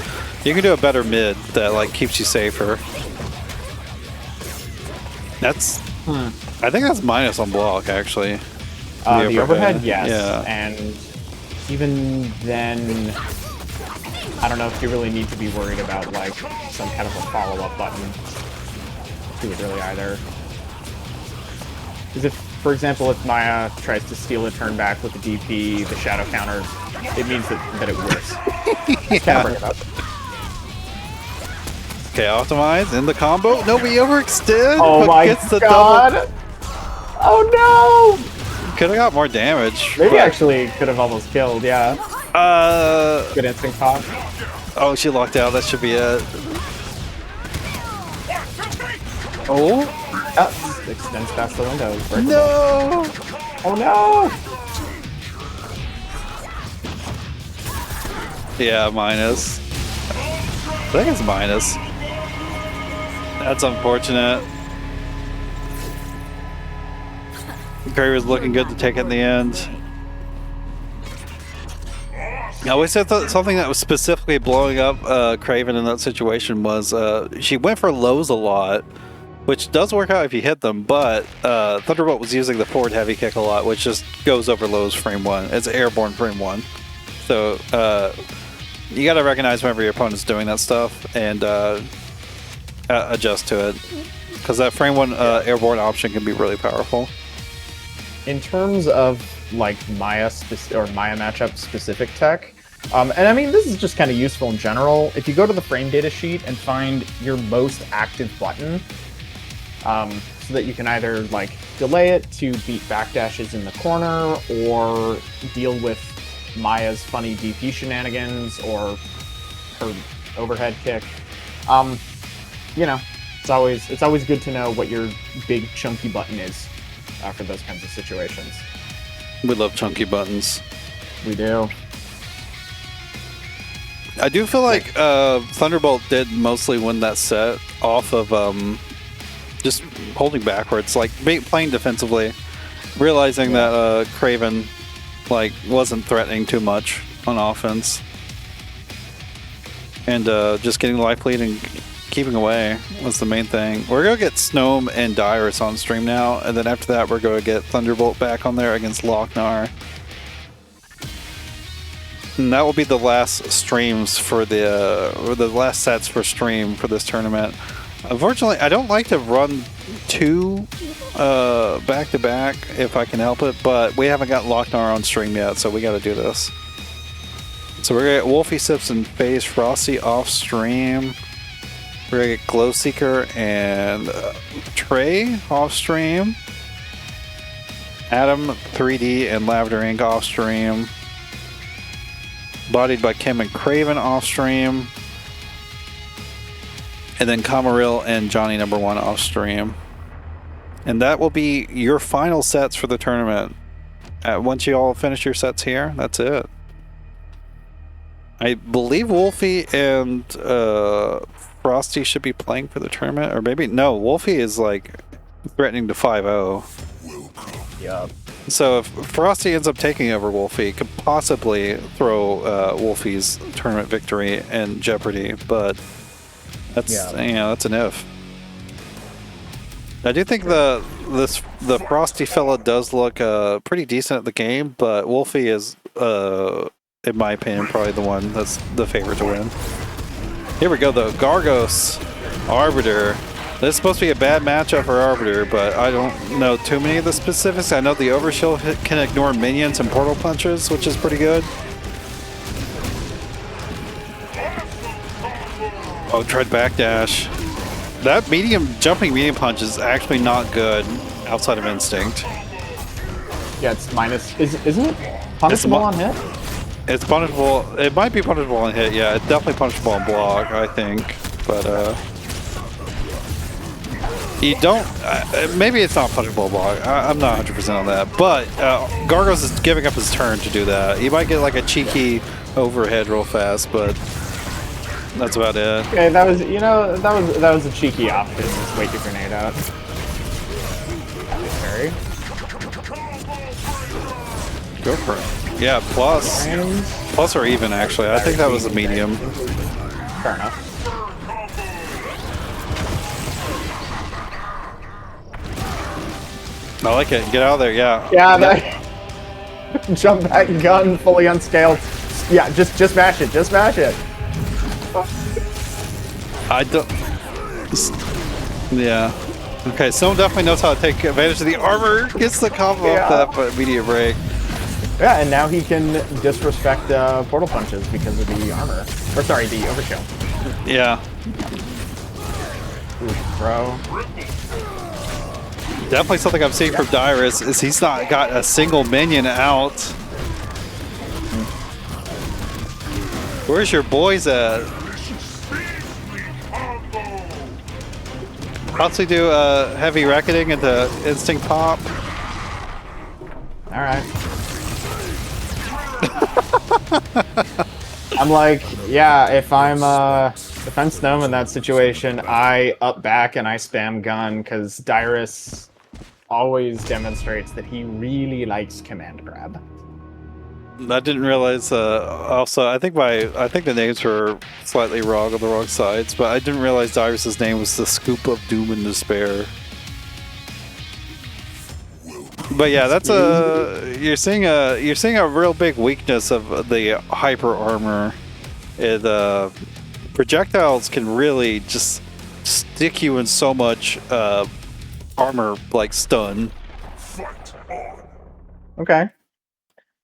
You can do a better mid that like keeps you safer. That's I think that's minus on block actually. The overhead, yes. Yeah. And even then, I don't know if you really need to be worried about like some kind of a follow-up button to it really either. Because if, for example, if Maya tries to steal a turn back with the DP, the shadow counter, it means that it works. Yeah. Bring it up. Okay, optimize in the combo. No, we overextend. Oh but my gets the god! double. Oh no! Could have got more damage. Maybe but, actually could have almost killed, yeah. Good instinct pop. Oh, she locked out. That should be it. Oh. Extends past the window. Breakable. No! Oh no! Yeah, minus. I think it's minus. That's unfortunate. Curry was looking good to take it in the end. I always said something that was specifically blowing up Kraven in that situation was she went for lows a lot, which does work out if you hit them, but Thunderbolt was using the forward heavy kick a lot, which just goes over lows frame 1. It's airborne frame 1. So you got to recognize whenever your opponent's doing that stuff and adjust to it. Because that frame 1 airborne option can be really powerful. In terms of like Maya matchup specific tech, and I mean this is just kind of useful in general. If you go to the frame data sheet and find your most active button, so that you can either like delay it to beat backdashes in the corner or deal with Maya's funny DP shenanigans or her overhead kick. You know, it's always good to know what your big chunky button is for those kinds of situations. We love chunky buttons. We do. I do feel like Thunderbolt did mostly win that set off of just holding backwards, like playing defensively, realizing that Kraven like wasn't threatening too much on offense, and just getting the life lead and keeping away was the main thing. We're gonna get Snom and Dirus on stream now, and then after that we're gonna get Thunderbolt back on there against Loc-Nar. And that will be the last streams for the last sets for stream for this tournament. Unfortunately, I don't like to run two back to back if I can help it, but we haven't got Loc-Nar on stream yet, so we got to do this. So we're gonna get WolfieSips and Frcsty off stream. We're gonna get Glowseekurr and Trey off stream. Adam 3D and Lavender Ink off stream. Bodiedbykim and Kraven off stream. And then Kamarill and Johnny number 1 off stream. And that will be your final sets for the tournament. Once you all finish your sets here, that's it. I believe Wolfie and Frcsty should be playing for the tournament. Or maybe, no, Wolfie is like threatening to 5-0. Yup. So if Frcsty ends up taking over Wolfie, it could possibly throw Wolfie's tournament victory in jeopardy, but that's that's an if. I do think the Frcsty fella does look pretty decent at the game, but Wolfie is, in my opinion, probably the one that's the favorite to win. Here we go though, Gargos, Arbiter. This is supposed to be a bad matchup for Arbiter, but I don't know too many of the specifics. I know the Overshield can ignore minions and portal punches, which is pretty good. Oh, tried backdash. That jumping medium punch is actually not good outside of instinct. Yeah, it's minus. Isn't it punishable on hit? It's punishable. It might be punishable on hit. Yeah, it's definitely punishable on block, I think. But you don't. Maybe it's not punishable on block. I'm not 100% on that. But Gargos is giving up his turn to do that. You might get like a cheeky overhead real fast, but that's about it. Okay, that was that was a cheeky option. Just wait your grenade out. Parry. Go for it. Yeah, plus or even actually. I think that was a medium. Fair enough. I like it. Get out of there. Yeah. Yeah. That jump back gun fully unscaled. Yeah, just mash it. Just mash it. I don't. Yeah. Okay, someone definitely knows how to take advantage of the armor. Gets the combo off that, but immediate break. Yeah, and now he can disrespect portal punches because of the armor. Or sorry, the overshield. Yeah. Ooh, bro. Definitely something I'm seeing from Dirus is he's not got a single minion out. Where's your boys at? Possibly do heavy reckoning into instinct pop. Alright. I'm like, yeah, if I'm Snom in that situation, I up back and I spam gun because Dirus always demonstrates that he really likes command grab. I didn't realize. Also, I think the names were slightly wrong on the wrong sides, but I didn't realize Dirus's name was the Scoop of Doom and Despair. But yeah, that's you're seeing a real big weakness of the hyper armor. Projectiles can really just stick you in so much armor, like stun. Okay.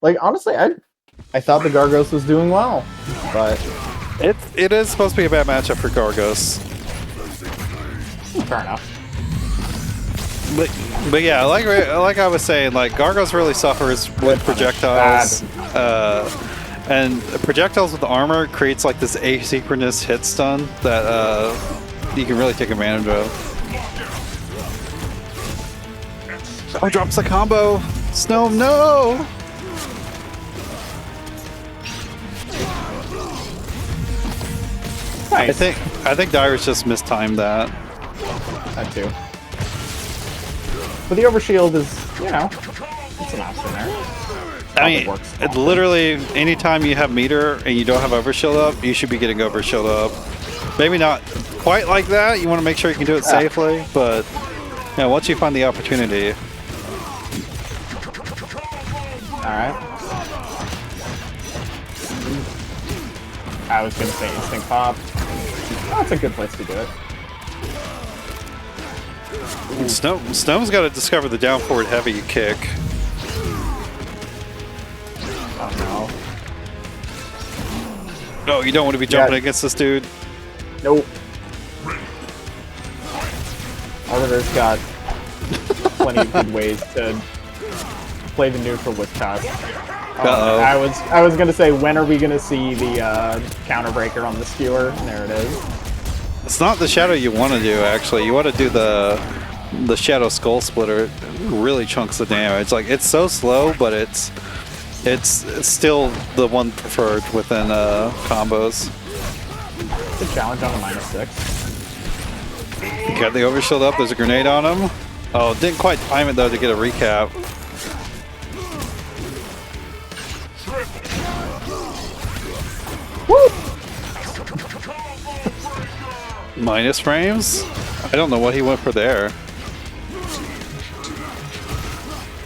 Like honestly, I thought the Gargos was doing well, but it is supposed to be a bad matchup for Gargos. Fair enough. But yeah, like I was saying, like Gargos really suffers with projectiles, and projectiles with armor creates like this asynchronous hit stun that you can really take advantage of. Oh, drops the combo. Snom, no. Nice. I think Dirus just mistimed that. That too. But the overshield is, it's an option there. I mean, it's literally anytime you have meter and you don't have overshield up, you should be getting overshield up. Maybe not quite like that. You want to make sure you can do it safely, but once you find the opportunity. All right. I was gonna say instinct pop. That's a good place to do it. Snom's got to discover the down forward heavy kick. Oh No, you don't want to be jumping against this dude. no. Nope. Arbiter's got plenty of good ways to play the neutral with Tusk. Uh-oh. I was gonna say, when are we gonna see the counter breaker on the skewer? And there it is. It's not the shadow you want to do, actually. You want to do the shadow skull splitter. It really chunks the damage. Like, it's so slow, but it's still the one preferred within combos. Good challenge on a -6. Got the overshield up. There's a grenade on him. Oh, didn't quite time it though to get a recap. Woo! Minus frames? I don't know what he went for there.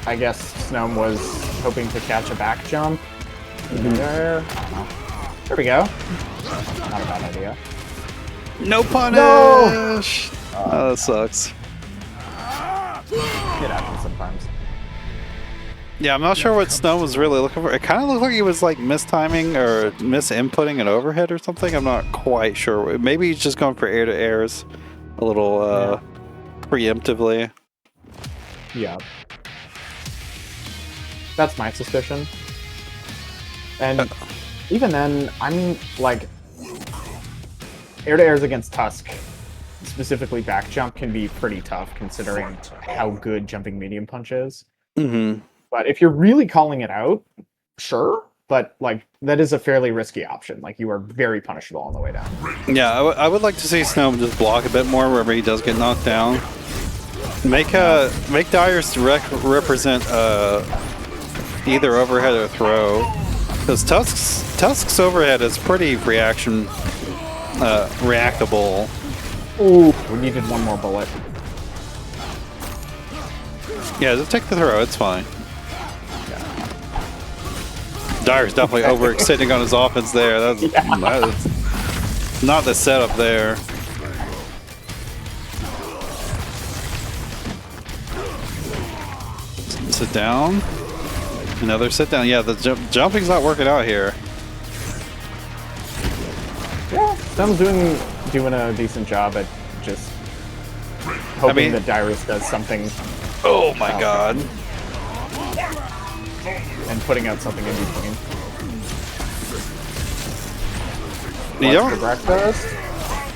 I guess Snom was hoping to catch a back jump. There. I don't know. There we go. Not a bad idea. No punish! Oh, that sucks. It happens sometimes. Yeah, I'm not sure what Snow was really looking for. It kind of looked like he was like mistiming or misinputting an overhead or something. I'm not quite sure. Maybe he's just going for air to airs a little preemptively. Yeah. That's my suspicion. And even then, I mean, like, air to airs against Tusk, specifically back jump, can be pretty tough considering how good jumping medium punch is. Mm-hmm. But if you're really calling it out, sure. But, like, that is a fairly risky option. Like, you are very punishable on the way down. Yeah, I would like to see Snow just block a bit more wherever he does get knocked down. Make Dirus represent either overhead or throw. Because Tusk's overhead is pretty reactable. Ooh, we needed one more bullet. Yeah, just take the throw, it's fine. Dirus definitely overextending on his offense there. That is not the setup there. Sit down. Another sit down. Yeah, the jumping's not working out here. Yeah, Snom's doing a decent job at just hoping that Dirus does something. Oh my god. And putting out something in between.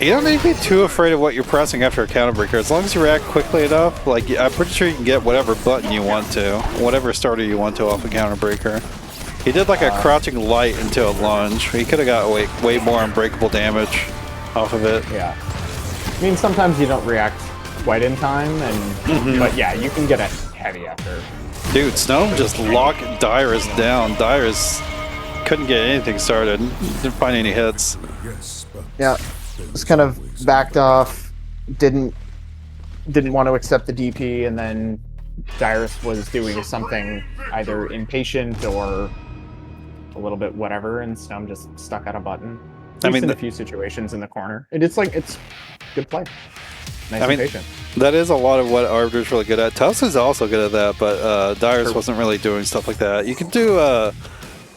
You don't need to be too afraid of what you're pressing after a counter breaker. As long as you react quickly enough, like, I'm pretty sure you can get whatever button you want to, whatever starter you want to off a counter breaker. He did like a crouching light into a lunge. He could have got way more unbreakable damage off of it. Yeah. I mean, sometimes you don't react quite in time, but yeah, you can get it heavy after. Dude, Snom just locked Dirus down. Dirus couldn't get anything started. Didn't find any hits. Yeah, just kind of backed off. Didn't want to accept the DP, and then Dirus was doing something either impatient or a little bit whatever, and Snom just stuck out a button. I mean, in a few situations in the corner. It's good play. Nice and patient. That is a lot of what Arbiter's really good at. Tusk is also good at that, but Dirus wasn't really doing stuff like that. You can do,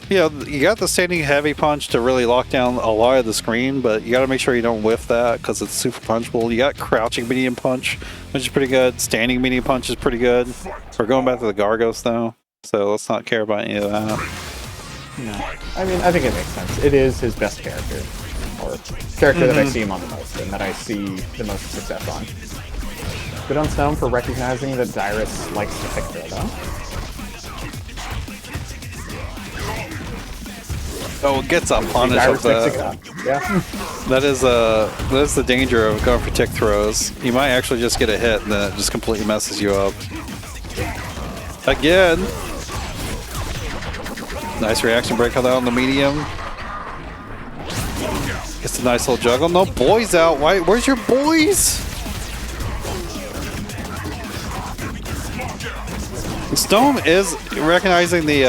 you got the standing heavy punch to really lock down a lot of the screen, but you got to make sure you don't whiff that because it's super punchable. You got crouching medium punch, which is pretty good. Standing medium punch is pretty good. We're going back to the Gargos though, so let's not care about any of that. No. I mean, I think it makes sense. It is his best character, or character that I see him on the most, and that I see the most success on. Good on Snom for recognizing that Dirus likes to pick there, though. Oh, it gets a punish of that. Yeah. That is the danger of going for tick throws. You might actually just get a hit, and then it just completely messes you up. Again. Nice reaction break out on the medium. Gets a nice little juggle. No boys out. Why? Where's your boys? Snom is recognizing the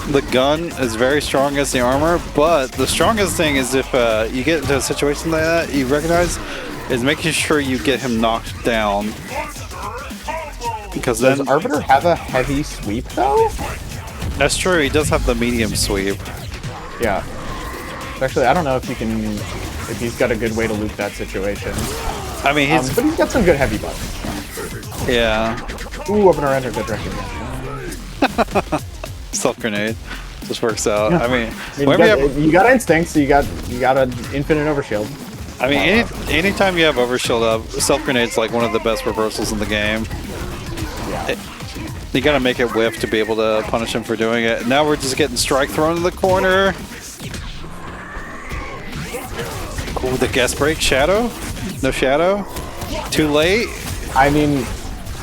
the gun is very strong against the armor, but the strongest thing is if you get into a situation like that, you recognize, is making sure you get him knocked down. Because then... Does Arbiter have a heavy sweep, though? That's true, he does have the medium sweep. Yeah. Actually, I don't know if you can... if he's got a good way to loop that situation. I mean, he's... but he's got some good heavy buttons. Yeah. Ooh, opener enter, good recognition. Self grenade. Just works out. Yeah. I mean you got instincts, so you got an infinite overshield. I mean, anytime you have overshield up, self grenade's like one of the best reversals in the game. Yeah. You gotta make it whiff to be able to punish him for doing it. Now we're just getting strike thrown in the corner. Oh, the guest break. Shadow? No shadow? Too late? I mean,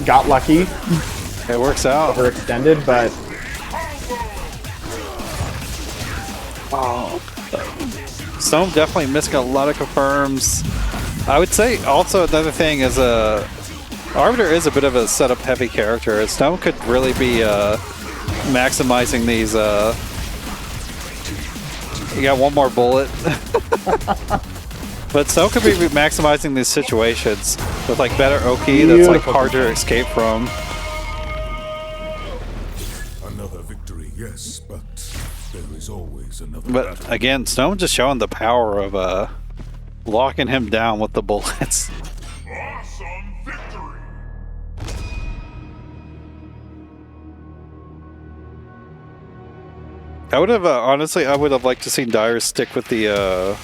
got lucky. It works out. Overextended, but... Snom definitely missing a lot of confirms. I would say also another thing is Arbiter is a bit of a setup heavy character. Snom could really be maximizing these. You got one more bullet. But Snom could be maximizing these situations with like better Oki that's like hard to escape from. Another victory, yes, but there is always another But battle. again, Snom just showing the power of locking him down with the bullets. Awesome victory! I would have honestly, I would have liked to see Dirus stick with the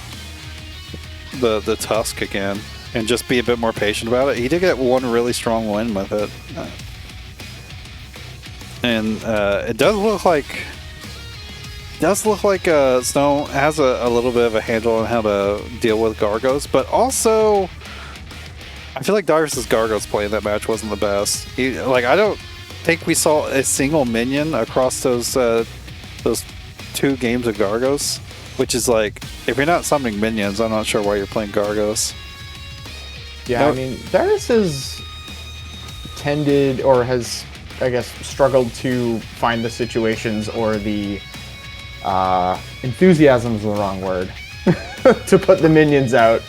tusk again and just be a bit more patient about it. He did get one really strong win with it, and it does look like Snom has a little bit of a handle on how to deal with Gargos, but also I feel like Dirus' Gargos play in that match wasn't the best. I don't think we saw a single minion across those 2 games of Gargos, which is like, if you're not summoning minions, I'm not sure why you're playing Gargos. Yeah, I mean, Dirus has tended, or has, I guess, struggled to find the situations or the enthusiasm is the wrong word to put the minions out.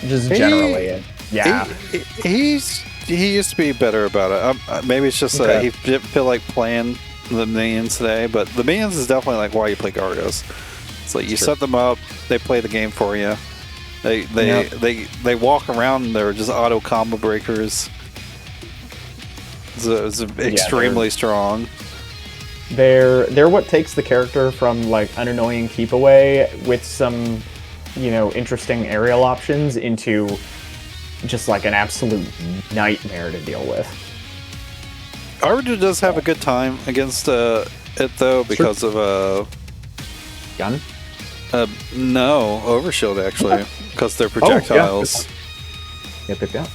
Just generally, yeah. He used to be better about it. Maybe it's just he didn't feel like playing the minions today, but the minions is definitely like why you play Gargos. It's like you set them up, they play the game for you. They walk around and they're just auto combo breakers. It's extremely strong. They're what takes the character from like an annoying keep away with some, interesting aerial options into just like an absolute nightmare to deal with. Arbiter does have a good time against it though because of gun. No, overshield actually, because they're projectiles. Yeah.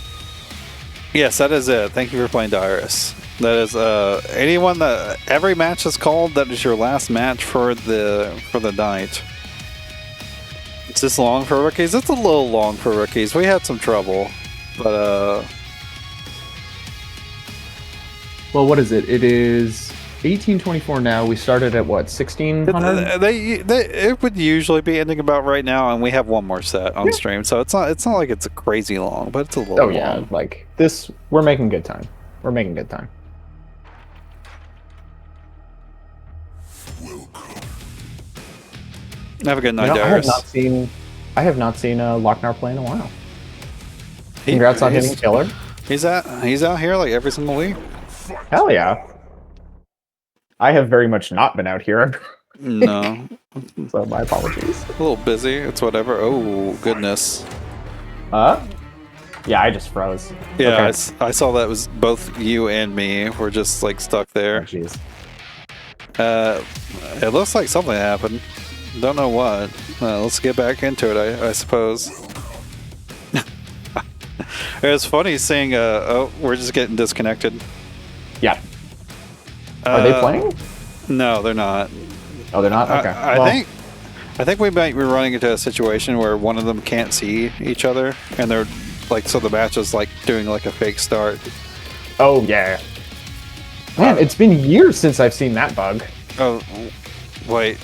Yes, that is it. Thank you for playing Dirus. That is anyone that every match is called. That is your last match for the night. It's this long for rookies. It's a little long for rookies. We had some trouble, but Well, what is it? It is 1824 now. We started at what, 1600? It would usually be ending about right now, and we have one more set on stream, so it's not like it's a crazy long, but it's a little. Oh yeah, long. like this, we're making good time. Have a good night, Dirus. I have not seen Loc-Nar play in a while. Congrats on hitting killer. He's out here like every single week. Hell yeah. I have very much not been out here. No. So my apologies. A little busy. It's whatever. Oh, goodness. Yeah, I just froze. Yeah, Okay. I saw that was both you and me were just like stuck there. Jeez. It looks like something happened. Don't know what. Let's get back into it, I suppose. It was funny seeing, we're just getting disconnected. Yeah. Are they playing? No, they're not. Oh, they're not? Okay. I think we might be running into a situation where one of them can't see each other, and they're like, so the match is like doing like a fake start. Oh, yeah. Man, it's been years since I've seen that bug. Oh, wait.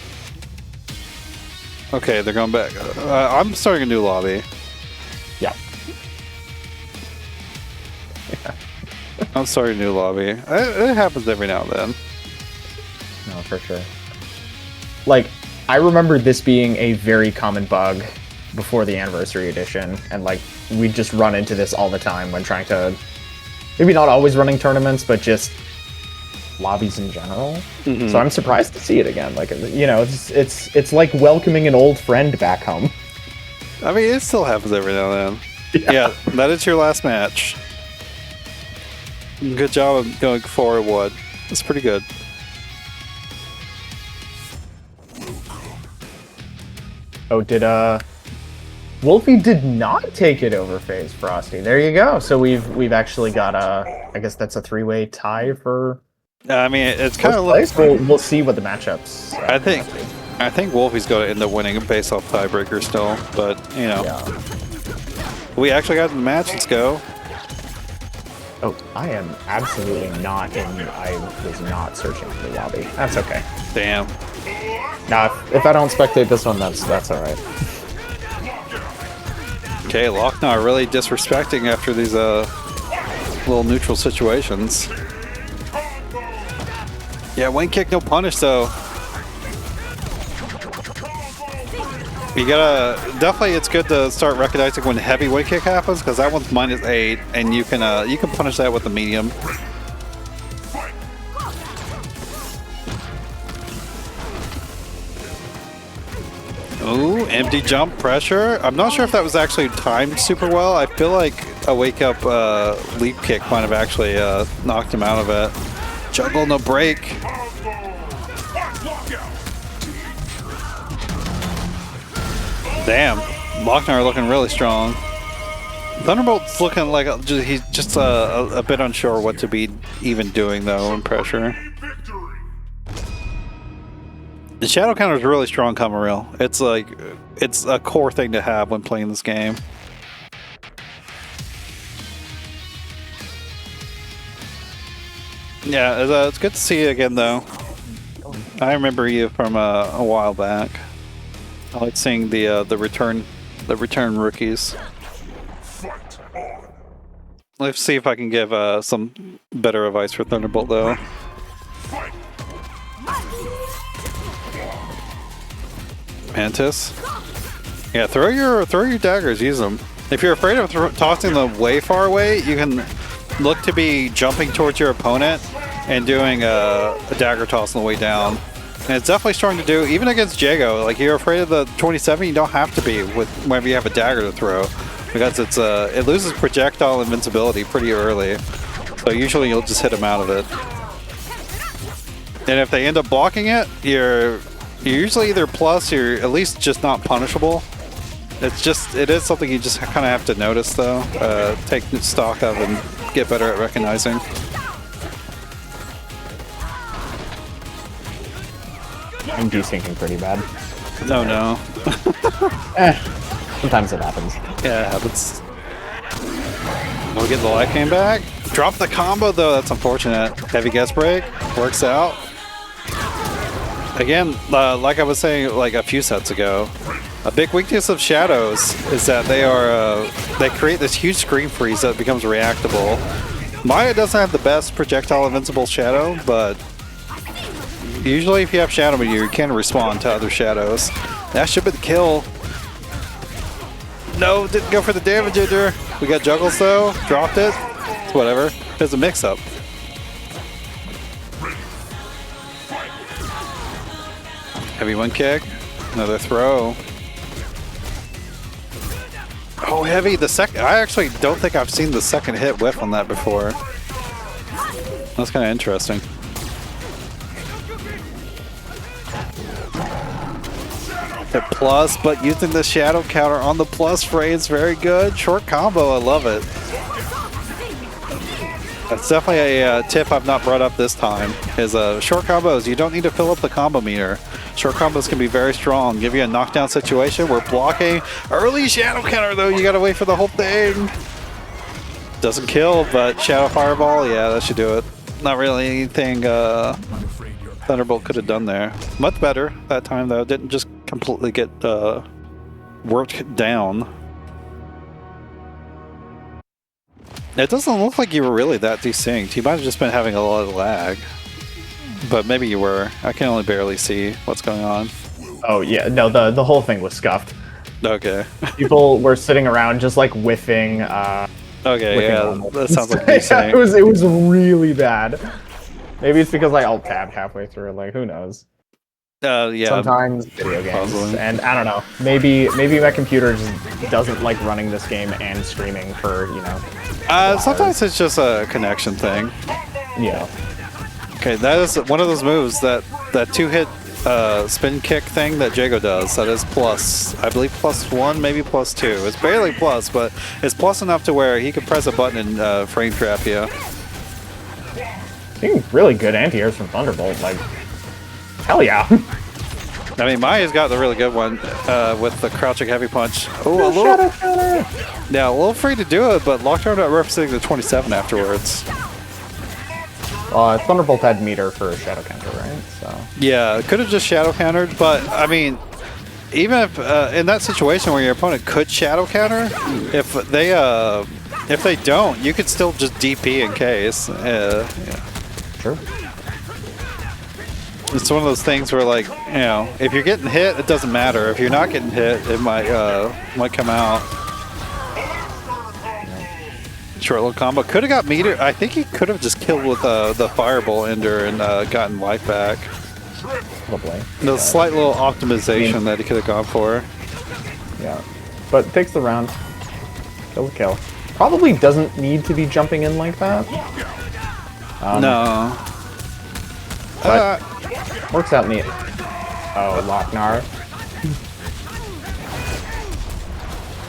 Okay, they're going back. I'm starting a new lobby. Yeah. I'm starting a new lobby. It happens every now and then. No, for sure. Like, I remember this being a very common bug before the Anniversary Edition, and like, we'd just run into this all the time when trying to... Maybe not always running tournaments, but just lobbies in general. So I'm surprised to see it again. Like, you know, it's like welcoming an old friend back home. I mean, it still happens every now and then. Yeah, that is your last match. Good job of going forward, Wood. That's pretty good. Oh, did Wolfie did not take it over phase Frcsty. There you go. So we've actually got I guess that's a 3-way tie for. I mean, it's kind of like we'll see what the matchups. I think Wolfie's going to end up winning based off tiebreaker still, but you know, we actually got the match. Let's go. Oh, I am absolutely not in. I was not searching for the lobby. That's okay. Damn. Nah, if I don't spectate this one, that's all right. Okay, Loc-Nar really disrespecting after these little neutral situations. Yeah, wing kick, no punish though. You gotta definitely. It's good to start recognizing when heavy wing kick happens because that one's -8, and you can punish that with the medium. Ooh, empty jump pressure. I'm not sure if that was actually timed super well. I feel like a wake up leap kick might have actually knocked him out of it. Juggle, no break. Damn, Loc-Nar looking really strong. Thunderbolt's looking like he's just a bit unsure what to be even doing though in pressure. The shadow counter is really strong, Kamarill. It's like, it's a core thing to have when playing this game. Yeah, it's good to see you again, though. I remember you from a while back. I like seeing the return rookies. Let's see if I can give some better advice for Thunderbolt, though. Mantis. Yeah, throw your daggers, use them. If you're afraid of tossing them way far away, you can look to be jumping towards your opponent and doing a dagger toss on the way down. And it's definitely strong to do, even against Jago. Like, you're afraid of the 27, you don't have to be whenever you have a dagger to throw, because it loses projectile invincibility pretty early. So usually you'll just hit them out of it. And if they end up blocking it, you're usually either plus, you're at least just not punishable. It is something you just kind of have to notice though, take stock of and get better at recognizing. I'm desyncing pretty bad. No. Sometimes it happens. Yeah, it happens. We'll get the life game back. Drop the combo though, that's unfortunate. Heavy guest break, works out. Again, like I was saying like a few sets ago, a big weakness of shadows is that they create this huge screen freeze that becomes reactable. Maya doesn't have the best projectile invincible shadow, but usually if you have shadow meteor, you can respond to other shadows. That should be the kill. No, didn't go for the damage ender. We got juggles though, dropped it. It's whatever. There's a mix up. Heavy one kick, another throw. Oh, heavy, the second. I actually don't think I've seen the second hit whiff on that before. That's kind of interesting. The plus, but using the shadow counter on the plus phrase, very good. Short combo, I love it. That's definitely a tip I've not brought up this time, is short combos, you don't need to fill up the combo meter. Short combos can be very strong, give you a knockdown situation. We're blocking. Early shadow counter though, you gotta wait for the whole thing. Doesn't kill, but shadow fireball, yeah, that should do it. Not really anything that Thunderbolt could have done there. Much better that time, though. Didn't just completely get worked down. It doesn't look like you were really that desynced. You might have just been having a lot of lag. But maybe you were. I can only barely see what's going on. Oh, yeah. No, the whole thing was scuffed. Okay. People were sitting around just like whiffing. Okay, yeah. Normal. That sounds like Yeah, it was really bad. Maybe it's because I alt-tabbed halfway through. Like, who knows? Yeah. Sometimes video games. Puzzling. And I don't know. Maybe my computer just doesn't like running this game and streaming for, you know. Sometimes it's just a connection thing. Yeah. Okay, that is one of those moves, that two-hit spin kick thing that Jago does. That is plus, I believe, +1, maybe +2. It's barely plus, but it's plus enough to where he can press a button and frame trap you. Seeing really good anti-airs from Thunderbolt. Like, hell yeah. I mean, Maya's got the really good one with the crouching heavy punch. Oh, yeah, a little free to do it, but Loc-Nar not representing the 27 afterwards. Thunderbolt had meter for a shadow counter, right? So yeah, could have just shadow countered, but I mean, even if in that situation where your opponent could shadow counter, if they don't, you could still just DP in case. Yeah. sure. It's one of those things where, like, you know, if you're getting hit, it doesn't matter. If you're not getting hit, it might come out. Short little combo. Could have got meter. I think he could have just killed with the Fireball Ender and gotten life back. Probably. The slight little optimization that he could have gone for. Yeah. But takes the round. Kill the kill. Probably doesn't need to be jumping in like that. No. But works out neat. Oh, Loc-Nar.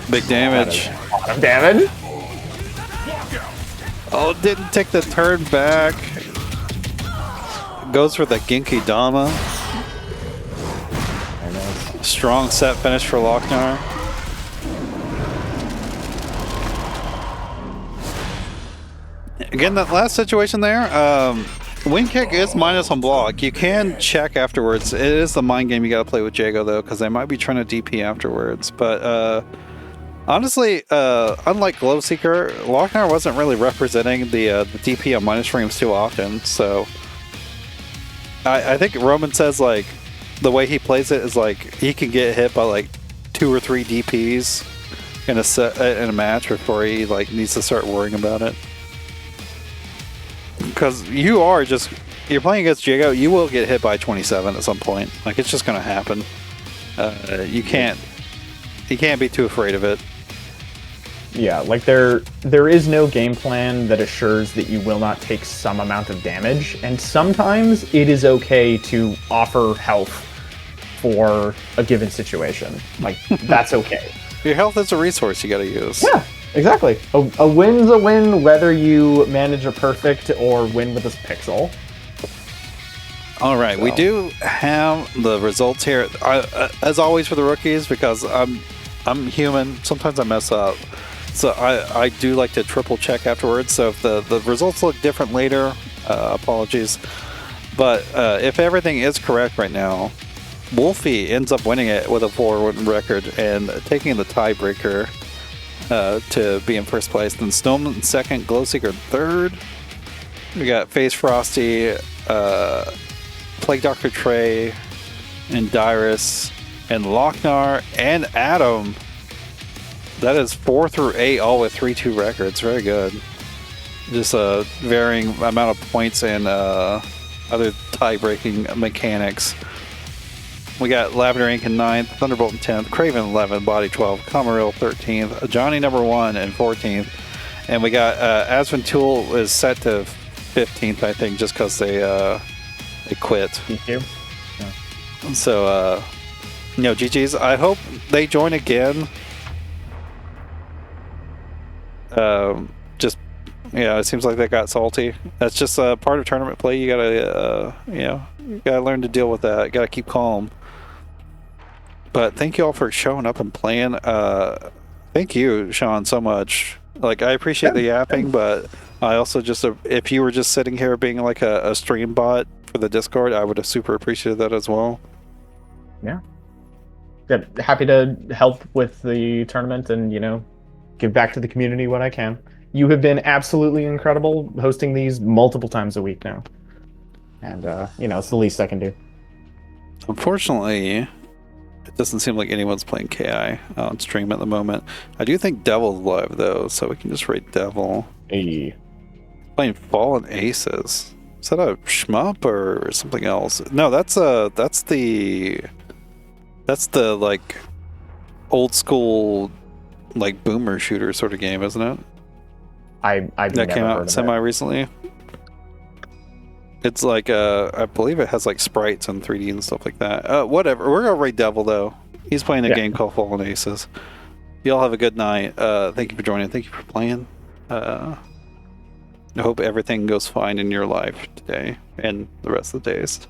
Big damage. A lot of damage. Oh, didn't take the turn back. Goes for the Genki Dama. Strong set finish for Loc-Nar. Again, that last situation there, wing kick is minus on block. You can check afterwards. It is the mind game you gotta play with Jago, though, because they might be trying to DP afterwards. But honestly, unlike Glowseekurr, Loc-Nar wasn't really representing the DP on minus frames too often. So I think Roman says, like, the way he plays it is like he can get hit by like 2 or 3 DPs in a match before he like needs to start worrying about it. Because you're playing against Jago, you will get hit by 27 at some point. Like, it's just gonna happen. You can't be too afraid of it. Yeah, like there is no game plan that assures that you will not take some amount of damage, and sometimes it is okay to offer health for a given situation. Like, that's okay. Your health is a resource you gotta use. Yeah, exactly. A win's a win whether you manage a perfect or win with a pixel. All right, we do have the results here. As always for the rookies, because I'm human, sometimes I mess up. So I do like to triple check afterwards. So if the results look different later, apologies. But if everything is correct right now, Wolfie ends up winning it with a 4-win record and taking the tiebreaker to be in first place. Then Snom in second, Glowseekurr third. We got Frcsty, PlagueDoctorTre, and Dirus, and Loc-Nar, and Adam. That is 4 through 8, all with 3-2 records. Very good. Just a varying amount of points and other tie-breaking mechanics. We got Lavender Ink in 9th, Thunderbolt in 10th, Kraven 11th, Body 12th, Kamarill 13th, Johnny number 1 and 14th. And we got Asventule is set to 15th, I think, just because they quit. Thank you. Yeah. So, GG's. I hope they join again. It seems like they got salty. That's just part of tournament play. You gotta, you gotta learn to deal with that. You gotta keep calm. But thank you all for showing up and playing. Thank you, Sean, so much. Like, I appreciate the yapping, but I also just, if you were just sitting here being like a stream bot for the Discord, I would have super appreciated that as well. Yeah. Happy to help with the tournament and, give back to the community what I can. You have been absolutely incredible hosting these multiple times a week now. And, it's the least I can do. Unfortunately, it doesn't seem like anyone's playing KI on stream at the moment. I do think Devil's live, though, so we can just raid Devil. Hey. Playing Fallen Aces. Is that a shmup or something else? No, that's the like old school like boomer shooter sort of game, isn't it? I've that came never heard out of semi recently. It's like I believe it has like sprites and 3D and stuff like that. Whatever. We're gonna raid Devil though. He's playing a game called Fallen Aces. Y'all have a good night. Thank you for joining. Thank you for playing. I hope everything goes fine in your life today and the rest of the days.